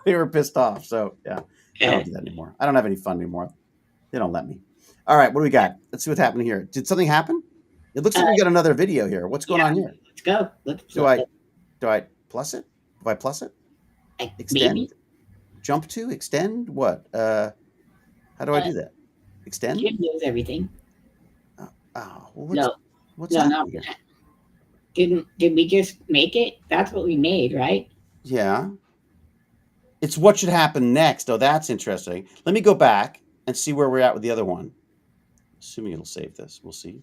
They were pissed off. So yeah, I don't do that anymore. I don't have any fun anymore. They don't let me. All right, what do we got? Let's see what's happening here. Did something happen? It looks like we got another video here. What's going on here? Let's go. Do I plus it? Do I plus it? Extend? Maybe. Jump to? Extend? What? How do I do that? Extend? Jim knows everything. What's not that. Did we just make it? That's what we made, right? Yeah. It's what should happen next. Oh, that's interesting. Let me go back and see where we're at with the other one. Assuming it'll save this. We'll see.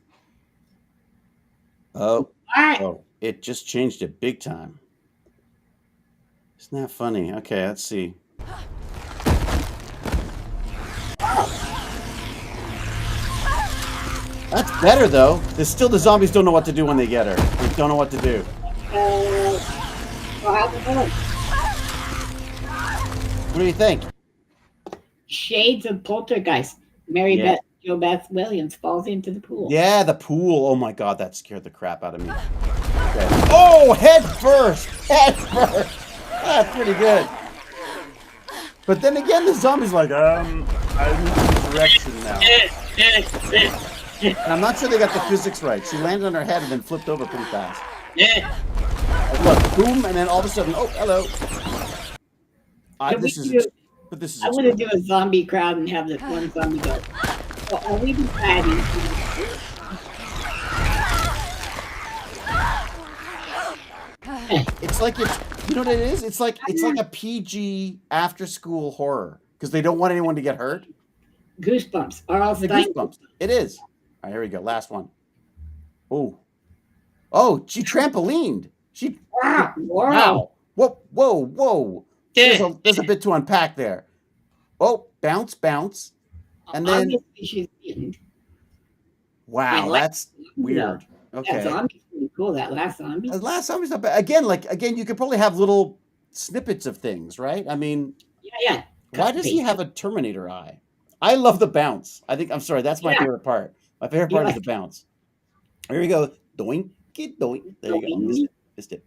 Oh, it just changed it big time. Isn't that funny? Okay, let's see. That's better, though. There's still the zombies don't know what to do when they get her. They don't know what to do. What do you think? Shades of Poltergeist. Jo Beth Williams falls into the pool. Yeah, the pool. Oh my God, that scared the crap out of me. Okay. Oh, head first. Head first. That's pretty good. But then again, the zombie's like, I need direction now. And I'm not sure they got the physics right. She landed on her head and then flipped over pretty fast. Yeah. Look, boom, and then all of a sudden, oh, hello. This is. I want to do a zombie crowd and have this one zombie go. So are we deciding? It's like you know what it is? It's like a PG after school horror because they don't want anyone to get hurt. Goosebumps. Goosebumps. It is. All right, here we go. Last one. Oh, she trampolined. Wow. Whoa. There's a bit to unpack there. Oh, bounce. And then wow, that's weird. Okay. That zombie's pretty cool, that last zombie. The last zombie's not bad. Again, you could probably have little snippets of things, right? I mean, yeah. Why does he have a Terminator eye? I love the bounce. I'm sorry, that's my favorite part. My favorite part is the bounce. Here we go. Doink it, doink. There you go. Missed it.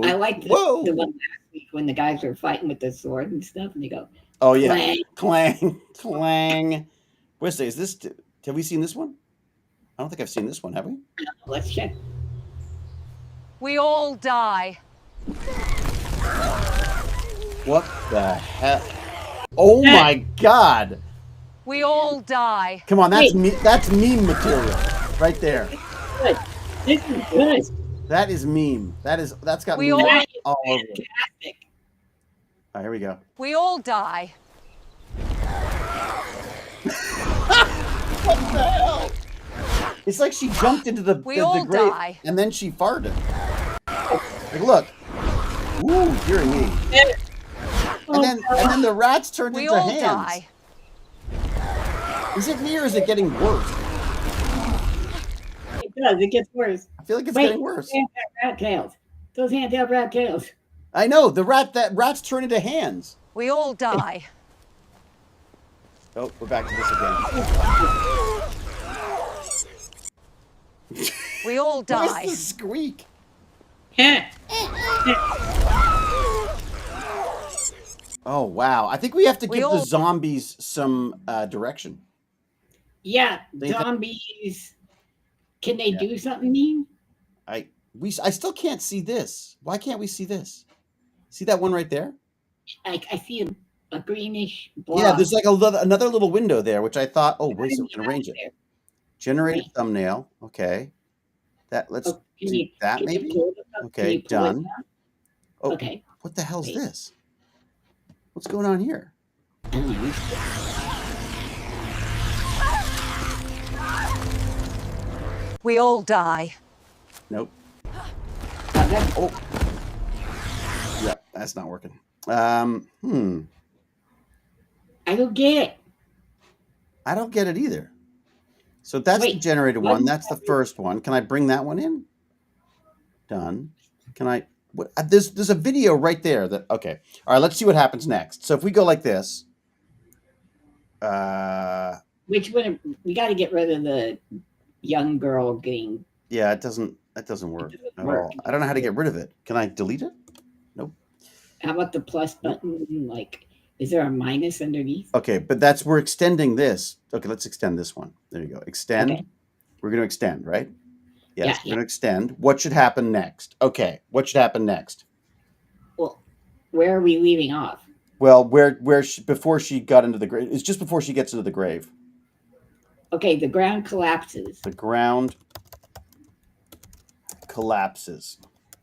I like the one last week when the guys were fighting with the sword and stuff, and they go, oh yeah, clang, clang. Where's this? Is this? Have we seen this one? I don't think I've seen this one. Have we? Let's check. We all die. What the hell? Oh my God! We all die. Come on, that's that's meme material right there. Good. This is good. That is meme. That's got We meme all over it. All right, here we go. We all die. What the hell? It's like she jumped into the grave die. and then she farted. Like, look. Ooh, dear me. And then the rats turned We into all hands. die. Is it me or is it getting worse? It does. It gets worse. I feel like it's getting worse. Rat tails. Those hand-tailed rat tails. I know the rats turn into hands. We all die. Oh, we're back to this again. We all die. What's the squeak? Oh wow! I think we have to give the zombies some direction. Yeah, zombies. Can they do something mean? I still can't see this. Why can't we see this? See that one right there? I see a greenish blob. Yeah, there's like another little window there, which I thought, oh, wait, so we can arrange it. Generate a thumbnail. Okay. Let's do that maybe. Okay, done. Oh, okay. What the hell's this? What's going on here? We all die. Nope. Oh. Yeah, that's not working. I don't get it. I don't get it either. So that's the generated one. That's the first one. Can I bring that one in? Done. Can I? What? There's a video right there. Okay. All right. Let's see what happens next. So if we go like this. Which one? We got to get rid of the young girl getting. Yeah, that doesn't work at all. I don't know how to get rid of it. Can I delete it? Nope. How about the plus button? Like, is there a minus underneath? Okay, but we're extending this. Okay, let's extend this one. There you go. Extend. Okay. We're going to extend, right? Yes, we're going to extend. What should happen next? Okay, what should happen next? Well, where are we leaving off? Well, before she got into the grave. It's just before she gets into the grave. Okay, the ground collapses. The ground collapses.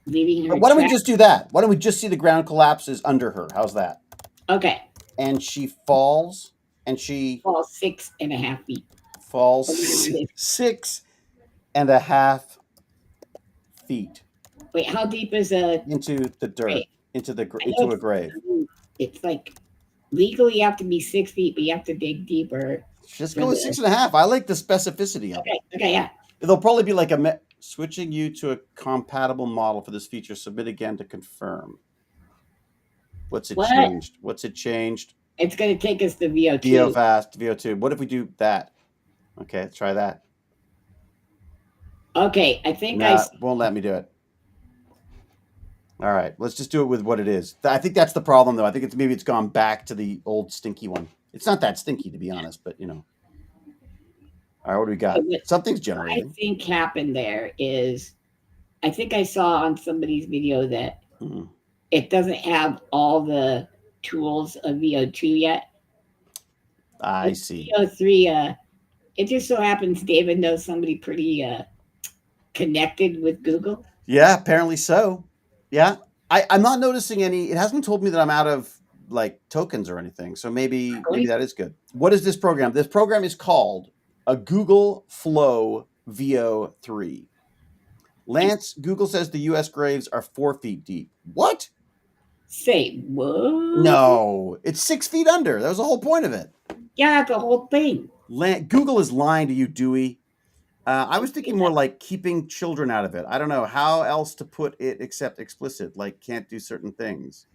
Leaving her. Why don't we just do that? Why don't we just see the ground collapses under her? How's that? Okay. And she falls, and she falls 6.5 feet. Falls 6.5 feet. Wait, how deep is into the dirt? Grave? Into a grave. It's like legally you have to be 6 feet, but you have to dig deeper. Just go with 6.5. I like the specificity of it. Okay, yeah. It'll probably be like switching you to a compatible model for this feature. Submit again to confirm. What's it changed? It's going to take us to VO2. VO2. What if we do that? Okay, let's try that. Okay, I think won't let me do it. All right, let's just do it with what it is. I think that's the problem, though. I think maybe it's gone back to the old stinky one. It's not that stinky, to be honest, but you know. All right, what do we got? Something's generating. What I think happened there is, I think I saw on somebody's video that it doesn't have all the tools of VO2 yet. I see. VO3, it just so happens David knows somebody pretty connected with Google. Yeah, apparently so. Yeah, I'm not noticing any. It hasn't told me that I'm out of like tokens or anything. So maybe that is good. What is this program? This program is called a Google Flow VO3. Lance, Google says the U.S. graves are 4 feet deep. What? Say what? No, it's 6 feet under. That was the whole point of it. Yeah, the whole thing. Google is lying to you, Dewey. I was thinking more like keeping children out of it. I don't know how else to put it except explicit, like can't do certain things.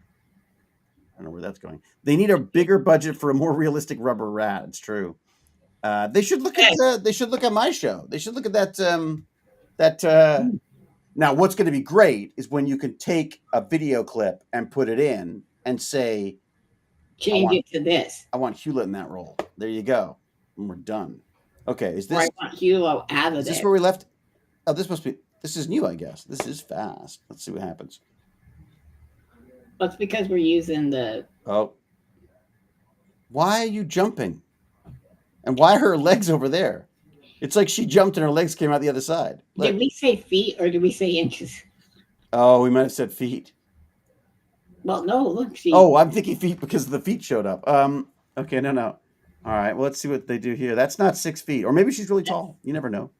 I don't know where that's going. They need a bigger budget for a more realistic rubber rat. It's true. They should look at my show. They should look at that. Now, what's going to be great is when you can take a video clip and put it in and say, change it to this. I want Hewlett in that role. There you go. And we're done. Okay, is Or I this want Hewlett out of is this there. where we left? Oh, this is new, I guess. This is fast. Let's see what happens. Well, it's because we're using the. Oh. Why are you jumping? And why are her legs over there? It's like she jumped and her legs came out the other side. Look. Did we say feet or did we say inches? Oh, we might have said feet. Well, no, look. Oh, I'm thinking feet because the feet showed up. Okay, no. All right, well, let's see what they do here. That's not 6 feet. Or maybe she's really tall. You never know.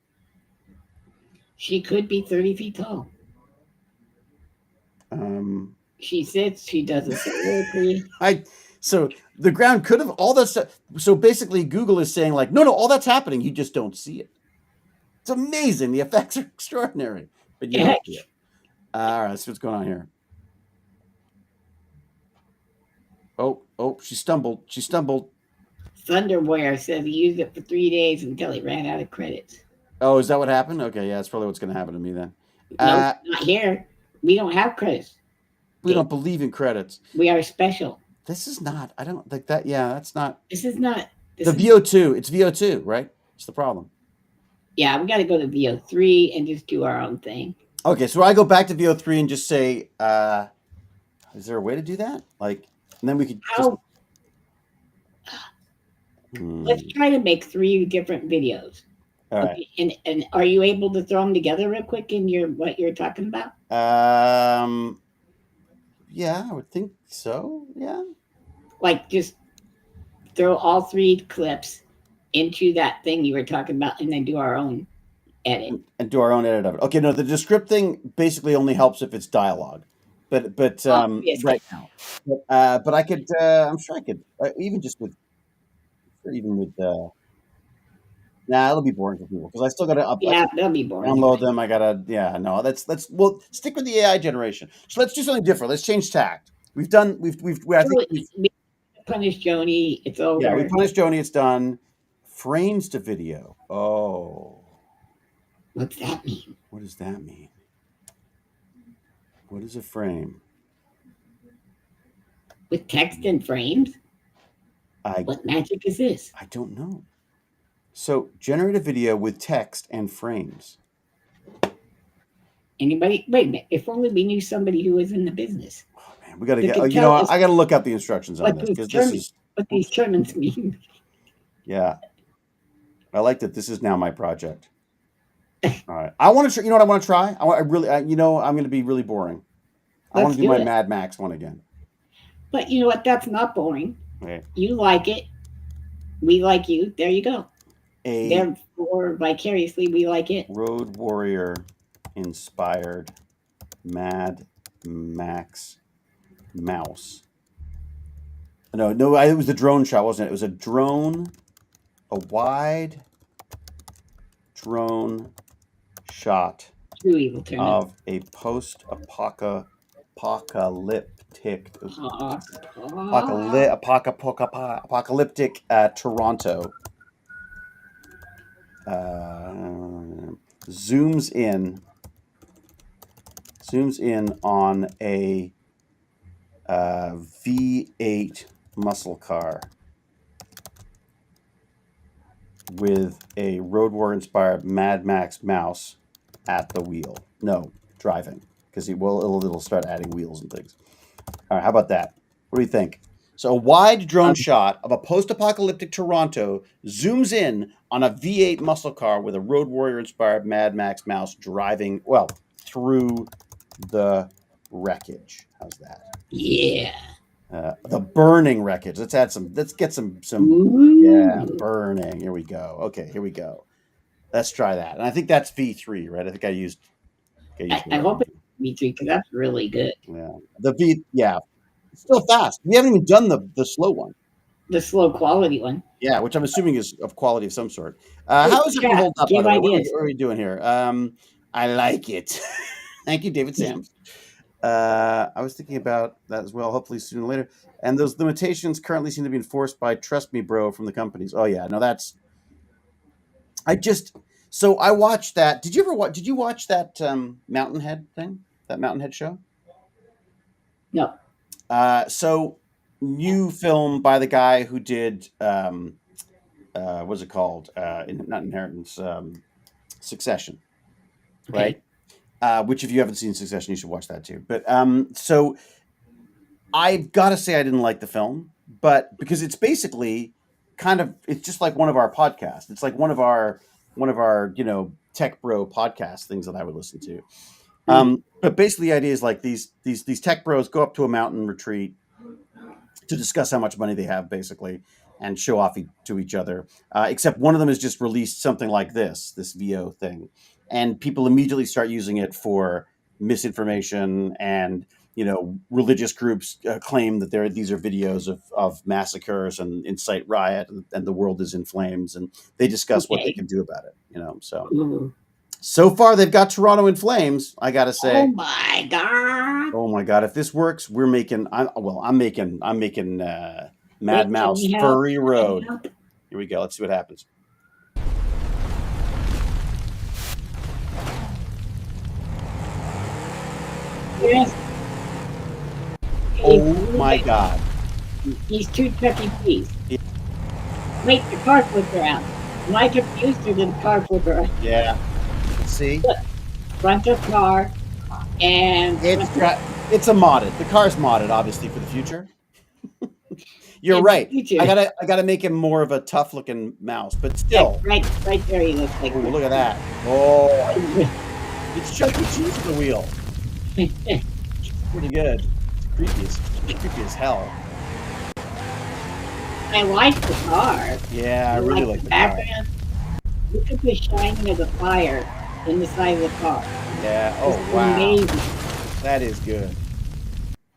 She could be 30 feet tall. She sits, she does a soliloquy. So the ground could have all that stuff. So basically, Google is saying like, no, all that's happening. You just don't see it. It's amazing. The effects are extraordinary, but you don't see it. All right, let's see what's going on here. Oh, she stumbled. Thunderware says he used it for 3 days until he ran out of credits. Oh, is that what happened? Okay, yeah, that's probably what's going to happen to me then. No, not here. We don't have credits. We don't believe in credits. We are special. This is not. I don't think that. Yeah, that's not. This is not. The VO2. It's VO2, right? It's the problem. Yeah, we got to go to VO3 and just do our own thing. Okay, so I go back to VO3 and just say, is there a way to do that? Like, and then we could just... Let's try to make 3 different videos. All right. And are you able to throw them together real quick in what you're talking about? Yeah, I would think so. Yeah. Like just throw all 3 clips into that thing you were talking about and then do our own edit. And do our own edit of it. Okay, no, the descript thing basically only helps if it's dialogue. But right now. But I could I'm sure I could even with it'll be boring for people because I still got to that'll be boring. Download them. I gotta well stick with the AI generation. So let's do something different. Let's change tact. I think we've punished Joni. It's over. Yeah, we punished Joni. It's done. Frames to video. Oh, what's that mean? What does that mean? What is a frame? With text and frames? What magic is this? I don't know. So generate a video with text and frames. Anybody? Wait a minute. If only we knew somebody who was in the business. Oh man, we got to get. You know, I got to look up the instructions on this because this is what these terms mean. Yeah, I like that. This is now my project. All right, I want to. You know what I want to try? I'm going to be really boring. I want to do my Mad Max one again. But you know what? That's not boring. Okay. You like it. We like you. There you go. Therefore, vicariously, we like it. Road Warrior inspired Mad Max mouse. No, it was the drone shot, wasn't it? It was a wide drone shot of a post-apocalyptic Toronto. Zooms in on a V8 muscle car with a Road War inspired Mad Max mouse at the wheel. No, driving, because it'll start adding wheels and things. All right, how about that? What do you think? So a wide drone shot of a post-apocalyptic Toronto zooms in on a V8 muscle car with a Road Warrior-inspired Mad Max mouse driving, through the wreckage. How's that? Yeah. The burning wreckage. Let's get some burning. Here we go. Okay, here we go. Let's try that. And I think that's V3, right? I think I used I hope it's V3 because that's really good. Yeah. It's still fast. We haven't even done the slow one. The slow quality one. Yeah, which I'm assuming is of quality of some sort. How is it going to hold up? What are we doing here? I like it. Thank you, David Sams. I was thinking about that as well, hopefully sooner or later. And those limitations currently seem to be enforced by Trust Me Bro from the companies. Oh, yeah. No, that's I just so I watched that. Did you ever watch? Did you watch that Mountain Head thing? That Mountain Head show? No. So new film by the guy who did what's it called? Not Inheritance, Succession, Okay. right? Which if you haven't seen Succession, you should watch that too. But so I've got to say I didn't like the film, but because it's basically it's just like one of our podcasts. It's like one of our tech bro podcast things that I would listen to. But basically, the idea is like these tech bros go up to a mountain retreat to discuss how much money they have, basically, and show off to each other. Except one of them has just released something like this VO thing, and people immediately start using it for misinformation, and religious groups claim that these are videos of massacres and incite riot, and the world is in flames, and they discuss what they Okay. can do about it. So Ooh. so far they've got Toronto in flames. I gotta Oh say. my God. Oh my god! If this works, we're making. I'm making Wait, Mad can Mouse we have Furry Road. help? Here we go. Let's see what happens. Yes. Oh my god! He's too Chuck E. Cheese. Yeah. Wait, the car flipped around. My computer did the car flip around. Yeah. Let's see. Front of car and It's a modded. The car's modded, obviously, for the future. You're in right. the future. I gotta make him more of a tough looking mouse, but still. Yeah, right there he looks like. Oh, look at that! Oh, it's Chuck E. Cheese at the wheel. Pretty good. It's creepy as hell. I like the car. Yeah, I really like the car. background. Look at the shining of the fire in the side of the car. Yeah. Oh, It's wow. amazing. That is good.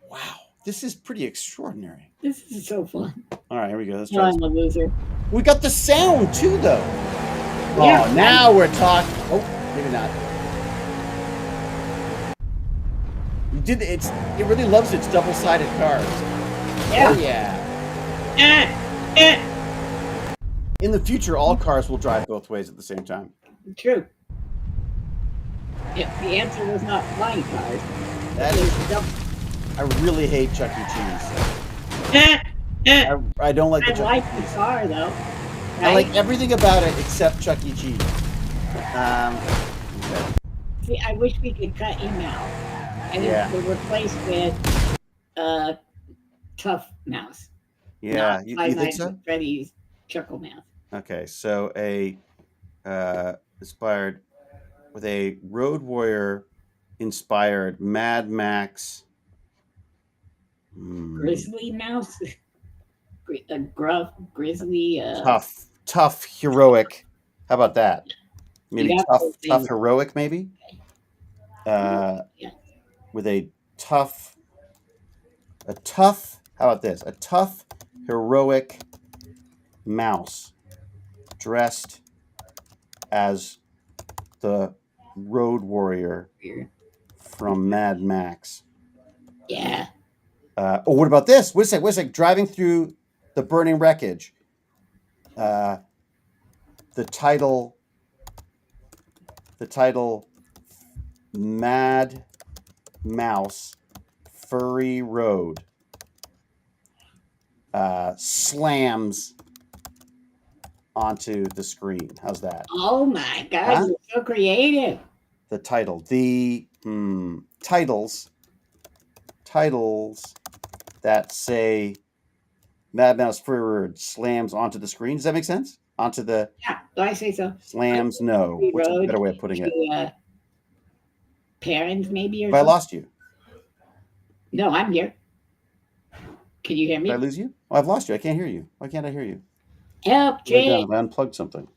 Wow. This is pretty extraordinary. This is so fun. All right, here we go. Let's No, try I'm this. a loser. We got the sound too, though. Yeah. Oh, now we're talking. Oh, maybe not. It really loves its double-sided cars. Yeah. Oh, yeah. In the future, all cars will drive both ways at the same time. True. Yeah, the answer was not flying cars. That It is. was double. I really hate Chuck E. Cheese. I don't like the I Chuck like E. the Cheese. car though. I like Right? everything about it except Chuck E. Cheese. Okay. See, I wish we could cut him out and Yeah. it would replace with Tough Mouse. Yeah, Not you Five think Nights so? at Freddy's Chuckle Mouse. Okay, so inspired with a Road Warrior inspired Mad Max. Grizzly Mouse. A gruff, grizzly. Tough, heroic. How about that? Maybe got tough, those tough, things. heroic. Maybe Yeah. with a tough. How about this? A tough, heroic mouse dressed as the Road Warrior from Mad Max. Yeah. What about this? Wait a sec. Driving through the burning wreckage. The title, Mad Mouse Furry Road, slams onto the screen. How's that? Oh my God, Huh? you're so creative. The title, titles that say Mad Mouse Furry Road slams onto the screen. Does that make sense? Onto the Yeah, do I say so? slams? No. Furry What's a Road better way of putting it? To, parents, maybe, or Have I something? lost you? No, I'm here. Can you hear me? Did I lose you? Oh, I've lost you. I can't hear you. Why can't I hear you? Help, Write down, Jay. have I unplugged something?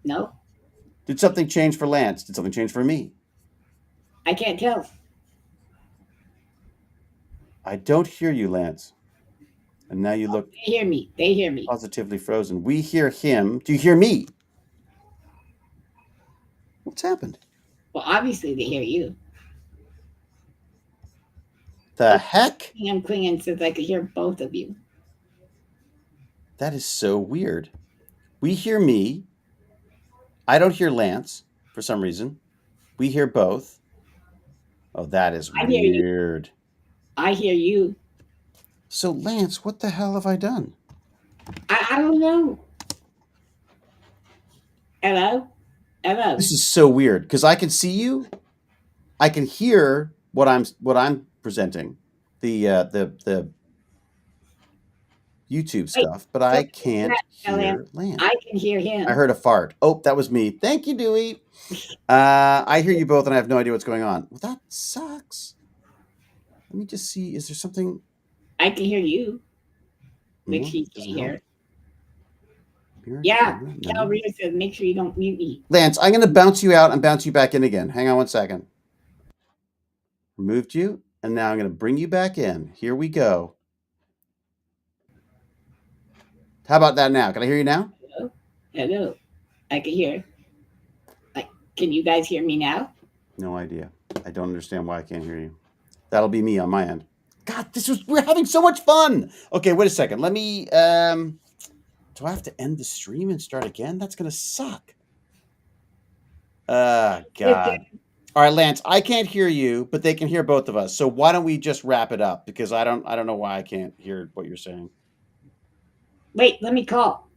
No, Did something change for Lance? Did something change for me? I can't tell. I don't hear you, Lance. And now you look They hear me. They hear me. positively frozen. We hear him. Do you hear me? What's happened? Well, obviously they hear you. The heck? I'm clinging since I could hear both of you. That is so weird. We hear me. I don't hear Lance for some reason. We hear both. Oh, that is I hear you. weird. I hear you. So, Lance, what the hell have I done? I don't know. Hello? Hello? This is so weird because I can see you. I can hear what I'm presenting, the YouTube Wait, stuff, but I don't do can't that, hear Lance. Lance. I can hear him. I heard a fart. Oh, that was me. Thank you, Dewey. I hear you both, and I have no idea what's going on. Well, that sucks. Let me just see. Is there something? I can hear you, which he can't Doesn't hear. help. Mirror Yeah, camera? Cal No. Reader says make sure you don't mute me. Lance, I'm going to bounce you out and bounce you back in again. Hang on one second. Removed you, and now I'm going to bring you back in. Here we go. How about that now? Can I hear you now? Hello? Hello? I can hear. Can you guys hear me now? No idea. I don't understand why I can't hear you. That'll be me on my end. God, we're having so much fun. Okay, wait a second. Let me do I have to end the stream and start again? That's gonna suck. God. All right, Lance, I can't hear you, but they can hear both of us. So why don't we just wrap it up? Because I don't know why I can't hear what you're saying. Wait, let me call.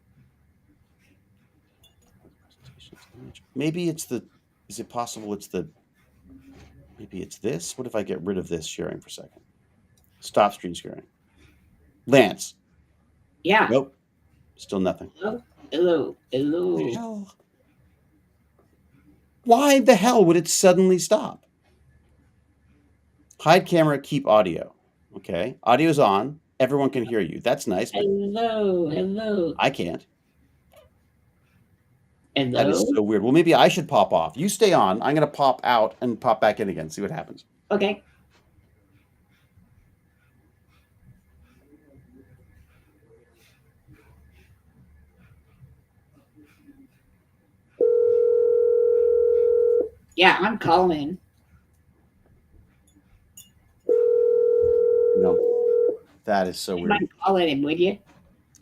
Maybe it's is it possible maybe it's this? What if I get rid of this sharing for a second? Stop screen sharing. Lance. Yeah. Nope. Still nothing. Hello? Hello? Hell. Why the hell would it suddenly stop? Hide camera, keep audio. Okay. Audio's on. Everyone can hear you. That's nice. But Hello? I can't. Hello? That is so weird. Well, maybe I should pop off. You stay on. I'm going to pop out and pop back in again. See what happens. Okay. Yeah, I'm calling. No. That is so weird. I'm calling him, would you?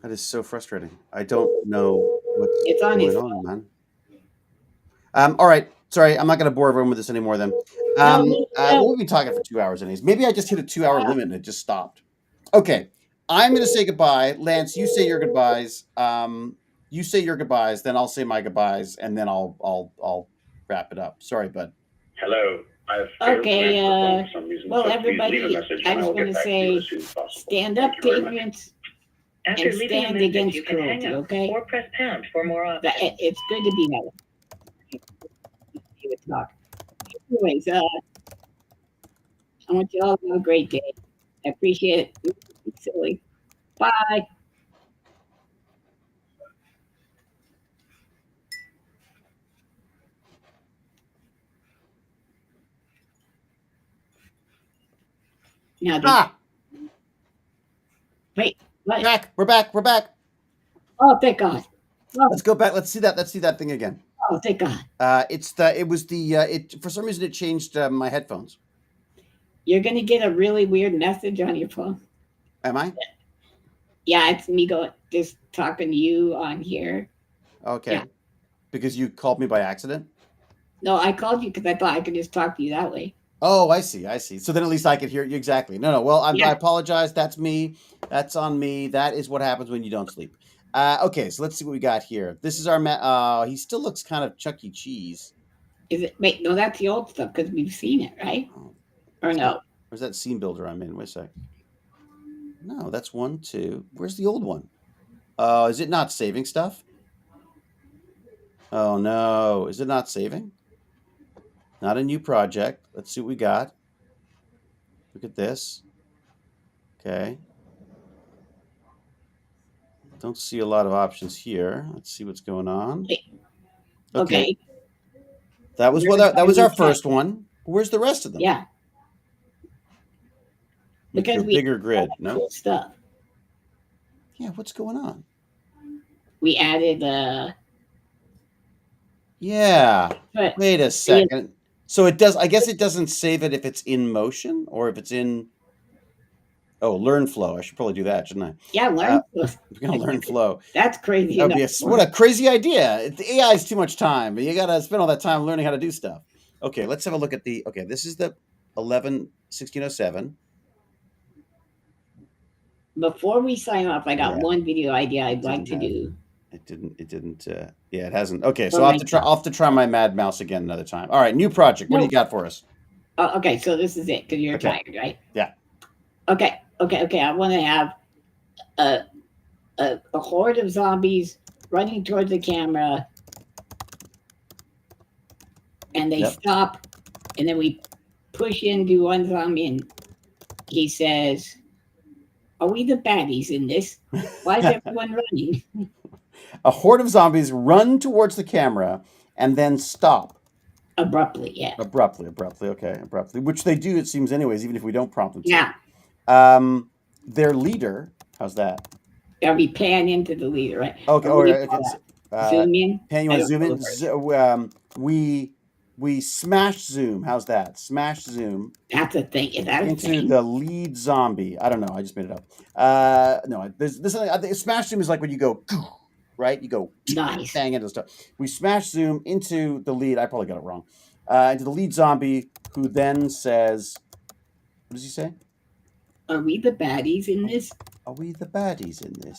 That is so frustrating. I don't know what's It's on his going on, man. All right. Sorry, I'm not going to bore everyone with this anymore then. No. We'll be talking for 2 hours anyways. Maybe I just hit a 2-hour limit and it just stopped. Okay. I'm going to say goodbye. Lance, you say your goodbyes. You say your goodbyes, then I'll say my goodbyes, and then I'll wrap it up. Sorry, bud. Hello. Okay, well, everybody, I just want to say stand up to ignorance and stand against cruelty, okay? Or press pound for more options. It's good to be that. Anyways, I want you all to have a great day. I appreciate it. It's silly. Bye. Now, wait, what? We're back. Oh, thank God. Oh. Let's go back. Let's see that thing again. Oh, thank God. For some reason it changed my headphones. You're gonna get a really weird message on your phone. Am I? Yeah, it's me just talking to you on here. Okay. Yeah. Because you called me by accident? No, I called you because I thought I could just talk to you that way. Oh, I see. So then at least I could hear you. Exactly. No. Well, I apologize. That's me. That's on me. That is what happens when you don't sleep. Okay, so let's see what we got here. This is our he still looks kind of Chuck E. Cheese. Is it? Wait, no, that's the old stuff because we've seen it, right? Oh, or no? Where's that scene builder I'm in? Wait a sec. No, that's 1, 2. Where's the old one? Is it not saving stuff? Oh no, is it not saving? Not a new project. Let's see what we got. Look at this. Okay. Don't see a lot of options here. Let's see what's going on. Okay. That was our first one. Where's the rest of them? Yeah. Because we bigger grid. No cool stuff. Yeah, what's going on? We added Yeah. Wait a second. So it does. I guess it doesn't save it if it's in motion or if it's in. Oh, learn flow. I should probably do that, shouldn't I? Yeah, learn. We're gonna learn flow. That's crazy. That would be what a crazy idea. The AI is too much time, but you gotta spend all that time learning how to do stuff. Okay, let's have a look at the. Okay, this is the 1607. Before we sign off, I got Yeah. one video idea I'd like to Didn't have- do. It didn't. Yeah, it hasn't. Okay, For so I'll have to myself. try my Mad Mouse again another time. All right, new project. What do No. you got for us? Okay, so this is it because you're Okay. tired, right? Yeah. Okay. I want to have a horde of zombies running towards the camera, and they Yep. stop, and then we push into one zombie, and he says, "Are we the baddies in this? Why is everyone running?" A horde of zombies run towards the camera and then stop Abruptly, yeah. abruptly. Okay, abruptly, which they do. It seems, anyways, even if we don't prompt them to. Yeah. Their leader. How's that? Gotta be pan into the leader, right? Okay. Or what do you Okay. call that? Zoom in. Pan, you I want to don't zoom know in? We smash zoom. How's that? Smash zoom That's a thing. Is that a into thing? the lead zombie. I don't know. I just made it up. No, there's this. I think smash zoom is like when you go, right? You go Nice. bang into stuff. We smash zoom into the lead. I probably got it wrong. Into the lead zombie, who then says, "What does he say? Are we the baddies in this? Are we the baddies in this?"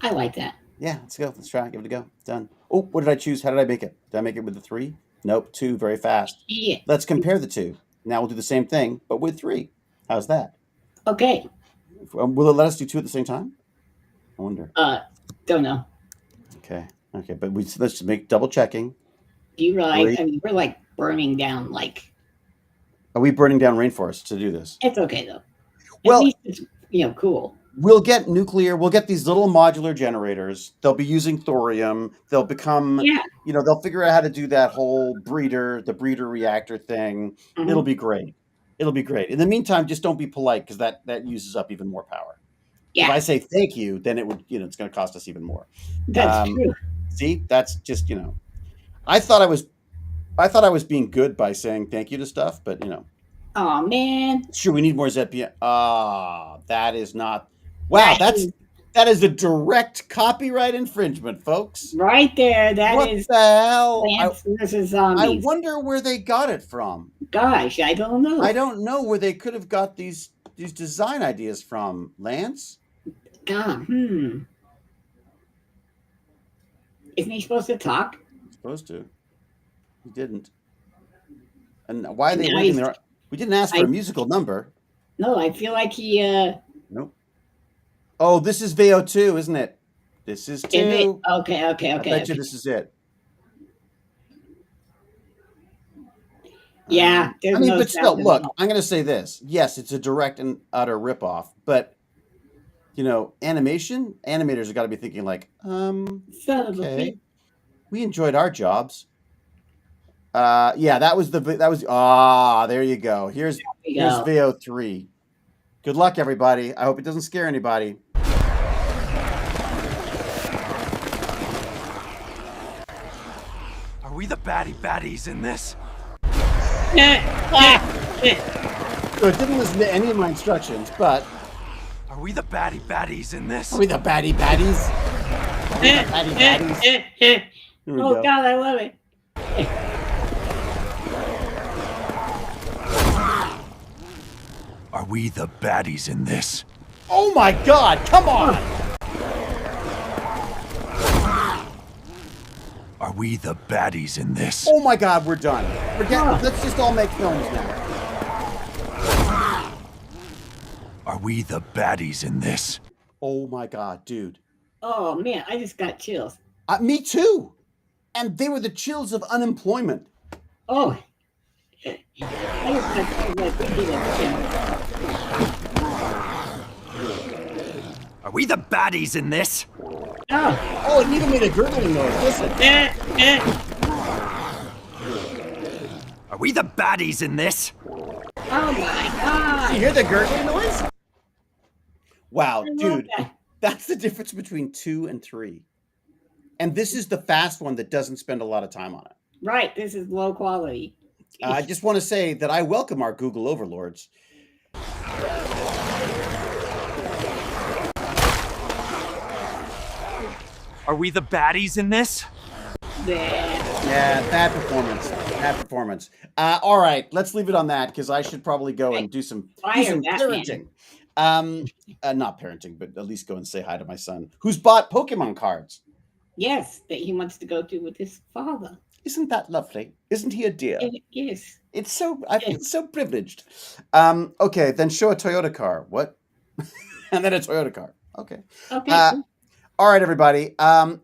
I like that. Yeah, let's go. Let's try. Give it a go. Done. Oh, what did I choose? How did I make it? Did I make it with the 3? Nope, 2. Very fast. Yeah. Let's compare the 2. Now we'll do the same thing, but with 3. How's that? Okay. Will it let us do 2 at the same time? I wonder. Don't know. Okay. But let's just make double checking. Do you realize? Great. I mean, we're like burning down. Like, Are we burning down rainforests to do this? it's okay though. Well- At least it's cool. We'll get nuclear. We'll get these little modular generators. They'll be using thorium. They'll become, Yeah. they'll figure out how to do that whole the breeder reactor thing. Mhm. It'll be great. In the meantime, just don't be polite, because that uses up even more power. If Yeah. I say thank you, then it would, it's going to cost us even more. That's true. See, that's just, I thought I was being good by saying thank you to stuff, but Oh man. sure, we need more ZPM. That is not. Wow, that is a direct copyright infringement, folks. Right there. That What is the hell? Plants versus I Zombies. wonder where they got it from. Gosh, I don't know. I don't know where they could have got these design ideas from, Lance. God, Isn't he supposed to talk? Supposed to. He didn't. And why are they No, waiting he's- there? We didn't ask for a musical number. No, I feel like he Nope. Oh, this is VO2, isn't it? This is 2. is it? Okay. I bet you Okay. this is it. Yeah, there's no but still, sound look, involved. I'm going to say this. Yes, it's a direct and utter ripoff, but animators have got to be thinking like, Son of a okay, bitch. we enjoyed our jobs. Yeah, there you go. Here's we go. VO3. Good luck, everybody. I hope it doesn't scare anybody. Are we the baddies in this? So it didn't listen to any of my instructions, but Are we the baddies in this? are we the baddies? Are we the baddies? Here we Oh go. God, I love it. Are we the baddies in this? Oh my God! Come on! Are we the baddies in this? Oh my God, we're done. Let's just all make films now. Are we the baddies in this? Oh my God, dude. Oh man, I just got chills. Me too. And they were the chills of unemployment. Oh, I just got chills like we did it. Are we the baddies in this? Oh, Oh, it even made a gurgling noise. Listen. Are we the baddies in this? oh my God. You hear the gurgling noise? Wow, I love dude. that. That's the difference between 2 and 3. And this is the fast one that doesn't spend a lot of time on it. Right, this is low quality. I just want to say that I welcome our Google overlords. Are we the baddies in this? Yeah, bad performance. Bad performance. All right, let's leave it on that because I should probably go and do some parenting. Not parenting, but at least go and say hi to my son, who's bought Pokemon cards. Yes, that he wants to go to with his father. Isn't that lovely? Isn't he a dear? Yes. It's so I feel so privileged. Okay, then show a Toyota car. What? And then a Toyota car. Okay. Okay. All right, everybody.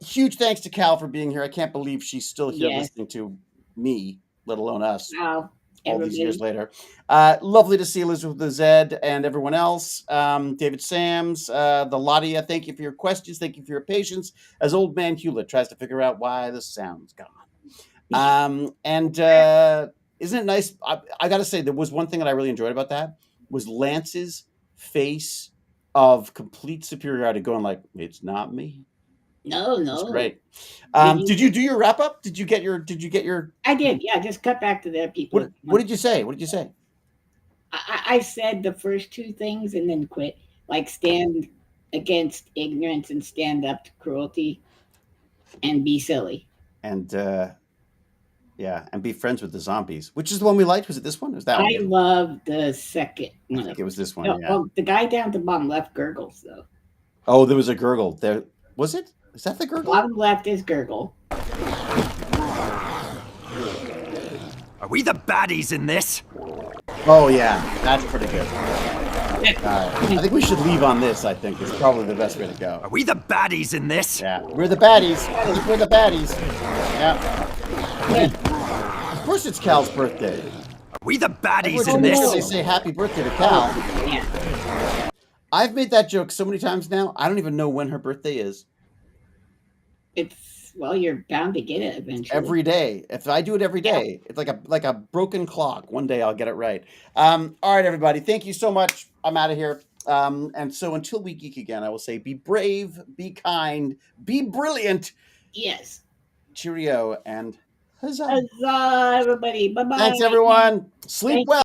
Huge thanks to Cal for being here. I can't believe she's still here listening to me, let alone us. Wow. All these years later. Lovely to see Elizabeth the Zed and everyone else. David Sams, the Ladia, thank you for your questions. Thank you for your patience as old man Hewlett tries to figure out why the sound's gone. Isn't it nice? I got to say, there was one thing that I really enjoyed about that was Lance's face of complete superiority going like, it's not me. No. That's great. Did you do your wrap up? Did you get your I did. Yeah, just cut back to their people. What did you say? What did you say? I said the first two things and then quit. Like stand against ignorance and stand up to cruelty and be silly. And and be friends with the zombies. Which is the one we liked? Was it this one? Was that one? I love the second one. I think it was this one. No, yeah. well, the guy down at the bottom left gurgles though. Oh, there was a gurgle. There was it? Is that the gurgle? Bottom left is gurgle. Are we the baddies in this? Oh yeah, that's pretty good. I think we should leave on this. I think is probably the best way to go. Are we the baddies in this? Yeah, we're the baddies. I think we're the baddies. Yeah. Of course, it's Cal's birthday. Are we the baddies in in this? this? They say happy birthday to Cal. Yeah. I've made that joke so many times now. I don't even know when her birthday is. Well, you're bound to get it eventually. Every day. If I do it every day, it's like a broken clock. One day I'll get it right. All right, everybody. Thank you so much. I'm out of here. And so until we geek again, I will say be brave, be kind, be brilliant. Yes. Cheerio and huzzah. Huzzah, everybody. Bye-bye. Thanks, everyone. Sleep well.